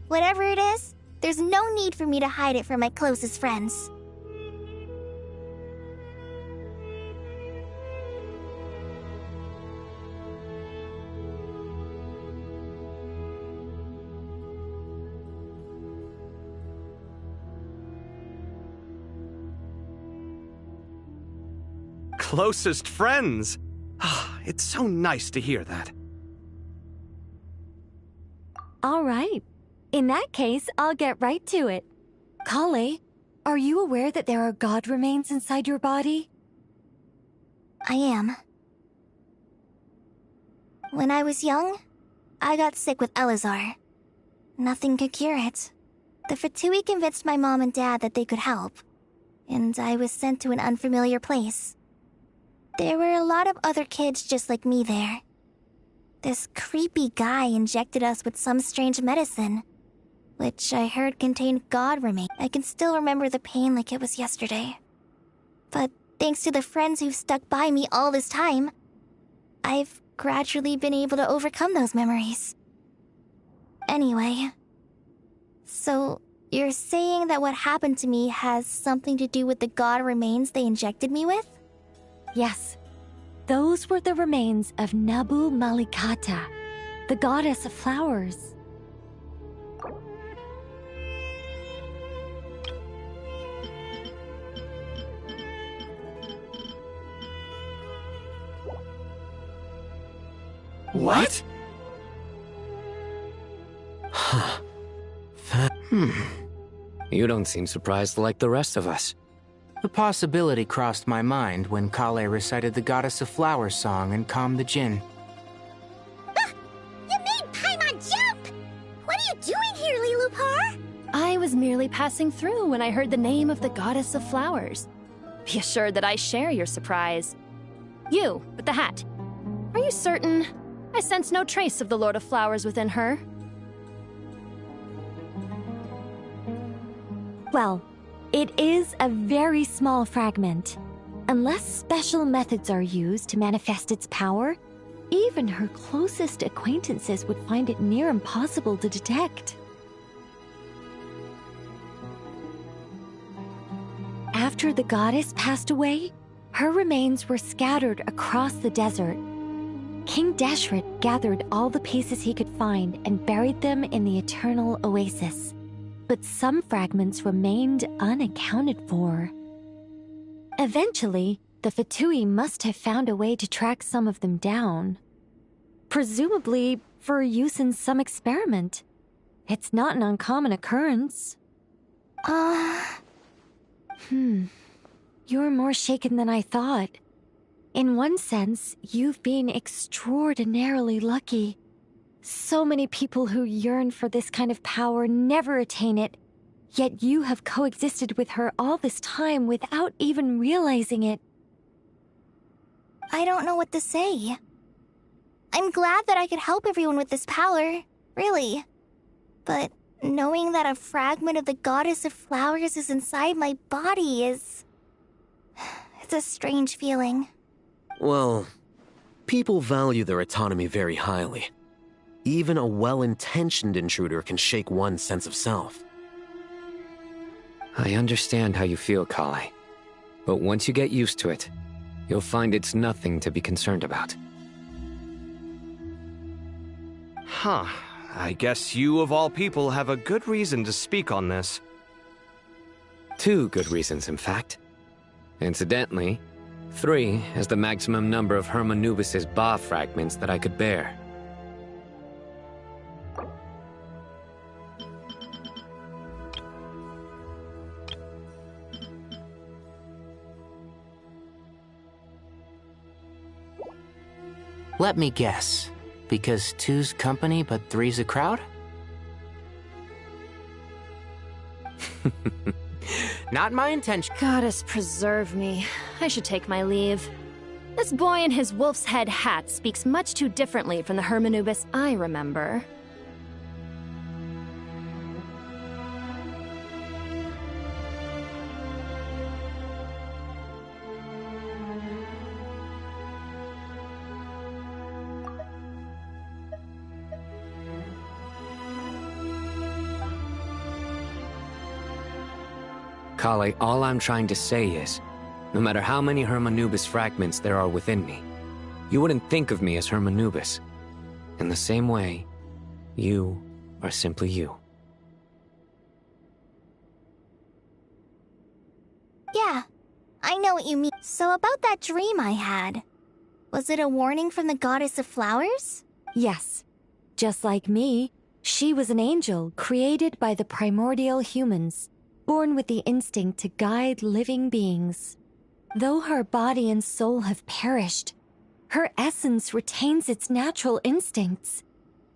whatever it is, there's no need for me to hide it from my closest friends. Closest friends? It's so nice to hear that. All right. In that case, I'll get right to it. Kale, are you aware that there are god remains inside your body? I am. When I was young, I got sick with Elazar. Nothing could cure it. The Fatui convinced my mom and dad that they could help, and I was sent to an unfamiliar place. There were a lot of other kids just like me there. This creepy guy injected us with some strange medicine, which I heard contained god remains. I can still remember the pain like it was yesterday. But thanks to the friends who've stuck by me all this time, I've gradually been able to overcome those memories. Anyway, so you're saying that what happened to me has something to do with the god remains they injected me with? Yes. Those were the remains of Nabu Malikata, the goddess of flowers. What? Huh. You don't seem surprised like the rest of us. The possibility crossed my mind when Kale recited the Goddess of Flowers song and calmed the Jinn. You made Paimon jump! What are you doing here, Lilupar? I was merely passing through when I heard the name of the Goddess of Flowers. Be assured that I share your surprise. You, with the hat. Are you certain? I sense no trace of the Lord of Flowers within her. Well, it is a very small fragment. Unless special methods are used to manifest its power, even her closest acquaintances would find it near impossible to detect. After the goddess passed away, her remains were scattered across the desert. King Deshret gathered all the pieces he could find and buried them in the Eternal Oasis. But some fragments remained unaccounted for. Eventually, the Fatui must have found a way to track some of them down. Presumably for use in some experiment. It's not an uncommon occurrence. You're more shaken than I thought. In one sense, you've been extraordinarily lucky. So many people who yearn for this kind of power never attain it, yet you have coexisted with her all this time without even realizing it. I don't know what to say. I'm glad that I could help everyone with this power, really. But knowing that a fragment of the Goddess of Flowers is inside my body is... it's a strange feeling. Well, people value their autonomy very highly. Even a well-intentioned intruder can shake one's sense of self. I understand how you feel, Kale. But once you get used to it, you'll find it's nothing to be concerned about. Huh. I guess you, of all people, have a good reason to speak on this. 2 good reasons, in fact. Incidentally, 3 is the maximum number of Hermanubis' Ba fragments that I could bear. Let me guess. Because 2's company but 3's a crowd? Not my intention. Goddess preserve me. I should take my leave. This boy in his wolf's head hat speaks much too differently from the Hermanubis I remember. Kale, all I'm trying to say is, no matter how many Hermanubis fragments there are within me, you wouldn't think of me as Hermanubis. In the same way, you are simply you. Yeah, I know what you mean. So about that dream I had, was it a warning from the goddess of flowers? Yes. Just like me, she was an angel created by the primordial humans, born with the instinct to guide living beings. Though her body and soul have perished, her essence retains its natural instincts.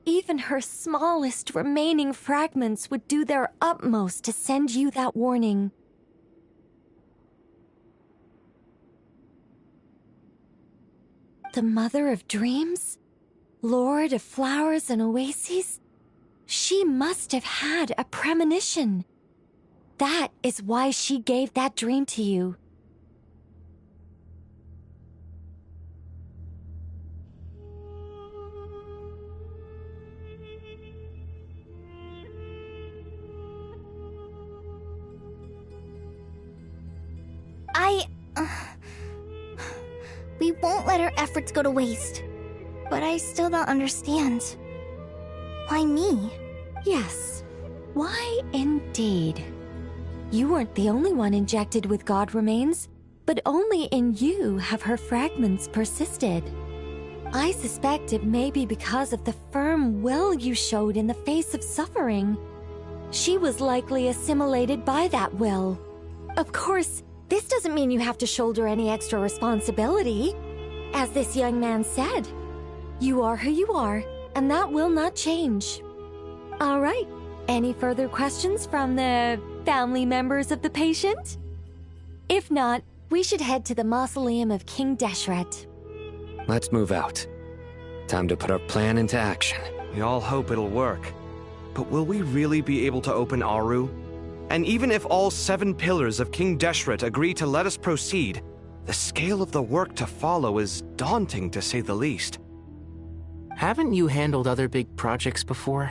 Even her smallest remaining fragments would do their utmost to send you that warning. The Mother of Dreams? Lord of Flowers and Oases? She must have had a premonition. That is why she gave that dream to you. We won't let our efforts go to waste. But I still don't understand. Why me? Yes. Why indeed? You weren't the only one injected with god remains, but only in you have her fragments persisted. I suspect it may be because of the firm will you showed in the face of suffering. She was likely assimilated by that will. Of course, this doesn't mean you have to shoulder any extra responsibility. As this young man said, you are who you are, and that will not change. All right, any further questions from the family members of the patient? If not, we should head to the mausoleum of King Deshret. Let's move out. Time to put our plan into action. We all hope it'll work. But will we really be able to open Aru? And even if all 7 pillars of King Deshret agree to let us proceed, the scale of the work to follow is daunting to say the least. Haven't you handled other big projects before?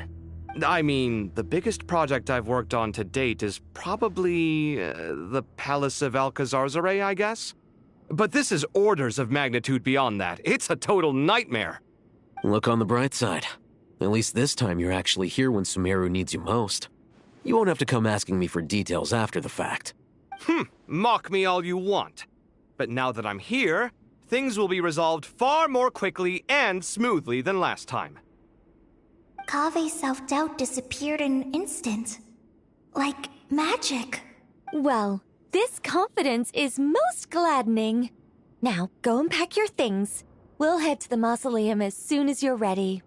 I mean, the biggest project I've worked on to date is probably the Palace of Alcazarzaray, I guess? But this is orders of magnitude beyond that. It's a total nightmare. Look on the bright side. At least this time you're actually here when Sumeru needs you most. You won't have to come asking me for details after the fact. Mock me all you want. But now that I'm here, things will be resolved far more quickly and smoothly than last time. Kave's self-doubt disappeared in an instant. Like magic. Well, this confidence is most gladdening. Now, go and pack your things. We'll head to the mausoleum as soon as you're ready.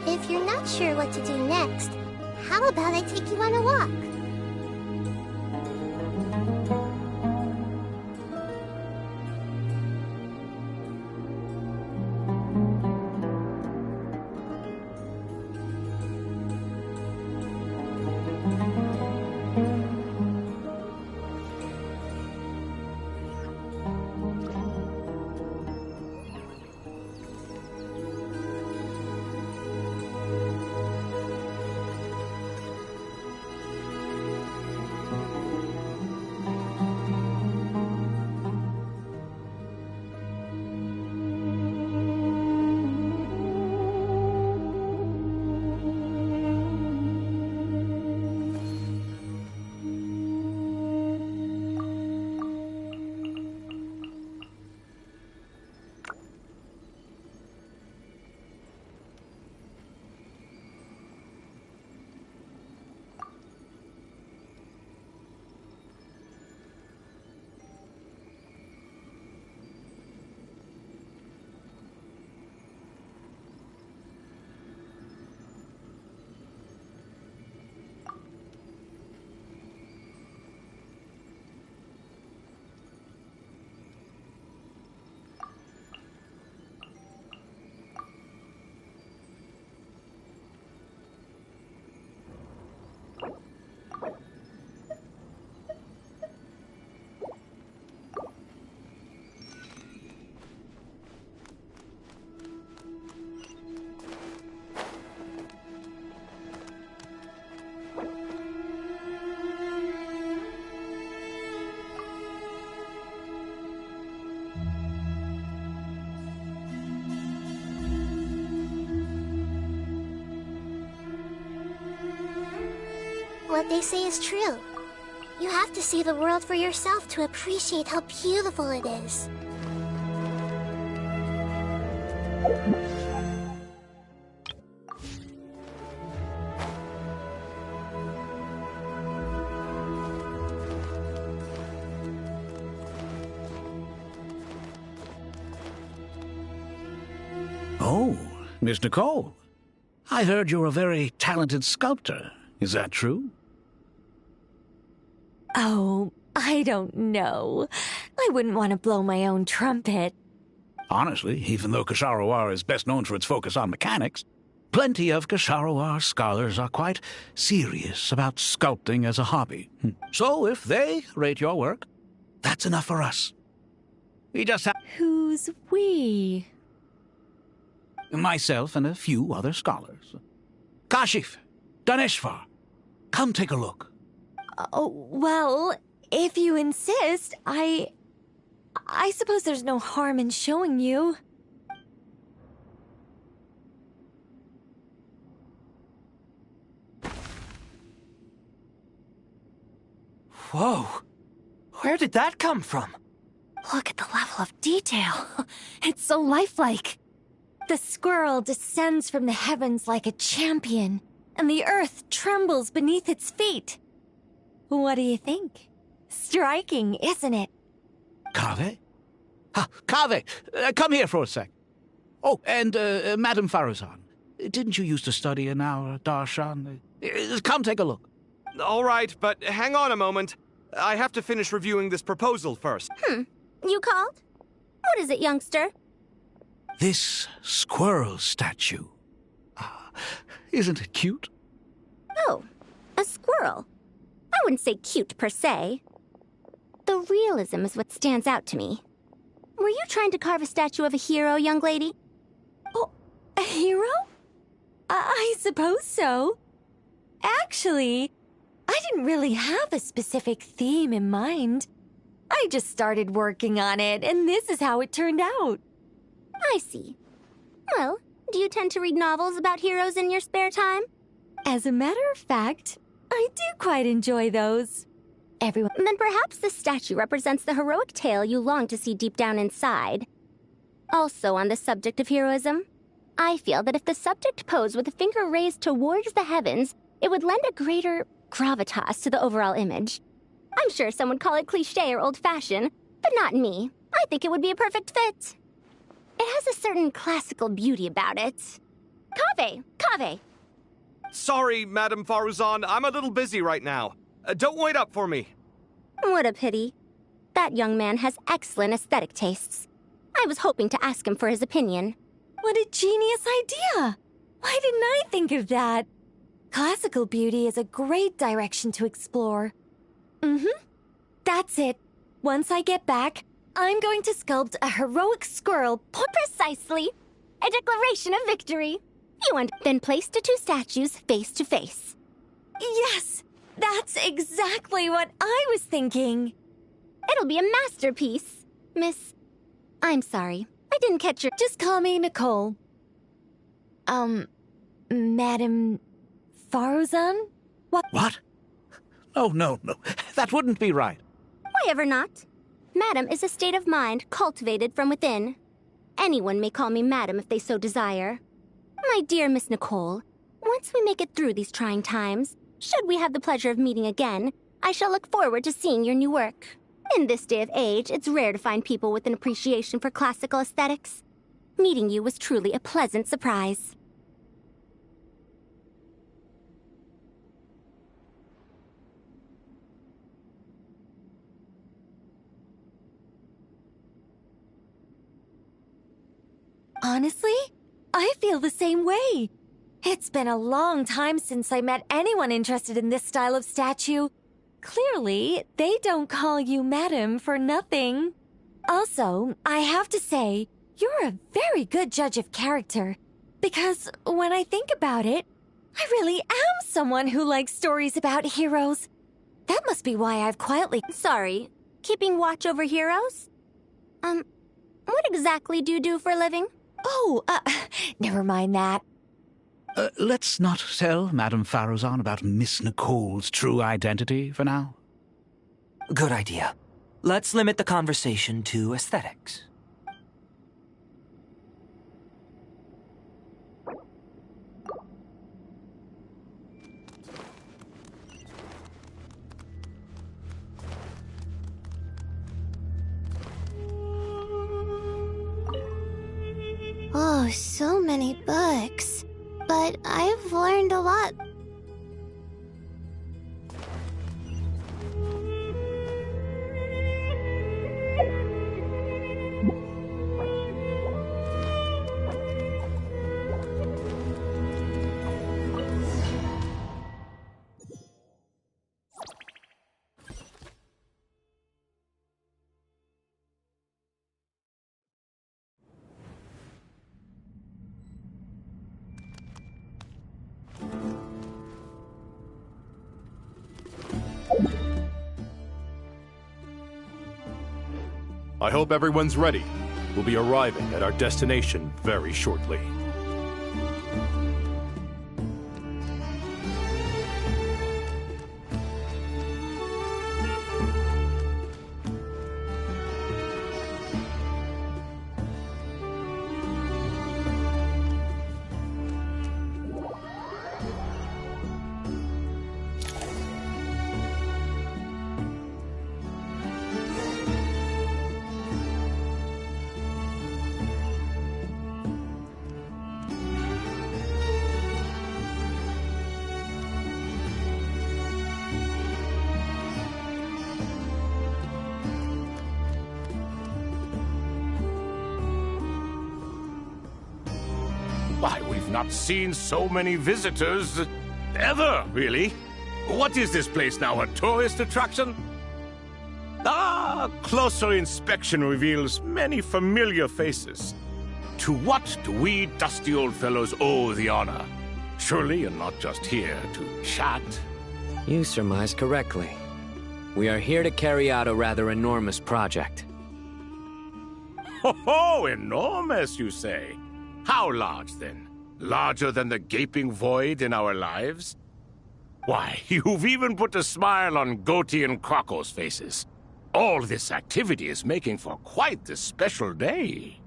If you're not sure what to do next, how about I take you on a walk? what they say is true. You have to see the world for yourself to appreciate how beautiful it is. Oh, Miss Nicole. I heard you're a very talented sculptor. Is that true? Oh, I don't know. I wouldn't want to blow my own trumpet. Honestly, even though Kasharawar is best known for its focus on mechanics, plenty of Kasharawar scholars are quite serious about sculpting as a hobby. So if they rate your work, that's enough for us. We just have... Who's we? Myself and a few other scholars. Kashif, Daneshvar, come take a look. Oh, well, if you insist, I suppose there's no harm in showing you. Whoa! Where did that come from? Look at the level of detail. It's so lifelike. The squirrel descends from the heavens like a champion, and the earth trembles beneath its feet. What do you think? Striking, isn't it? Kaveh? Kaveh, come here for a sec. Oh, and Madame Faruzan, didn't you used to study in our darshan? Come take a look. All right, but hang on a moment. I have to finish reviewing this proposal first. You called? What is it, youngster? This squirrel statue. Isn't it cute? Oh, a squirrel. I wouldn't say cute per se. The realism is what stands out to me. Were you trying to carve a statue of a hero, young lady? Oh, a hero? I suppose so. Actually, I didn't really have a specific theme in mind. I just started working on it, and this is how it turned out. I see. Well, do you tend to read novels about heroes in your spare time? As a matter of fact, I do quite enjoy those. Everyone... Then perhaps this statue represents the heroic tale you long to see deep down inside. Also on the subject of heroism, I feel that if the subject posed with a finger raised towards the heavens, it would lend a greater gravitas to the overall image. I'm sure some would call it cliché or old-fashioned, but not me. I think it would be a perfect fit. It has a certain classical beauty about it. Kaveh! Sorry, Madame Faruzan, I'm a little busy right now. Don't wait up for me. What a pity. That young man has excellent aesthetic tastes. I was hoping to ask him for his opinion. What a genius idea! Why didn't I think of that? Classical beauty is a great direction to explore. That's it. Once I get back, I'm going to sculpt a heroic squirrel. Precisely. A declaration of victory. You and then place the two statues face to face. Yes! That's exactly what I was thinking. It'll be a masterpiece. Miss... I'm sorry. I didn't catch your... Just call me Nicole. Madame Faruzan? What? Oh, no. That wouldn't be right. Why ever not? Madam is a state of mind cultivated from within. Anyone may call me Madam if they so desire. My dear Miss Nicole, once we make it through these trying times, should we have the pleasure of meeting again, I shall look forward to seeing your new work. In this day of age, it's rare to find people with an appreciation for classical aesthetics. Meeting you was truly a pleasant surprise. Honestly, I feel the same way. It's been a long time since I met anyone interested in this style of statue. Clearly, they don't call you Madam for nothing. Also, I have to say, you're a very good judge of character. Because when I think about it, I really am someone who likes stories about heroes. That must be why I've quietly... Sorry, keeping watch over heroes? What exactly do you do for a living? Oh, never mind that. Let's not tell Madame Faruzan about Miss Nicole's true identity for now. Good idea. Let's limit the conversation to aesthetics. Oh, so many books. But I've learned a lot. I hope everyone's ready. We'll be arriving at our destination very shortly. Why, we've not seen so many visitors ever, really. What is this place now, a tourist attraction? Ah, closer inspection reveals many familiar faces. To what do we dusty old fellows owe the honor? Surely you're not just here to chat. You surmise correctly. We are here to carry out a rather enormous project. Ho, enormous, you say? How large, then? Larger than the gaping void in our lives? Why, you've even put a smile on Goatee and Crocco's faces. All this activity is making for quite the special day.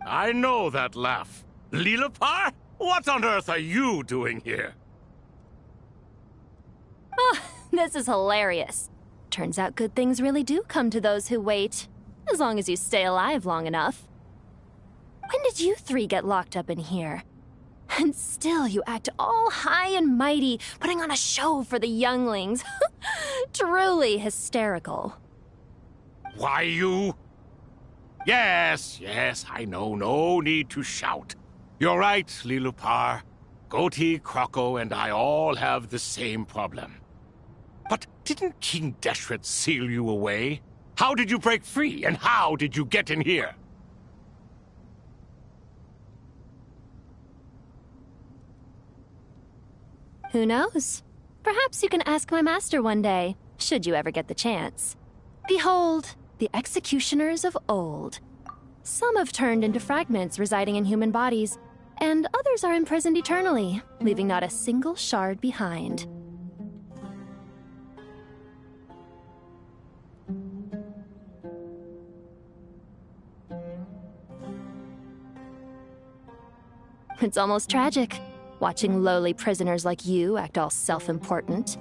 I know that laugh. Lilipar? What on earth are you doing here? Oh, this is hilarious. Turns out good things really do come to those who wait. As long as you stay alive long enough. When did you three get locked up in here? And still you act all high and mighty, putting on a show for the younglings. Truly hysterical. Why, you... Yes, I know. No need to shout. You're right, Lilipar. Goatee, Crocco, and I all have the same problem. But didn't King Deshret seal you away? How did you break free, and how did you get in here? Who knows? Perhaps you can ask my master one day, should you ever get the chance. Behold, the executioners of old. Some have turned into fragments residing in human bodies, and others are imprisoned eternally, leaving not a single shard behind. It's almost tragic, watching lowly prisoners like you act all self-important.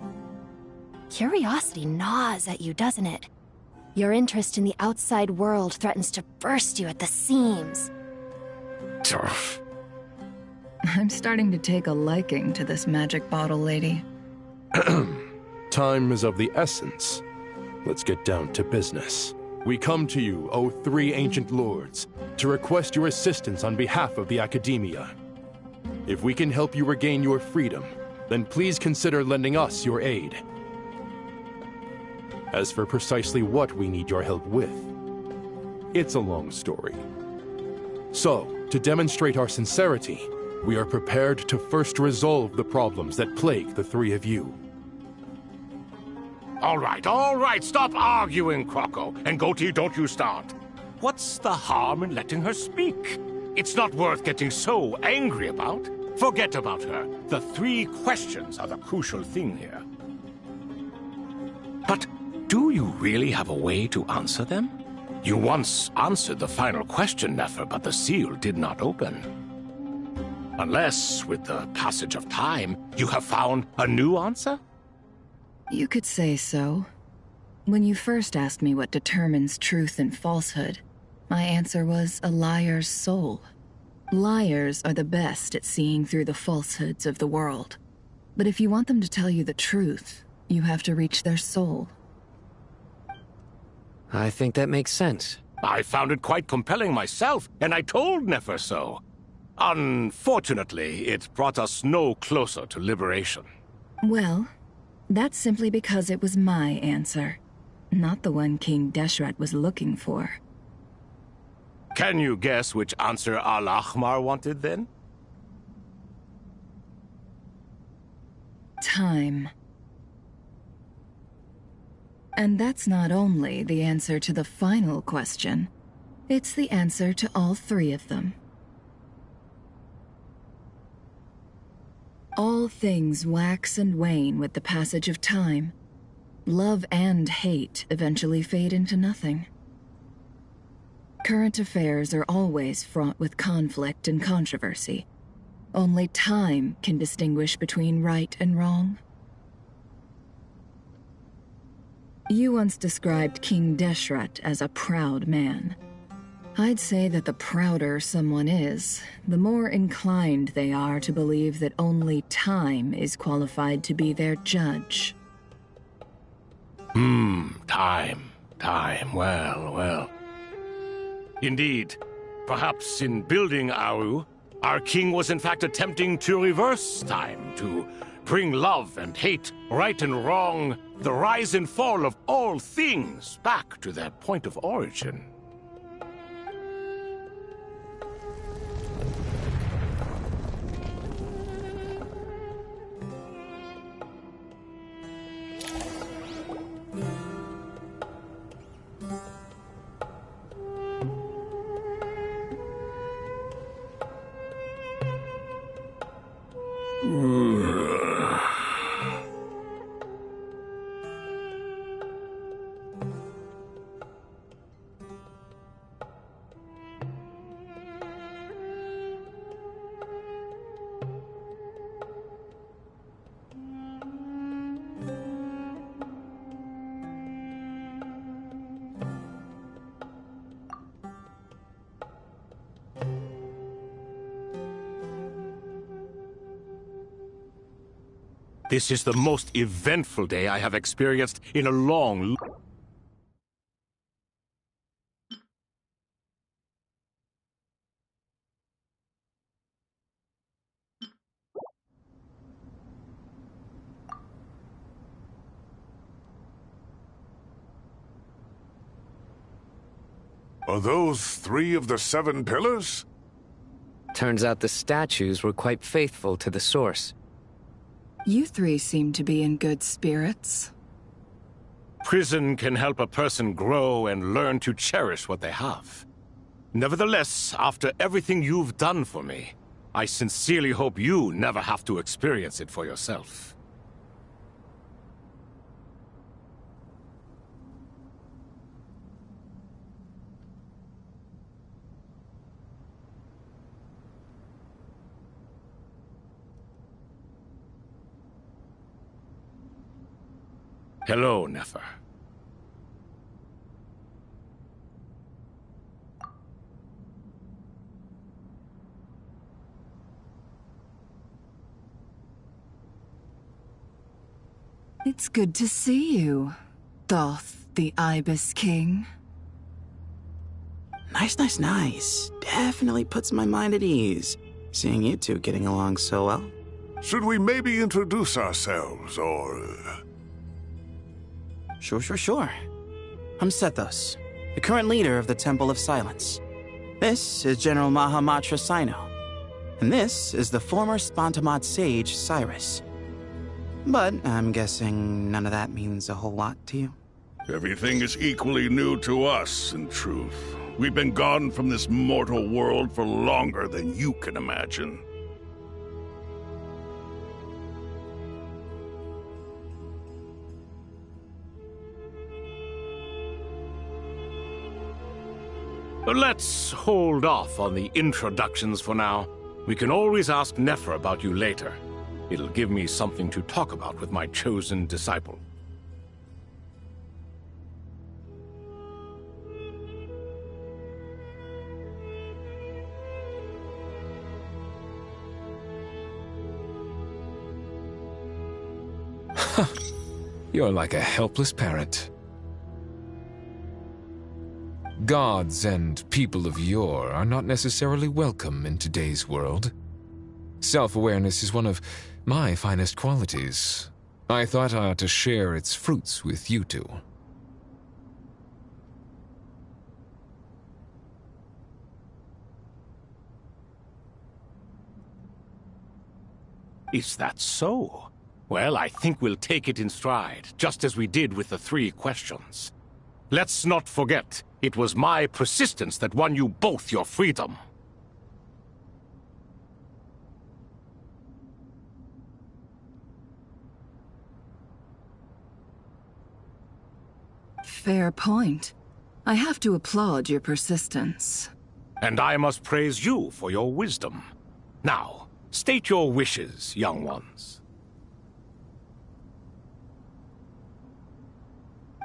Curiosity gnaws at you, doesn't it? Your interest in the outside world threatens to burst you at the seams. I'm starting to take a liking to this magic bottle lady. Time is of the essence. Let's get down to business. We come to you, O three ancient lords, to request your assistance on behalf of the Academia. If we can help you regain your freedom, then please consider lending us your aid. As for precisely what we need your help with, it's a long story. So, to demonstrate our sincerity, we are prepared to first resolve the problems that plague the three of you. All right, stop arguing, Croco. And Goatee, don't you start. What's the harm in letting her speak? It's not worth getting so angry about. Forget about her. The 3 questions are the crucial thing here. But do you really have a way to answer them? You once answered the final question, Nefer, but the seal did not open. Unless, with the passage of time, you have found a new answer? You could say so. When you first asked me what determines truth and falsehood, my answer was a liar's soul. Liars are the best at seeing through the falsehoods of the world. But if you want them to tell you the truth, you have to reach their soul. I think that makes sense. I found it quite compelling myself, and I told Nefer so. Unfortunately, it brought us no closer to liberation. Well, that's simply because it was my answer, not the one King Deshret was looking for. Can you guess which answer Al-Ahmar wanted then? Time. And that's not only the answer to the final question, it's the answer to all 3 of them. All things wax and wane with the passage of time. Love and hate eventually fade into nothing. Current affairs are always fraught with conflict and controversy. Only time can distinguish between right and wrong. You once described King Deshret as a proud man. I'd say that the prouder someone is, the more inclined they are to believe that only time is qualified to be their judge. Time. Well. Indeed. Perhaps in building Aru, our king was in fact attempting to reverse time, to bring love and hate, right and wrong, the rise and fall of all things back to their point of origin. This is the most eventful day I have experienced in a long... Are those 3 of the 7 pillars? Turns out the statues were quite faithful to the source. You 3 seem to be in good spirits. Prison can help a person grow and learn to cherish what they have. Nevertheless, after everything you've done for me, I sincerely hope you never have to experience it for yourself. Hello, Nefer. It's good to see you, Thoth, the Ibis King. Nice. Definitely puts my mind at ease, seeing you 2 getting along so well. Should we maybe introduce ourselves, or... Sure. I'm Sethos, the current leader of the Temple of Silence. This is General Mahamatra Sino, and this is the former Spantamat sage, Cyrus. But I'm guessing none of that means a whole lot to you. Everything is equally new to us, in truth. We've been gone from this mortal world for longer than you can imagine. Let's hold off on the introductions for now. We can always ask Nefer about you later. It'll give me something to talk about with my chosen disciple. You're like a helpless parrot. Gods and people of yore are not necessarily welcome in today's world. Self-awareness is one of my finest qualities. I thought I ought to share its fruits with you two. Is that so? Well, I think we'll take it in stride, just as we did with the 3 questions. Let's not forget, it was my persistence that won you both your freedom. Fair point. I have to applaud your persistence. And I must praise you for your wisdom. Now, state your wishes, young ones.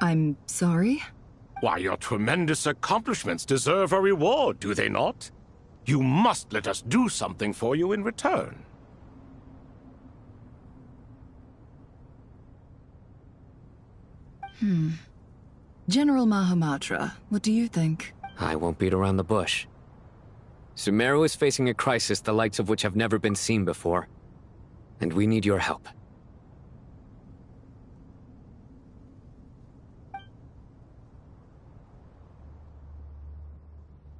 I'm sorry? Why, your tremendous accomplishments deserve a reward, do they not? You must let us do something for you in return. General Mahamatra, what do you think? I won't beat around the bush. Sumeru is facing a crisis the likes of which have never been seen before. And we need your help.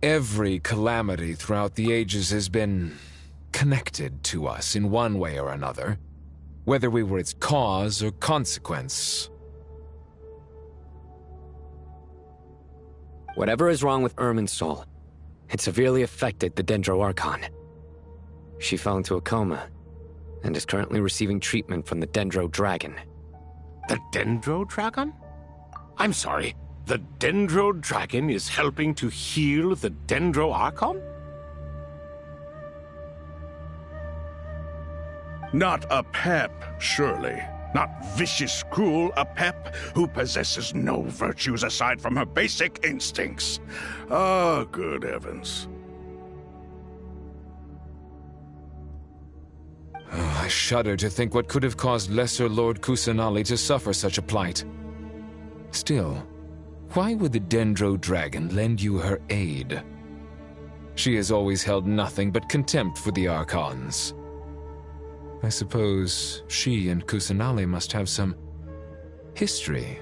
Every calamity throughout the ages has been connected to us in one way or another, whether we were its cause or consequence. Whatever is wrong with Irminsul, it severely affected the Dendro Archon. She fell into a coma and is currently receiving treatment from the Dendro Dragon. The Dendro Dragon? I'm sorry. The Dendro Dragon is helping to heal the Dendro Archon? Not a pep, surely. Not vicious, cruel a pep who possesses no virtues aside from her basic instincts. Ah, good heavens. Oh, I shudder to think what could have caused Lesser Lord Kusanali to suffer such a plight. Still, why would the Dendro Dragon lend you her aid? She has always held nothing but contempt for the Archons. I suppose she and Kusanali must have some history.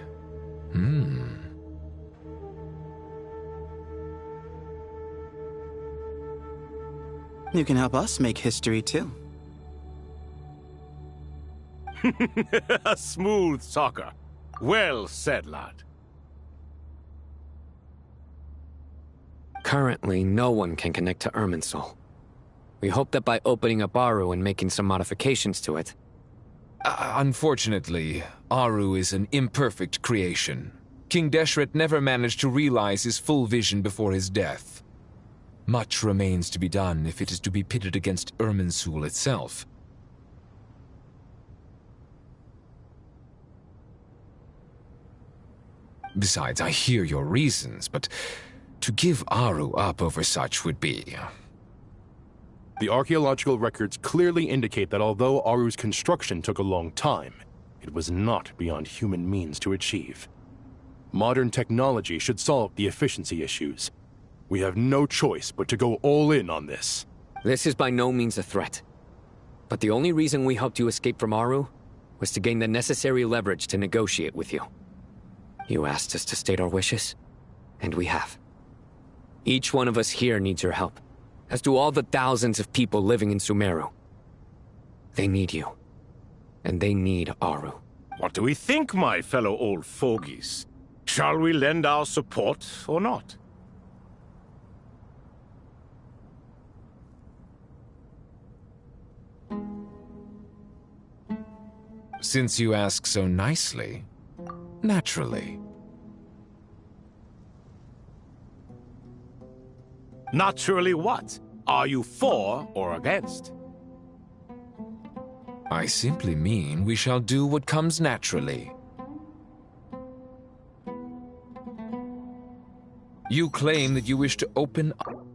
You can help us make history, too. A smooth talker. Well said, lad. Currently, no one can connect to Irminsul. We hope that by opening up Aru and making some modifications to it... Unfortunately, Aru is an imperfect creation. King Deshret never managed to realize his full vision before his death. Much remains to be done if it is to be pitted against Irminsul itself. Besides, I hear your reasons, but to give Aru up over such would be... The archaeological records clearly indicate that although Aru's construction took a long time, it was not beyond human means to achieve. Modern technology should solve the efficiency issues. We have no choice but to go all in on this. This is by no means a threat. But the only reason we helped you escape from Aru was to gain the necessary leverage to negotiate with you. You asked us to state our wishes, and we have. Each one of us here needs your help, as do all the thousands of people living in Sumeru. They need you. and they need Aru. What do we think, my fellow old fogies? Shall we lend our support or not? Since you ask so nicely, naturally. Naturally what? Are you for or against? I simply mean we shall do what comes naturally. You claim that you wish to open up.